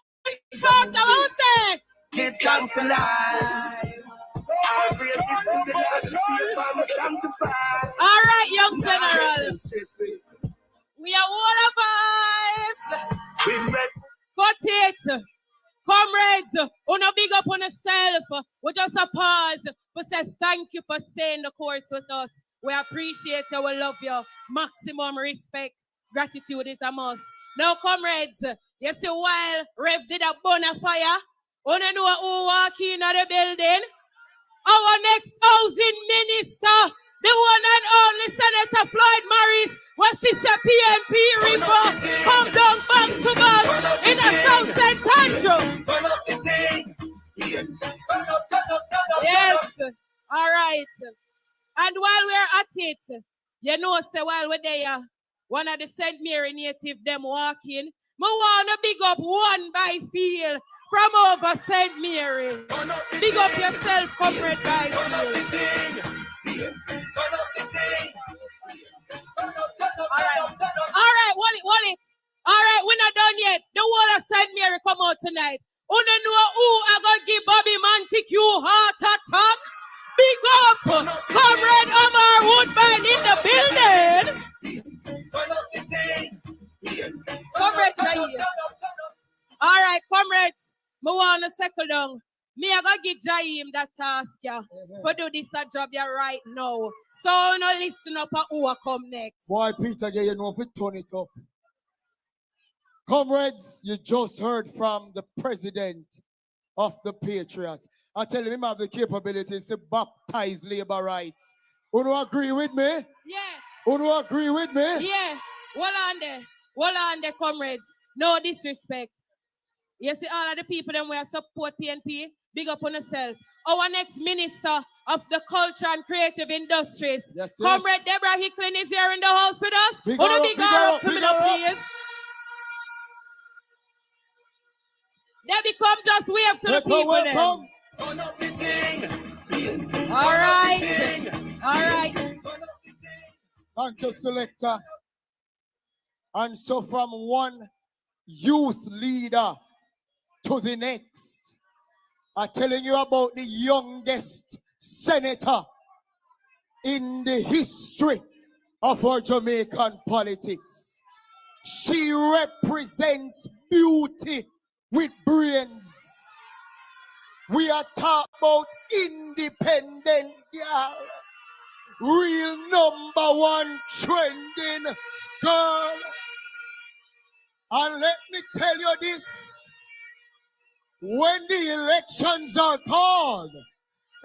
First, I will say, This comes alive. Our grace is in the Lord, the sanctified. all right, young general. We are all of vibes. Cut it. Comrades, wanna big up on yourself. We just a pause. We say thank you for staying the course with us. We appreciate you. We love you. Maximum respect. Gratitude is a must. Now, comrades, you see while Rev did a bonfire, wanna know who walk in the building? Our next housing minister, the one and only Senator Floyd Morris, was Sister PNP River, come down back to back in a South St. Andrew. Yes, all right. And while we're at it, you know, say while we're there, one of the St. Mary native them walking, I want to big up one by field from over St. Mary. Big up yourself, comrade by field. All right, Wally. All right, we're not done yet. The whole of St. Mary come out tonight. You know who I gonna give Bobby Montague heart attack? Big up, comrade Omar Woodbine in the building. Comrade Jair. All right, comrades, I want to settle down. Me, I gonna give Jaim that task, yeah. But do this job yeah right now. So no listen up and who will come next. Boy, Peter, you know if we turn it up. Comrades, you just heard from the president of the Patriots. I tell him have the capabilities to baptize labor rights. You don't agree with me? Yeah. You don't agree with me? Yeah. Hold on there, comrades. No disrespect. You see all of the people them where support PNP, big up on yourself. Our next minister of the culture and creative industries, yes. Comrade Deborah Hicklin is here in the house with us. Big up, please. Debbie, come just wave to the people welcome. All right. Thank you, selector. And so from one youth leader to the next, I'm telling you about the youngest senator in the history of our Jamaican politics. She represents beauty with brains. We are talking about independent girl, real #1 trending girl. And let me tell you this, when the elections are called,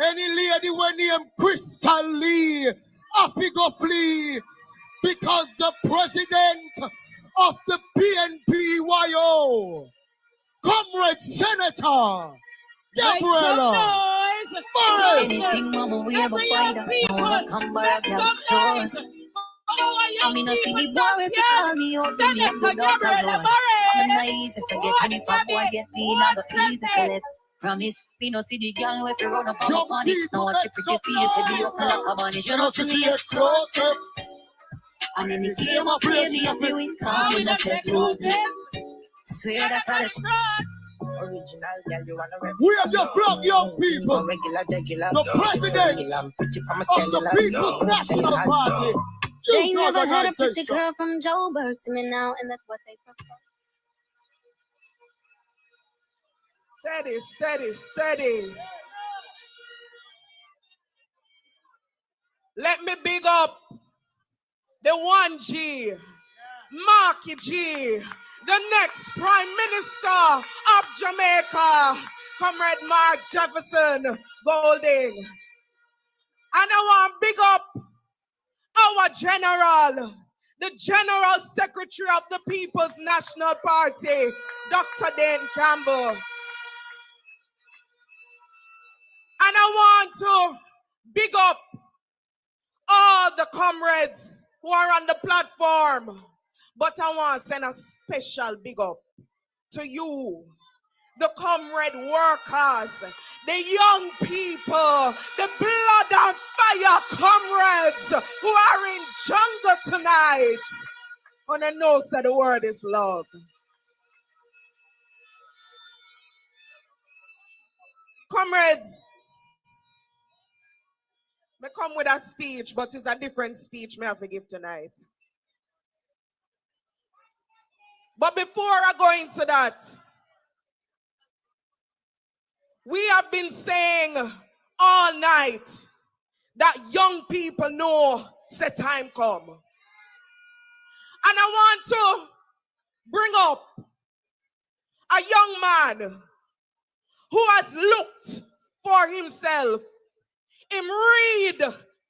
any lady when named Crystal Lee, have to go flee, because the president of the PNPYO, Comrade Senator Gabriela Morris. Anything mama we ever find out, I wanna come back down. I mean, I see the boy if you call me out, then you go down the road. I'm not easy to get me, if a boy get me, not easy to let. Promise, me no see the girl if you run up on my body. Now watch your pretty face, to be up like a bunny. You know, see me explosive. And in the game of crazy, I feel it calm in the pet roses. Swear that I Original girl, you wanna rep. We have your flock, young people. The president of the People's National Party. They never had a pretty girl from Joburg to me now, and that's what they prefer. Steady, steady, steady. Let me big up the 1G, Marky G, the next Prime Minister of Jamaica, Comrade Mark Jefferson Golding. And I want to big up our general, the General Secretary of the People's National Party, Dr. Dane Campbell. And I want to big up all the comrades who are on the platform. But I want to send a special big up to you, the comrade workers, the young people, the blood and fire comrades who are in jungle tonight. On the nose of the word is love. Comrades, I come with a speech, but it's a different speech may I forgive tonight. But before I go into that, we have been saying all night that young people know say time come. And I want to bring up a young man who has looked for himself, him read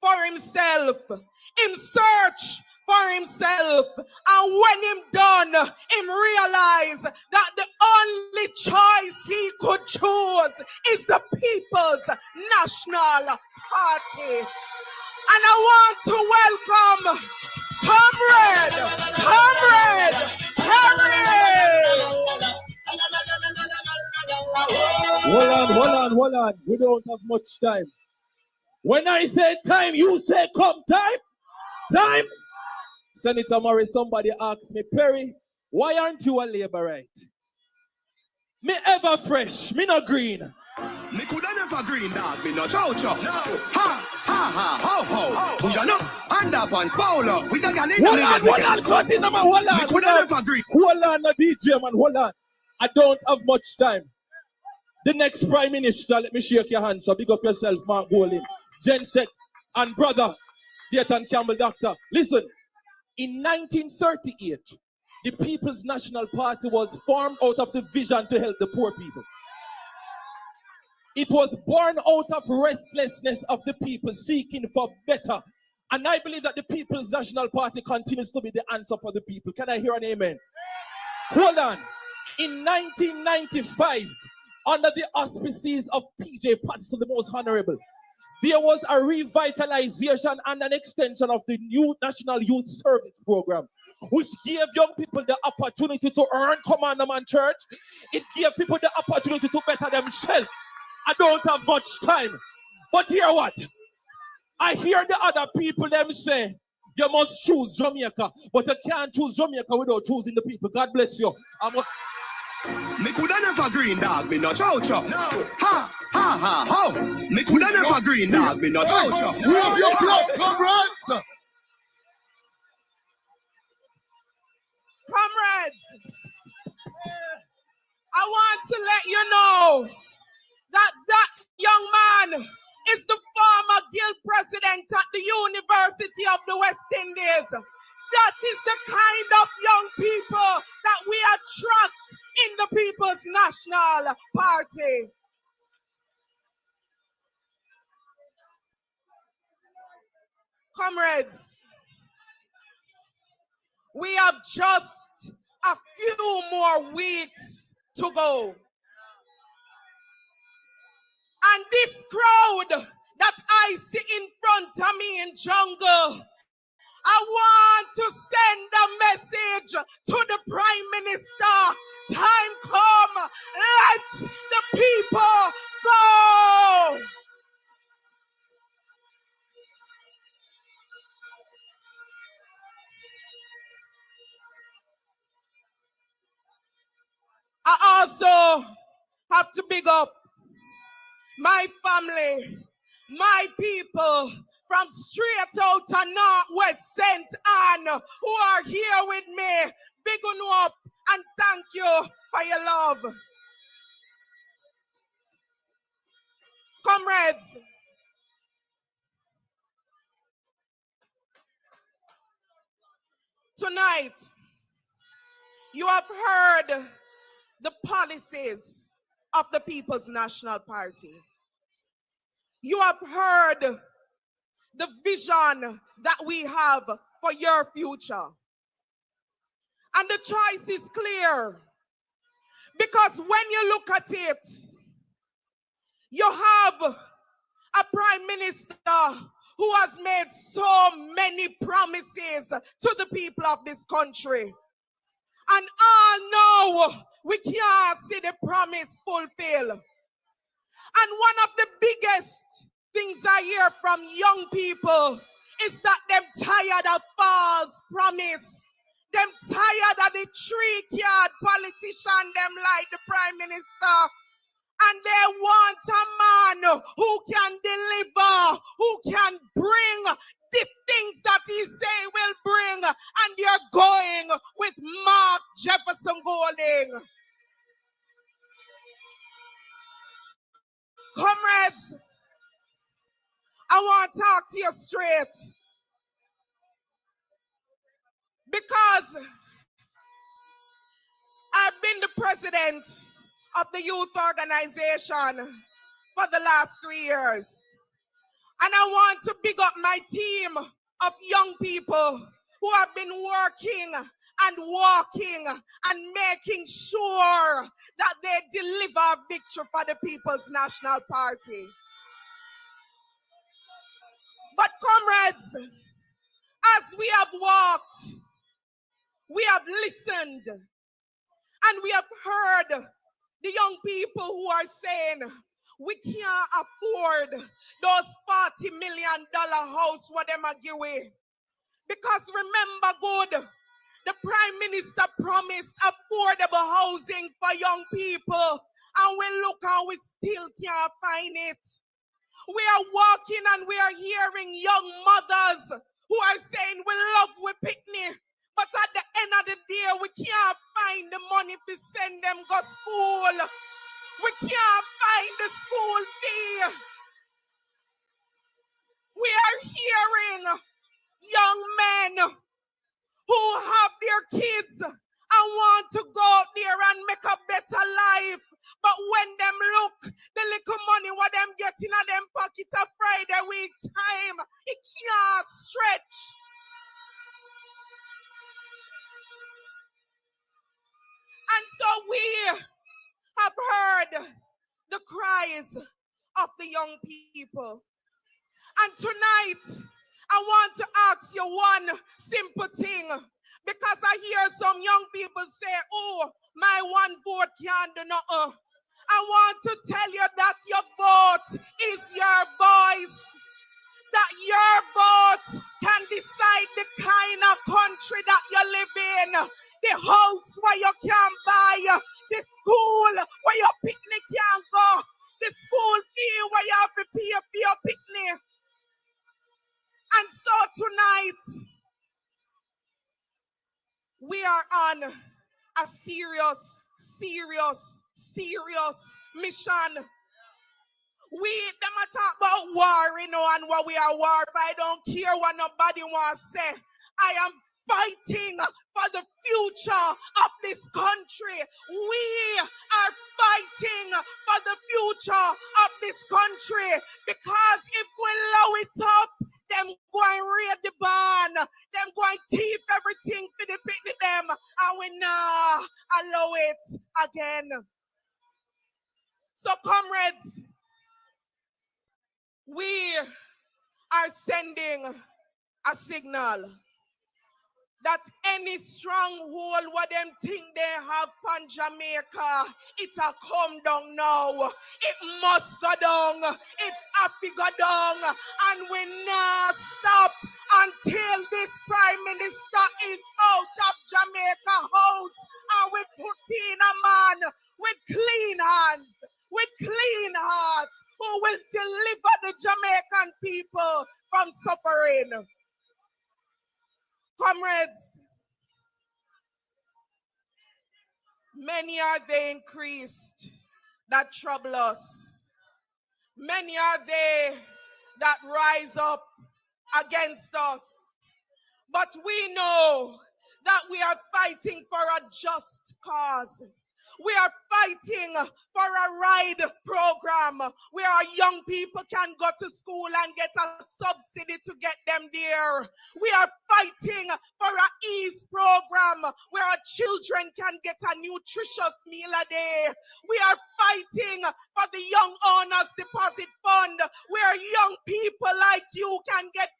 for himself, him search for himself, and when him done, him realize that the only choice he could choose is the People's National Party. And I want to welcome Comrade Harry. Hold on. We don't have much time. When I say time, you say come. Time. Senator Morris, somebody asked me, Perry, why aren't you a Labourite? Me ever fresh, me no green. Me coulda never green dog, me no chow chow. No. Ha, ho, ho. Who you know? Underpants, Paulo. We the gun in the Hold on, cut in, man, hold on. Me coulda never green. Hold on, no DJ, man, hold on. I don't have much time. The next Prime Minister, let me shake your hand, so big up yourself, Mark Golding, Jensek, and brother, Dayton Campbell, doctor. Listen, in 1938, the People's National Party was formed out of the vision to help the poor people. It was born out of restlessness of the people seeking for better. And I believe that the People's National Party continues to be the answer for the people. Can I hear an amen? Hold on. In 1995, under the auspices of Pnpyo Patriots, the most honorable, there was a revitalization and an extension of the new National Youth Service Program, which gave young people the opportunity to earn Commanderman Church. It gave people the opportunity to better themselves. I don't have much time. But hear what? I hear the other people them say, you must choose Jamaica, but you can't choose Jamaica without choosing the people. God bless you. Me coulda never green dog, me no chow chow. No. Ha, ho. Me coulda never green dog, me no chow chow. Move your blood, comrades. Comrades, I want to let you know that young man is the former guild president at the University of the West Indies. That is the kind of young people that we attract in the People's National Party. Comrades, we have just a few more weeks to go. And this crowd that I see in front of me in jungle, I want to send a message to the Prime Minister. Time come, let the people go. I also have to big up my family, my people from straight out of Northwest St. Anne who are here with me. Big on up and thank you for your love. Comrades, tonight, you have heard the policies of the People's National Party. You have heard the vision that we have for your future. And the choice is clear. Because when you look at it, you have a prime minister who has made so many promises to the people of this country. And all know we can't see the promise fulfilled. And one of the biggest things I hear from young people is that them tired of false promise. Them tired of the trick-yard politician, them like the prime minister. And they want a man who can deliver, who can bring the things that he say will bring. And you're going with Mark Jefferson Golding. Comrades, I want to talk to you straight. Because I've been the president of the youth organization for the last 3 years. And I want to big up my team of young people who have been working and walking and making sure that they deliver victory for the People's National Party. But comrades, as we have walked, we have listened, and we have heard the young people who are saying, we can't afford those $40 million house what them a give away. Because remember good, the Prime Minister promised affordable housing for young people, and we look how we still can't find it. We are walking and we are hearing young mothers who are saying we love we picnic, but at the end of the day we can't find the money to send them go school. We can't find the school fee. We are hearing young men who have their kids and want to go out there and make a better life. But when them look, the little money what them getting at them pocket a Friday week time, it can't stretch. And so we have heard the cries of the young people. And tonight, I want to ask you one simple thing, because I hear some young people say, oh, my one vote can't do nothing. I want to tell you that your vote is your voice, that your vote can decide the kind of country that you live in, the house where you can buy, the school where your picnic can go, the school fee where you have to pay for your picnic. And so tonight, we are on a serious mission. We them a talk about war, you know, and what we are war. But I don't care what nobody wants to say. I am fighting for the future of this country. We are fighting for the future of this country, because if we low it up, them going raid the barn, them going thief everything for the picnic them, and we nah allow it again. So comrades, we are sending a signal that any stronghold what them think they have on Jamaica, it'll come down now. It must go down. It have to go down. And we not stop until this Prime Minister is out of Jamaica house. And we put in a man with clean hands, with clean hearts, who will deliver the Jamaican people from suffering. Comrades, many are they increased that trouble us. Many are they that rise up against us. But we know that we are fighting for a just cause. We are fighting for a ride program where our young people can go to school and get a subsidy to get them there. We are fighting for an ease program where our children can get a nutritious meal a day. We are fighting for the Young Owners Deposit Fund where young people like you can get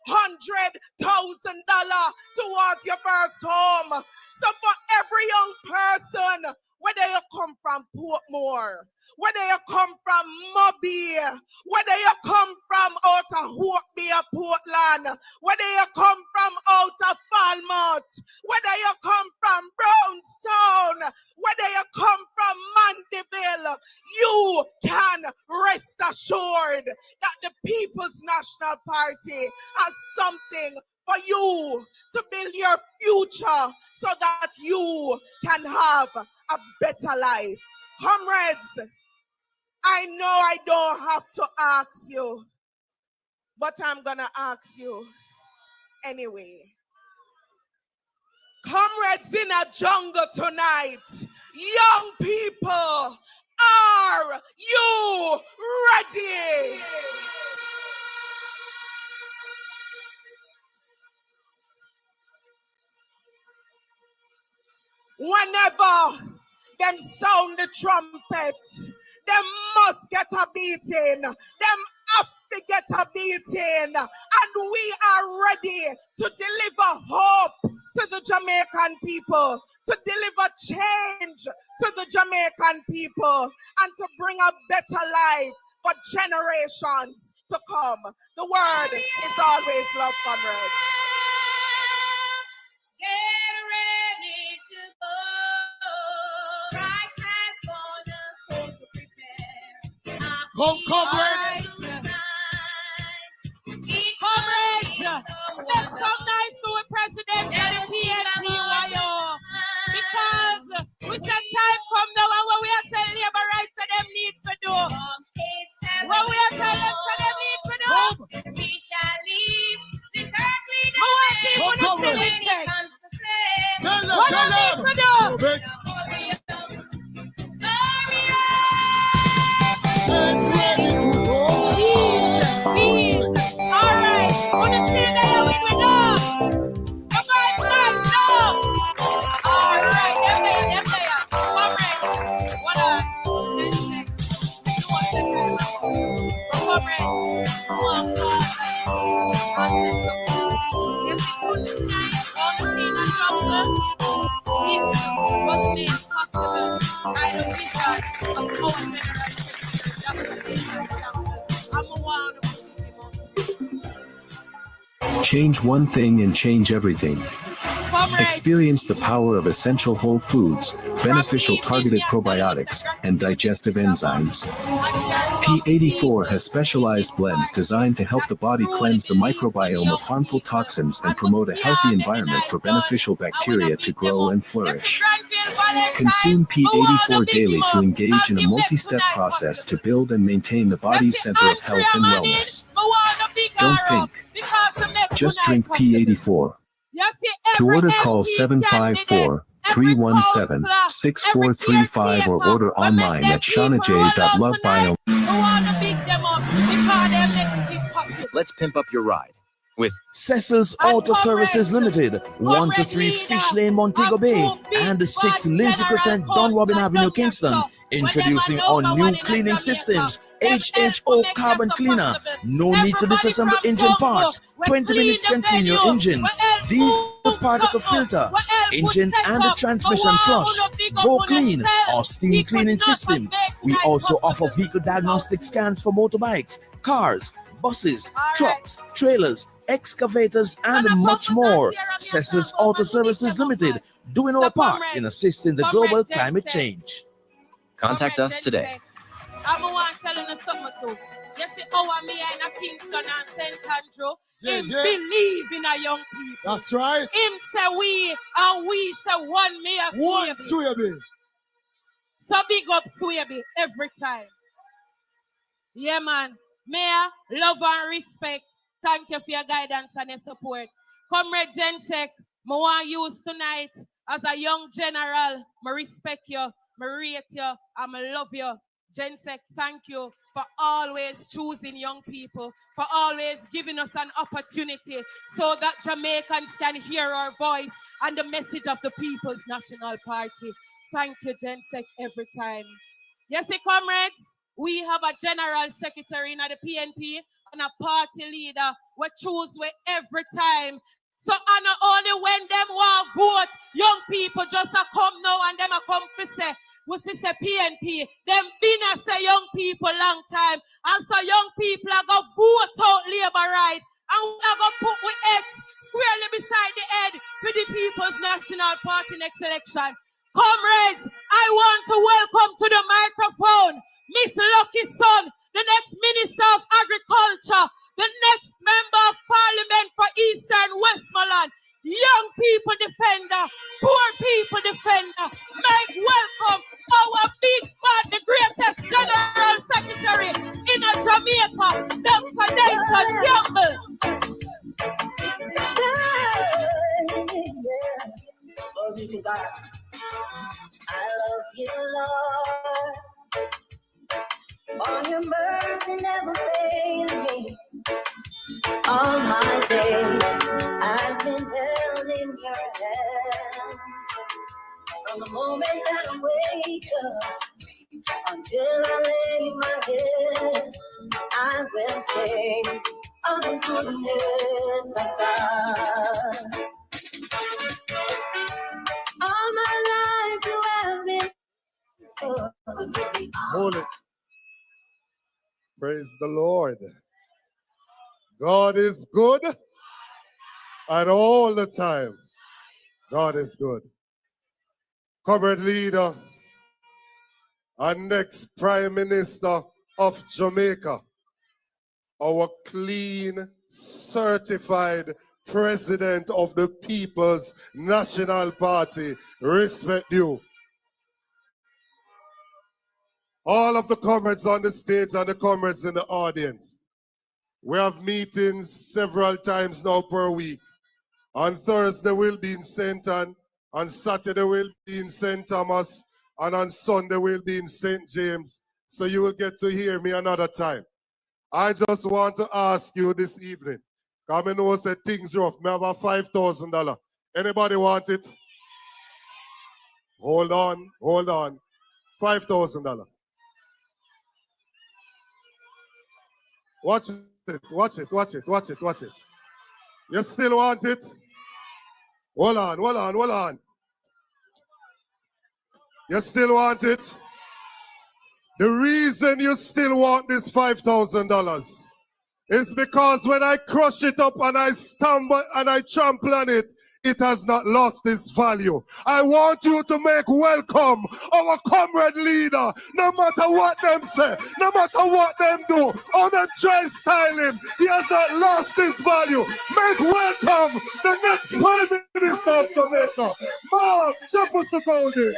$500,000 towards your first home. So for every young person, whether you come from Portmore, whether you come from Mobile, whether you come from out of Hope Portland, whether you come from out of Falmouth, whether you come from Brownstown, whether you come from Mandeville, you can rest assured that the People's National Party has something for you to build your future so that you can have a better life. Comrades, I know I don't have to ask you, but I'm gonna ask you anyway. Comrades in a jungle tonight, young people, are you ready? Whenever them sound the trumpet, them must get a beating. Them have to get a beating. And we are ready to deliver hope to the Jamaican people, to deliver change to the Jamaican people, and to bring a better life for generations to come. The word is always love, comrades. Get ready to go. Christ has gone us to prepare. Come, comrades. Comrades, make some nice to a president and the PNPYO. Because we said time come now and when we are telling labor rights that them need to do. When we are telling them that them need to do. We shall leave this earthly I want people to still in check. What do you need to do? Alright, on the field there with me now. Come on, flag, no. Alright, them there. Comrades, what on? Change one thing and change everything. Experience the power of essential whole foods, beneficial targeted probiotics, and digestive enzymes. P84 has specialized blends designed to help the body cleanse the microbiome of harmful toxins and promote a healthy environment for beneficial bacteria to grow and flourish. Consume P84 daily to engage in a multi-step process to build and maintain the body's center of health and wellness. Don't think. Just drink P84. To order, call 754-317-6435 or order online at shaunaj.lovebiome. Let's pimp up your ride with Cecil's Auto Services Limited, 1 to 3 Fish Lane, Montego Bay, and the 6 Lindsay Crescent, Don Robin Avenue, Kingston. Introducing our new cleaning systems, HHO Carbon Cleaner. No need to disassemble engine parts. 20 minutes can clean your engine. Diesel particle filter, engine and the transmission flush, Go Clean, our steam cleaning system. We also offer vehicle diagnostic scans for motorbikes, cars, buses, trucks, trailers, excavators, and much more. Cecil's Auto Services Limited, doing our part in assisting the global climate change. Contact us today. I'm the one telling you something too. You see how me and Kingston and St. Andrew, him believe in our young people. That's right. Him say we and we say one me a one Swaby. So big up Swaby every time. Yeah, man. Mayor, love and respect. Thank you for your guidance and your support. Comrade Jensek, I want you tonight as a young general. I respect you, I rate you, and I love you. Jensek, thank you for always choosing young people, for always giving us an opportunity so that Jamaicans can hear our voice and the message of the People's National Party. Thank you, Jensek, every time. Yes, comrades, we have a general secretary in the PNP and a party leader. We choose with every time. So and only when them want vote, young people just a come now and them a come to say, with this PNP, them been a say young people long time. And so young people are going to vote out labor right. And we are going to put with X squarely beside the head for the People's National Party next election. Comrades, I want to welcome to the microphone Miss Lucky Son, the next Minister of Agriculture, the next Member of Parliament for Eastern Westmoreland, young people defender, poor people defender. Make welcome our big man, the greatest General Secretary in Jamaica, Dr. Dayton Campbell. Glory to God. I love you, Lord. All your mercy never failed me. All my days I've been held in your hands. From the moment that I wake up until I lay my head, I will sing of the goodness of God. All my life you have been good to me. Hold it. Praise the Lord. God is good, and all the time, God is good. Comrade leader and next Prime Minister of Jamaica, our clean, certified President of the People's National Party, respect you. All of the comrades on the stage and the comrades in the audience. We have meetings several times now per week. On Thursday we'll be in St. Anne, on Saturday we'll be in St. Thomas, and on Sunday we'll be in St. James. So you will get to hear me another time. I just want to ask you this evening, because I know that things rough. I have a $5,000. Anybody want it? Hold on. $5,000. Watch it. You still want it? Hold on. You still want it? The reason you still want this $5,000 is because when I crush it up and I stumble and I trample on it, it has not lost its value. I want you to make welcome our comrade leader, no matter what them say, no matter what them do, or them try style him, he has not lost his value. Make welcome the next Prime Minister of Jamaica, Mark Jefferson.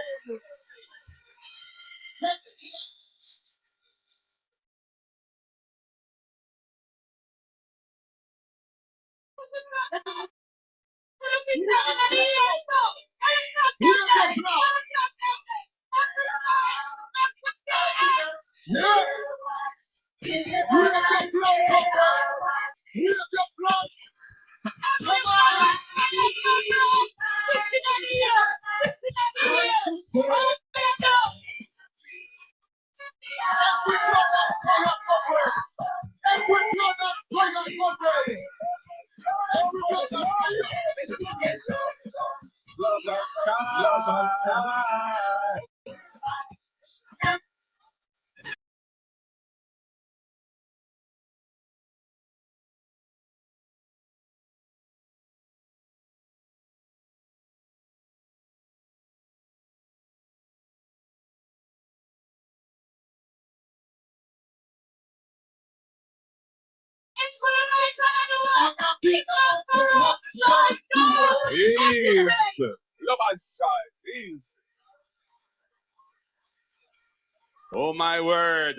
Oh my word.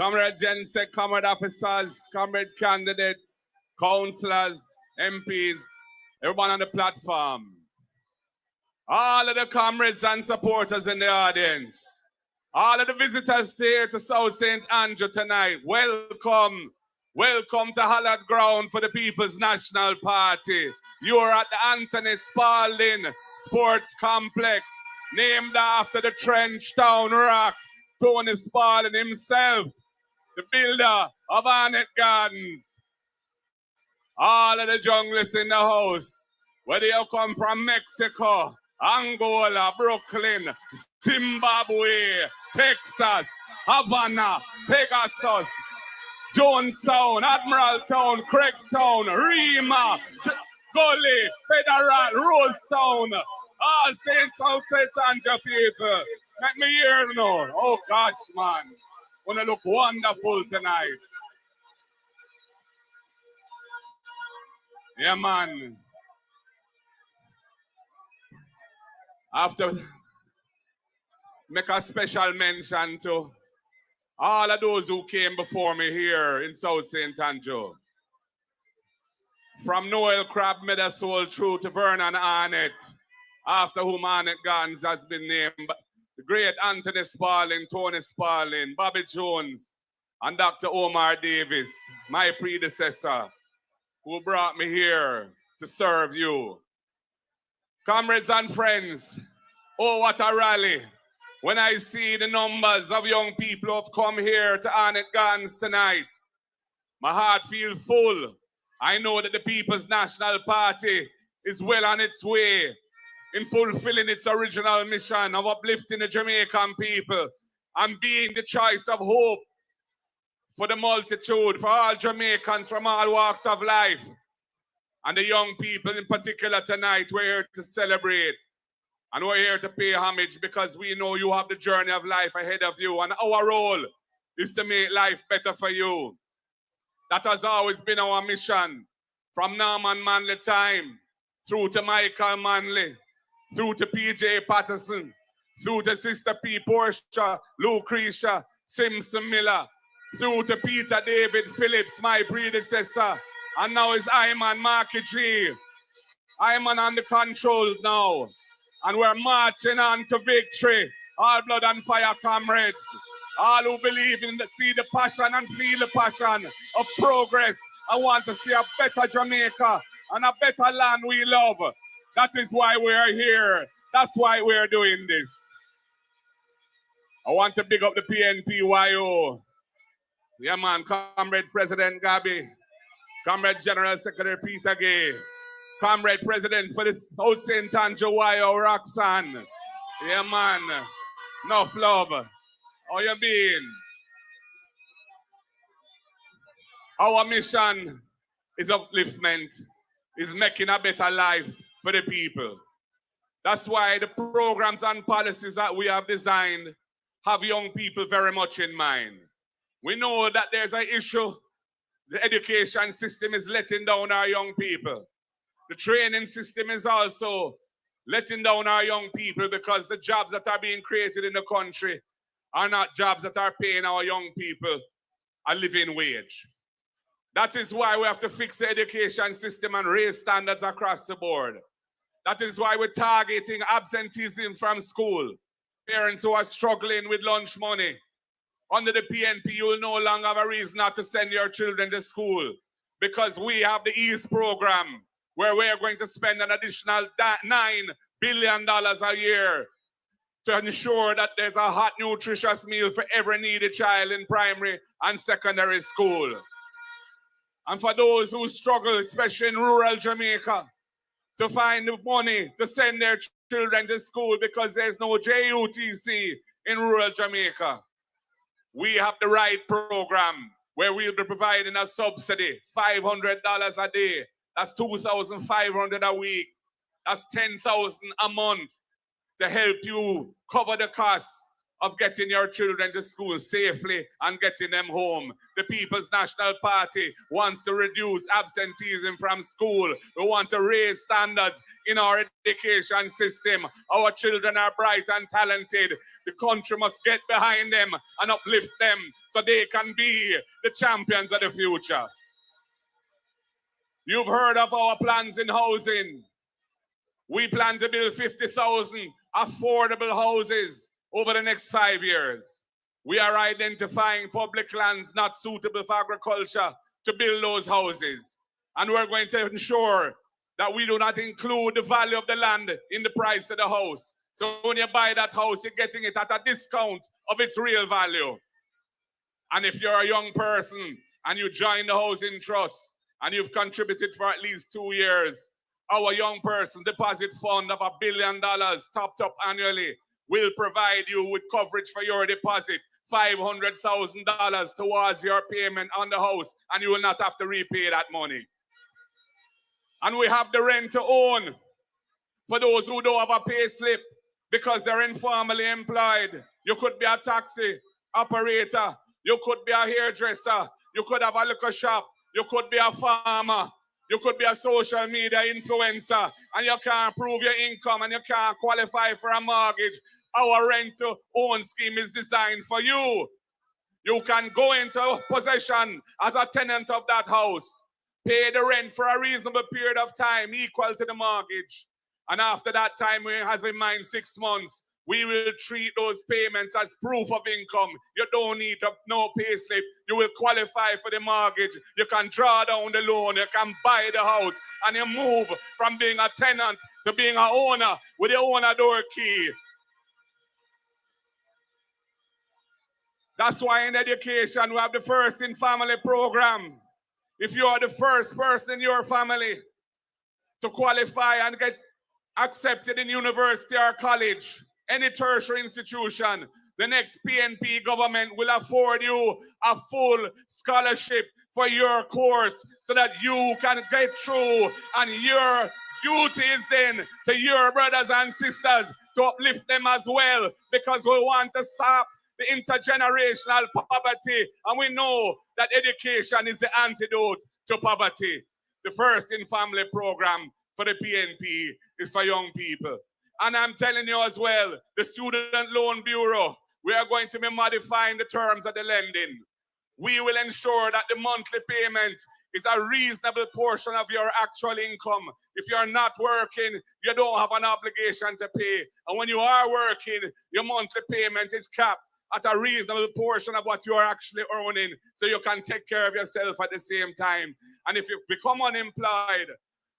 Comrade Gensec, comrade officers, comrade candidates, councillors, MPs, everyone on the platform. All of the comrades and supporters in the audience. All of the visitors here to South St. Andrew tonight. Welcome. Welcome to Hallowed Ground for the People's National Party. You are at the Anthony Spaulding Sports Complex, named after the Trench Town Rock, Tony Spaulding himself, the builder of Arnett Gardens. All of the junglers in the house, whether you come from Mexico, Angola, Brooklyn, Zimbabwe, Texas, Havana, Pegasus, Jonestown, Admiraltown, Craigtown, Rima, Gully, Federal, Rosetown, all St. South St. Andrew people. Let me hear now. Oh gosh, man. Gonna look wonderful tonight. Yeah, man. After make a special mention to all of those who came before me here in South St. Andrew. From Noel Crab Meadowsole through to Vernon Arnett, after whom Arnett Gardens has been named, the great Anthony Spaulding, Tony Spaulding, Bobby Jones, and Dr. Omar Davis, my predecessor, who brought me here to serve you. Comrades and friends, oh, what a rally. When I see the numbers of young people who have come here to Arnett Gardens tonight, my heart feels full. I know that the People's National Party is well on its way in fulfilling its original mission of uplifting the Jamaican people and being the choice of hope for the multitude, for all Jamaicans from all walks of life. And the young people in particular tonight, we're here to celebrate. And we're here to pay homage because we know you have the journey of life ahead of you. And our role is to make life better for you. That has always been our mission. From Norman Manley time, through to Michael Manley, through to PJ Patterson, through to Sister P. Portia, Lucretia, Simpson Miller, through to Peter David Phillips, my predecessor. And now it's Iman Marky G. Iman on the control now. And we're marching on to victory. All blood and fire, comrades. All who believe in see the passion and feel the passion of progress. I want to see a better Jamaica and a better land we love. That is why we're here. That's why we're doing this. I want to big up the PNPYO. Yeah, man, Comrade President Gabby. Comrade General Secretary Peter Gay. Comrade President for the South St. Andrew YO Roxanne. Yeah, man. Enough love. How you been? Our mission is upliftment, is making a better life for the people. That's why the programs and policies that we have designed have young people very much in mind. We know that there's an issue. The education system is letting down our young people. The training system is also letting down our young people because the jobs that are being created in the country are not jobs that are paying our young people a living wage. That is why we have to fix the education system and raise standards across the board. That is why we're targeting absenteeism from school. Parents who are struggling with lunch money. Under the PNP, you will no longer have a reason not to send your children to school because we have the EASE program where we're going to spend an additional $9 billion a year to ensure that there's a hot, nutritious meal for every needy child in primary and secondary school. And for those who struggle, especially in rural Jamaica, to find the money to send their children to school because there's no JUTC in rural Jamaica, we have the right program where we'll be providing a subsidy, $500 a day. That's $2,500 a week. That's $10,000 a month to help you cover the costs of getting your children to school safely and getting them home. The People's National Party wants to reduce absenteeism from school. We want to raise standards in our education system. Our children are bright and talented. The country must get behind them and uplift them so they can be the champions of the future. You've heard of our plans in housing. We plan to build 50,000 affordable houses over the next 5 years. We are identifying public lands not suitable for agriculture to build those houses. And we're going to ensure that we do not include the value of the land in the price of the house. So when you buy that house, you're getting it at a discount of its real value. And if you're a young person and you join the Housing Trust and you've contributed for at least 2 years, our young person deposit fund of $1 billion topped up annually will provide you with coverage for your deposit, $500,000 towards your payment on the house, and you will not have to repay that money. And we have the rent to own for those who don't have a pay slip because they're informally employed. You could be a taxi operator, you could be a hairdresser, you could have a liquor shop, you could be a farmer, you could be a social media influencer, and you can't prove your income and you can't qualify for a mortgage. Our rent-to-own scheme is designed for you. You can go into possession as a tenant of that house, pay the rent for a reasonable period of time equal to the mortgage. And after that time, we have in mind 6 months, we will treat those payments as proof of income. You don't need no pay slip. You will qualify for the mortgage. You can draw down the loan. You can buy the house. And you move from being a tenant to being an owner with your owner door key. That's why in education, we have the First in Family program. If you are the first person in your family to qualify and get accepted in university or college, any tertiary institution, the next PNP government will afford you a full scholarship for your course so that you can get through. And your duty is then to your brothers and sisters to uplift them as well, because we want to stop the intergenerational poverty. And we know that education is the antidote to poverty. The First in Family program for the PNP is for young people. And I'm telling you as well, the Student Loan Bureau, we are going to be modifying the terms of the lending. We will ensure that the monthly payment is a reasonable portion of your actual income. If you're not working, you don't have an obligation to pay. And when you are working, your monthly payment is capped at a reasonable portion of what you are actually earning, so you can take care of yourself at the same time. And if you become unemployed,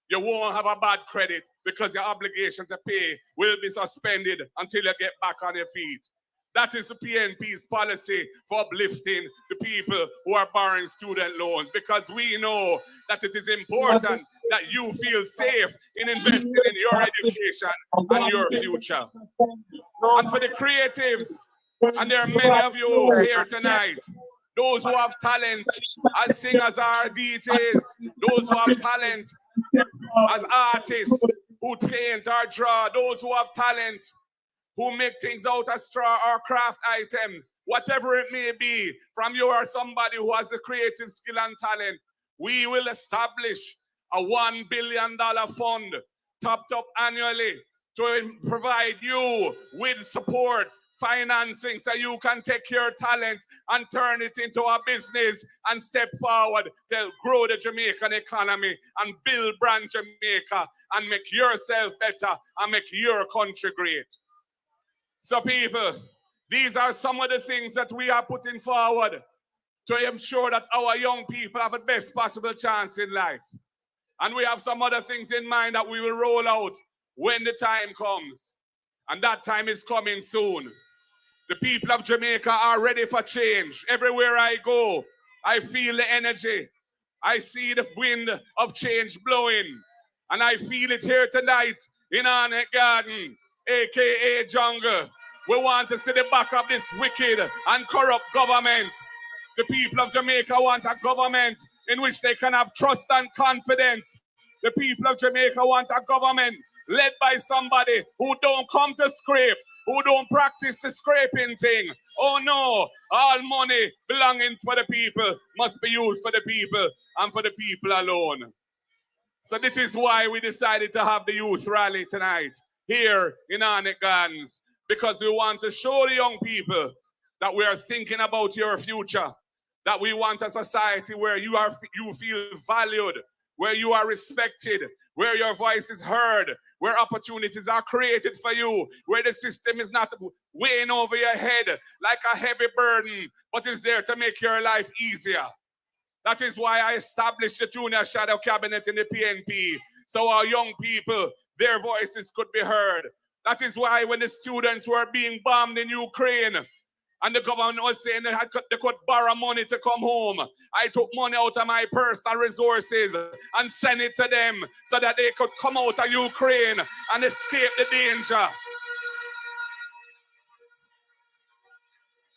you won't have a bad credit because your obligation to pay will be suspended until you get back on your feet. That is the PNP's policy for uplifting the people who are borrowing student loans, because we know that it is important that you feel safe in investing in your education and your future. And for the creatives, and there are many of you here tonight, those who have talent as singers or DJs, those who have talent as artists who paint or draw, those who have talent who make things out of straw or craft items, whatever it may be, from you or somebody who has a creative skill and talent, we will establish a $1 billion fund topped up annually to provide you with support, financing, so you can take your talent and turn it into a business and step forward to grow the Jamaican economy and build brand Jamaica and make yourself better and make your country great. So people, these are some of the things that we are putting forward to ensure that our young people have the best possible chance in life. And we have some other things in mind that we will roll out when the time comes. And that time is coming soon. The people of Jamaica are ready for change. Everywhere I go, I feel the energy. I see the wind of change blowing. And I feel it here tonight in Arnett Garden, aka Jungle. We want to see the back of this wicked and corrupt government. The people of Jamaica want a government in which they can have trust and confidence. The people of Jamaica want a government led by somebody who don't come to scrape, who don't practice the scraping thing. Oh no, all money belonging for the people must be used for the people and for the people alone. So this is why we decided to have the youth rally tonight here in Anegans, because we want to show the young people that we are thinking about your future, that we want a society where you feel valued, where you are respected, where your voice is heard, where opportunities are created for you, where the system is not weighing over your head like a heavy burden, but is there to make your life easier. That is why I established the Junior Shadow Cabinet in the PNP, so our young people, their voices could be heard. That is why when the students were being bombed in Ukraine, and the government was saying they could borrow money to come home, I took money out of my personal resources and sent it to them so that they could come out of Ukraine and escape the danger.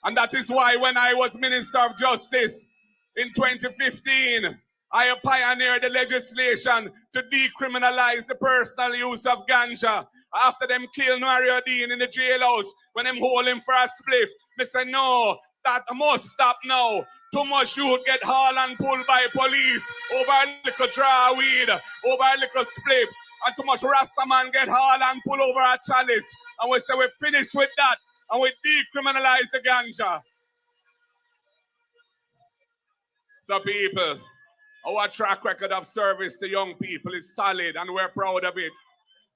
And that is why when I was Minister of Justice in 2015, I pioneered the legislation to decriminalize the personal use of ganja. After them kill Mario Dean in the jailhouse, when them hold him for a spliff, me say no, that must stop now. Too much youth get hauled and pulled by police over a little draw weed, over a little spliff, and too much Rasta man get hauled and pulled over a chalice. And we say we're finished with that, and we decriminalize the ganja. So people, our track record of service to young people is solid, and we're proud of it.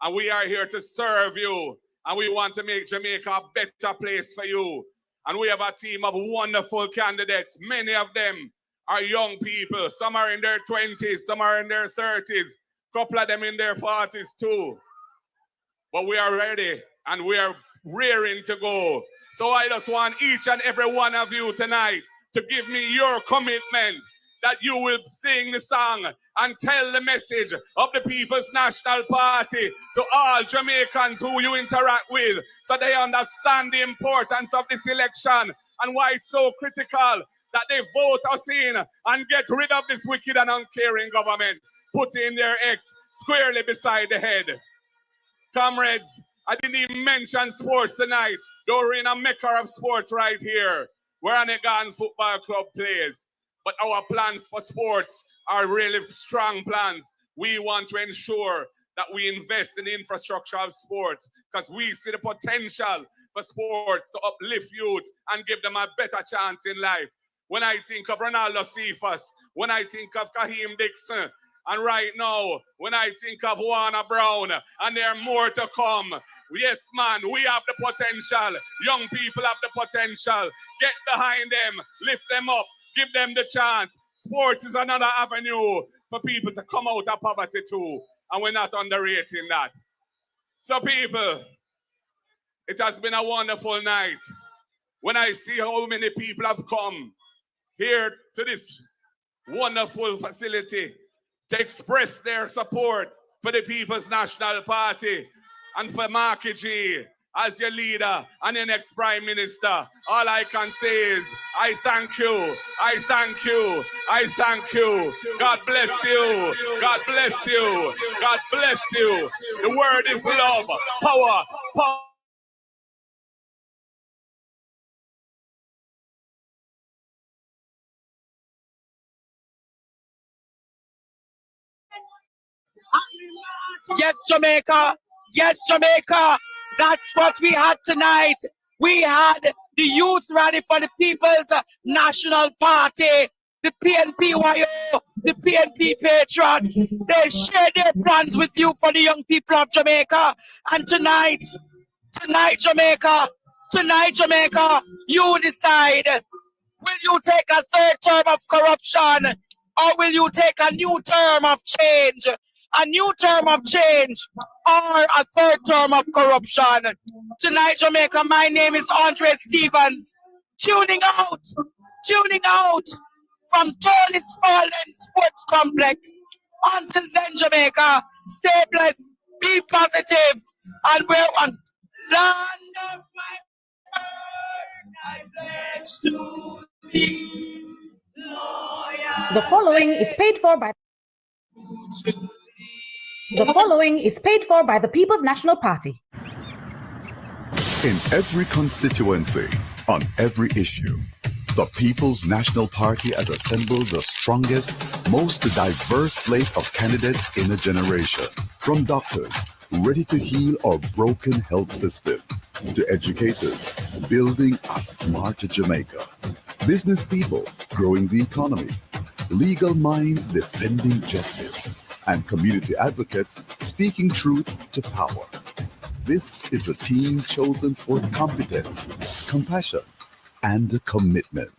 And we are here to serve you. And we want to make Jamaica a better place for you. And we have a team of wonderful candidates. Many of them are young people. Some are in their 20s, some are in their 30s. A couple of them in their 40s too. But we are ready and we are rearing to go. So I just want each and every one of you tonight to give me your commitment that you will sing the song and tell the message of the People's National Party to all Jamaicans who you interact with, so they understand the importance of this election and why it's so critical that they vote us in and get rid of this wicked and uncaring government, putting their X squarely beside the head. Comrades, I didn't even mention sports tonight, though we're in a mecca of sports right here, where Anegans Football Club plays. But our plans for sports are really strong plans. We want to ensure that we invest in the infrastructure of sports because we see the potential for sports to uplift youth and give them a better chance in life. When I think of Ronaldo Cephas, when I think of Kaheem Dixon, and right now, when I think of Warner Brown, and there are more to come. Yes, man, we have the potential. Young people have the potential. Get behind them, lift them up. Give them the chance. Sports is another avenue for people to come out of poverty too. And we're not underrating that. So people, it has been a wonderful night. When I see how many people have come here to this wonderful facility to express their support for the People's National Party and for Marky G as your leader and your next Prime Minister, all I can say is, I thank you, I thank you, I thank you. God bless you, God bless you, God bless you. The word is love, power, power. Yes, Jamaica. Yes, Jamaica. That's what we had tonight. We had the youth rally for the People's National Party, the Pnpyo, the Pnpyo Patriots. They share their plans with you for the young people of Jamaica. And tonight, Jamaica, you decide, will you take a third term of corruption or will you take a new term of change? A new term of change or a third term of corruption. Tonight, Jamaica, my name is Andre Stevens. Tuning out from Anthony Spaulding Sports Complex. Until then, Jamaica, stay blessed, be positive, and we're on land of my birth. I pledge to be loyal. The following is paid for by the People's National Party. In every constituency, on every issue, the People's National Party has assembled the strongest, most diverse slate of candidates in a generation. From doctors ready to heal our broken health system, to educators building a smarter Jamaica, business people growing the economy, legal minds defending justice, and community advocates speaking truth to power. This is a team chosen for competence, compassion, and commitment.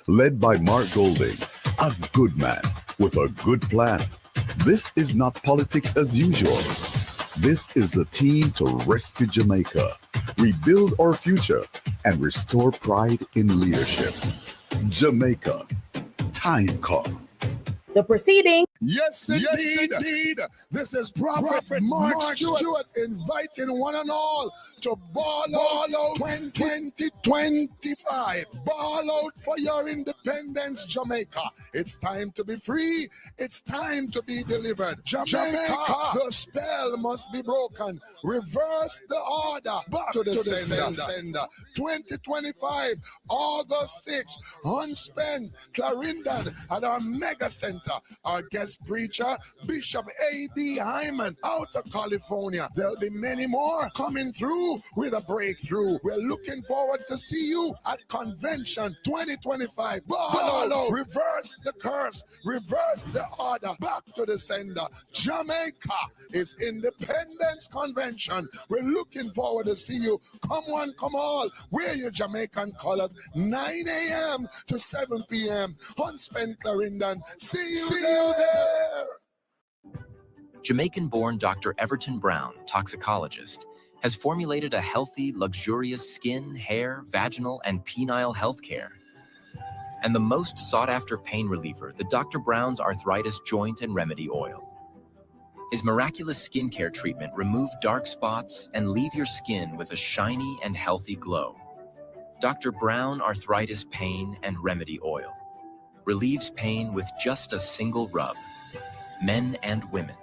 Led by Mark Golding, a good man with a good plan. This is not politics as usual. This is a team to rescue Jamaica, rebuild our future, and restore pride in leadership. Jamaica, time come. The proceeding. Yes, indeed. This is Prophet Mark Stewart inviting one and all to Ball Out 2025. Ball out for your independence, Jamaica. It's time to be free. It's time to be delivered. Jamaica, the spell must be broken. Reverse the order. Back to the sender. 2025, August 6th, unspent Clarendon at our mega center. Our guest preacher, Bishop A.D. Hyman, out of California. There'll be many more coming through with a breakthrough. We're looking forward to see you at Convention 2025. Ball out. Reverse the curse. Reverse the order. Back to the sender. Jamaica is Independence Convention. We're looking forward to see you. Come one, come all. Wear your Jamaican colors. 9 a.m. to 7 p.m. Unspent Clarendon. See you there. Jamaican-born Dr. Everton Brown, toxicologist, has formulated a healthy, luxurious skin, hair, vaginal, and penile health care. And the most sought-after pain reliever, the Dr. Brown's Arthritis Joint and Remedy Oil. His miraculous skincare treatment removes dark spots and leave your skin with a shiny and healthy glow. Dr. Brown Arthritis Pain and Remedy Oil relieves pain with just a single rub. Men and women.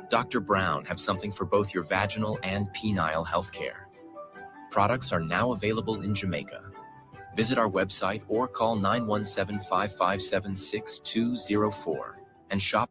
Dr. Brown have something for both your vaginal and penile health care. Products are now available in Jamaica. Visit our website or call 917-557-6204 and shop.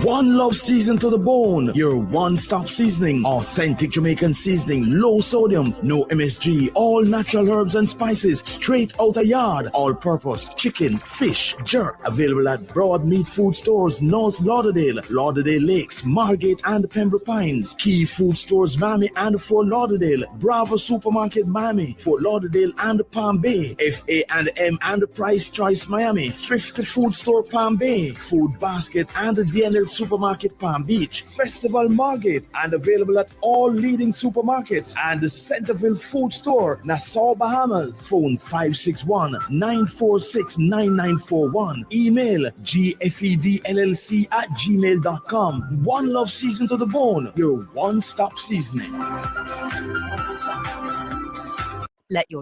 One Love Season to the Bone, your one-stop seasoning, authentic Jamaican seasoning, low sodium, no MSG, all natural herbs and spices, straight out a yard, all-purpose, chicken, fish, jerk, available at Broad Meat Food Stores, North Lauderdale, Lauderdale Lakes, Margate and Pembroke Pines, Key Food Stores, Miami and Fort Lauderdale, Bravo Supermarket, Miami, Fort Lauderdale and Palm Bay, F.A&M and Price Choice, Miami, Thrifty Food Store, Palm Bay, Food Basket and the DNL Supermarket, Palm Beach, Festival Margate, and available at all leading supermarkets and the Centerville Food Store, Nassau, Bahamas. Phone 561-946-9941. Email gfedllc@gmail.com. One Love Season to the Bone, your one-stop seasoning. Let your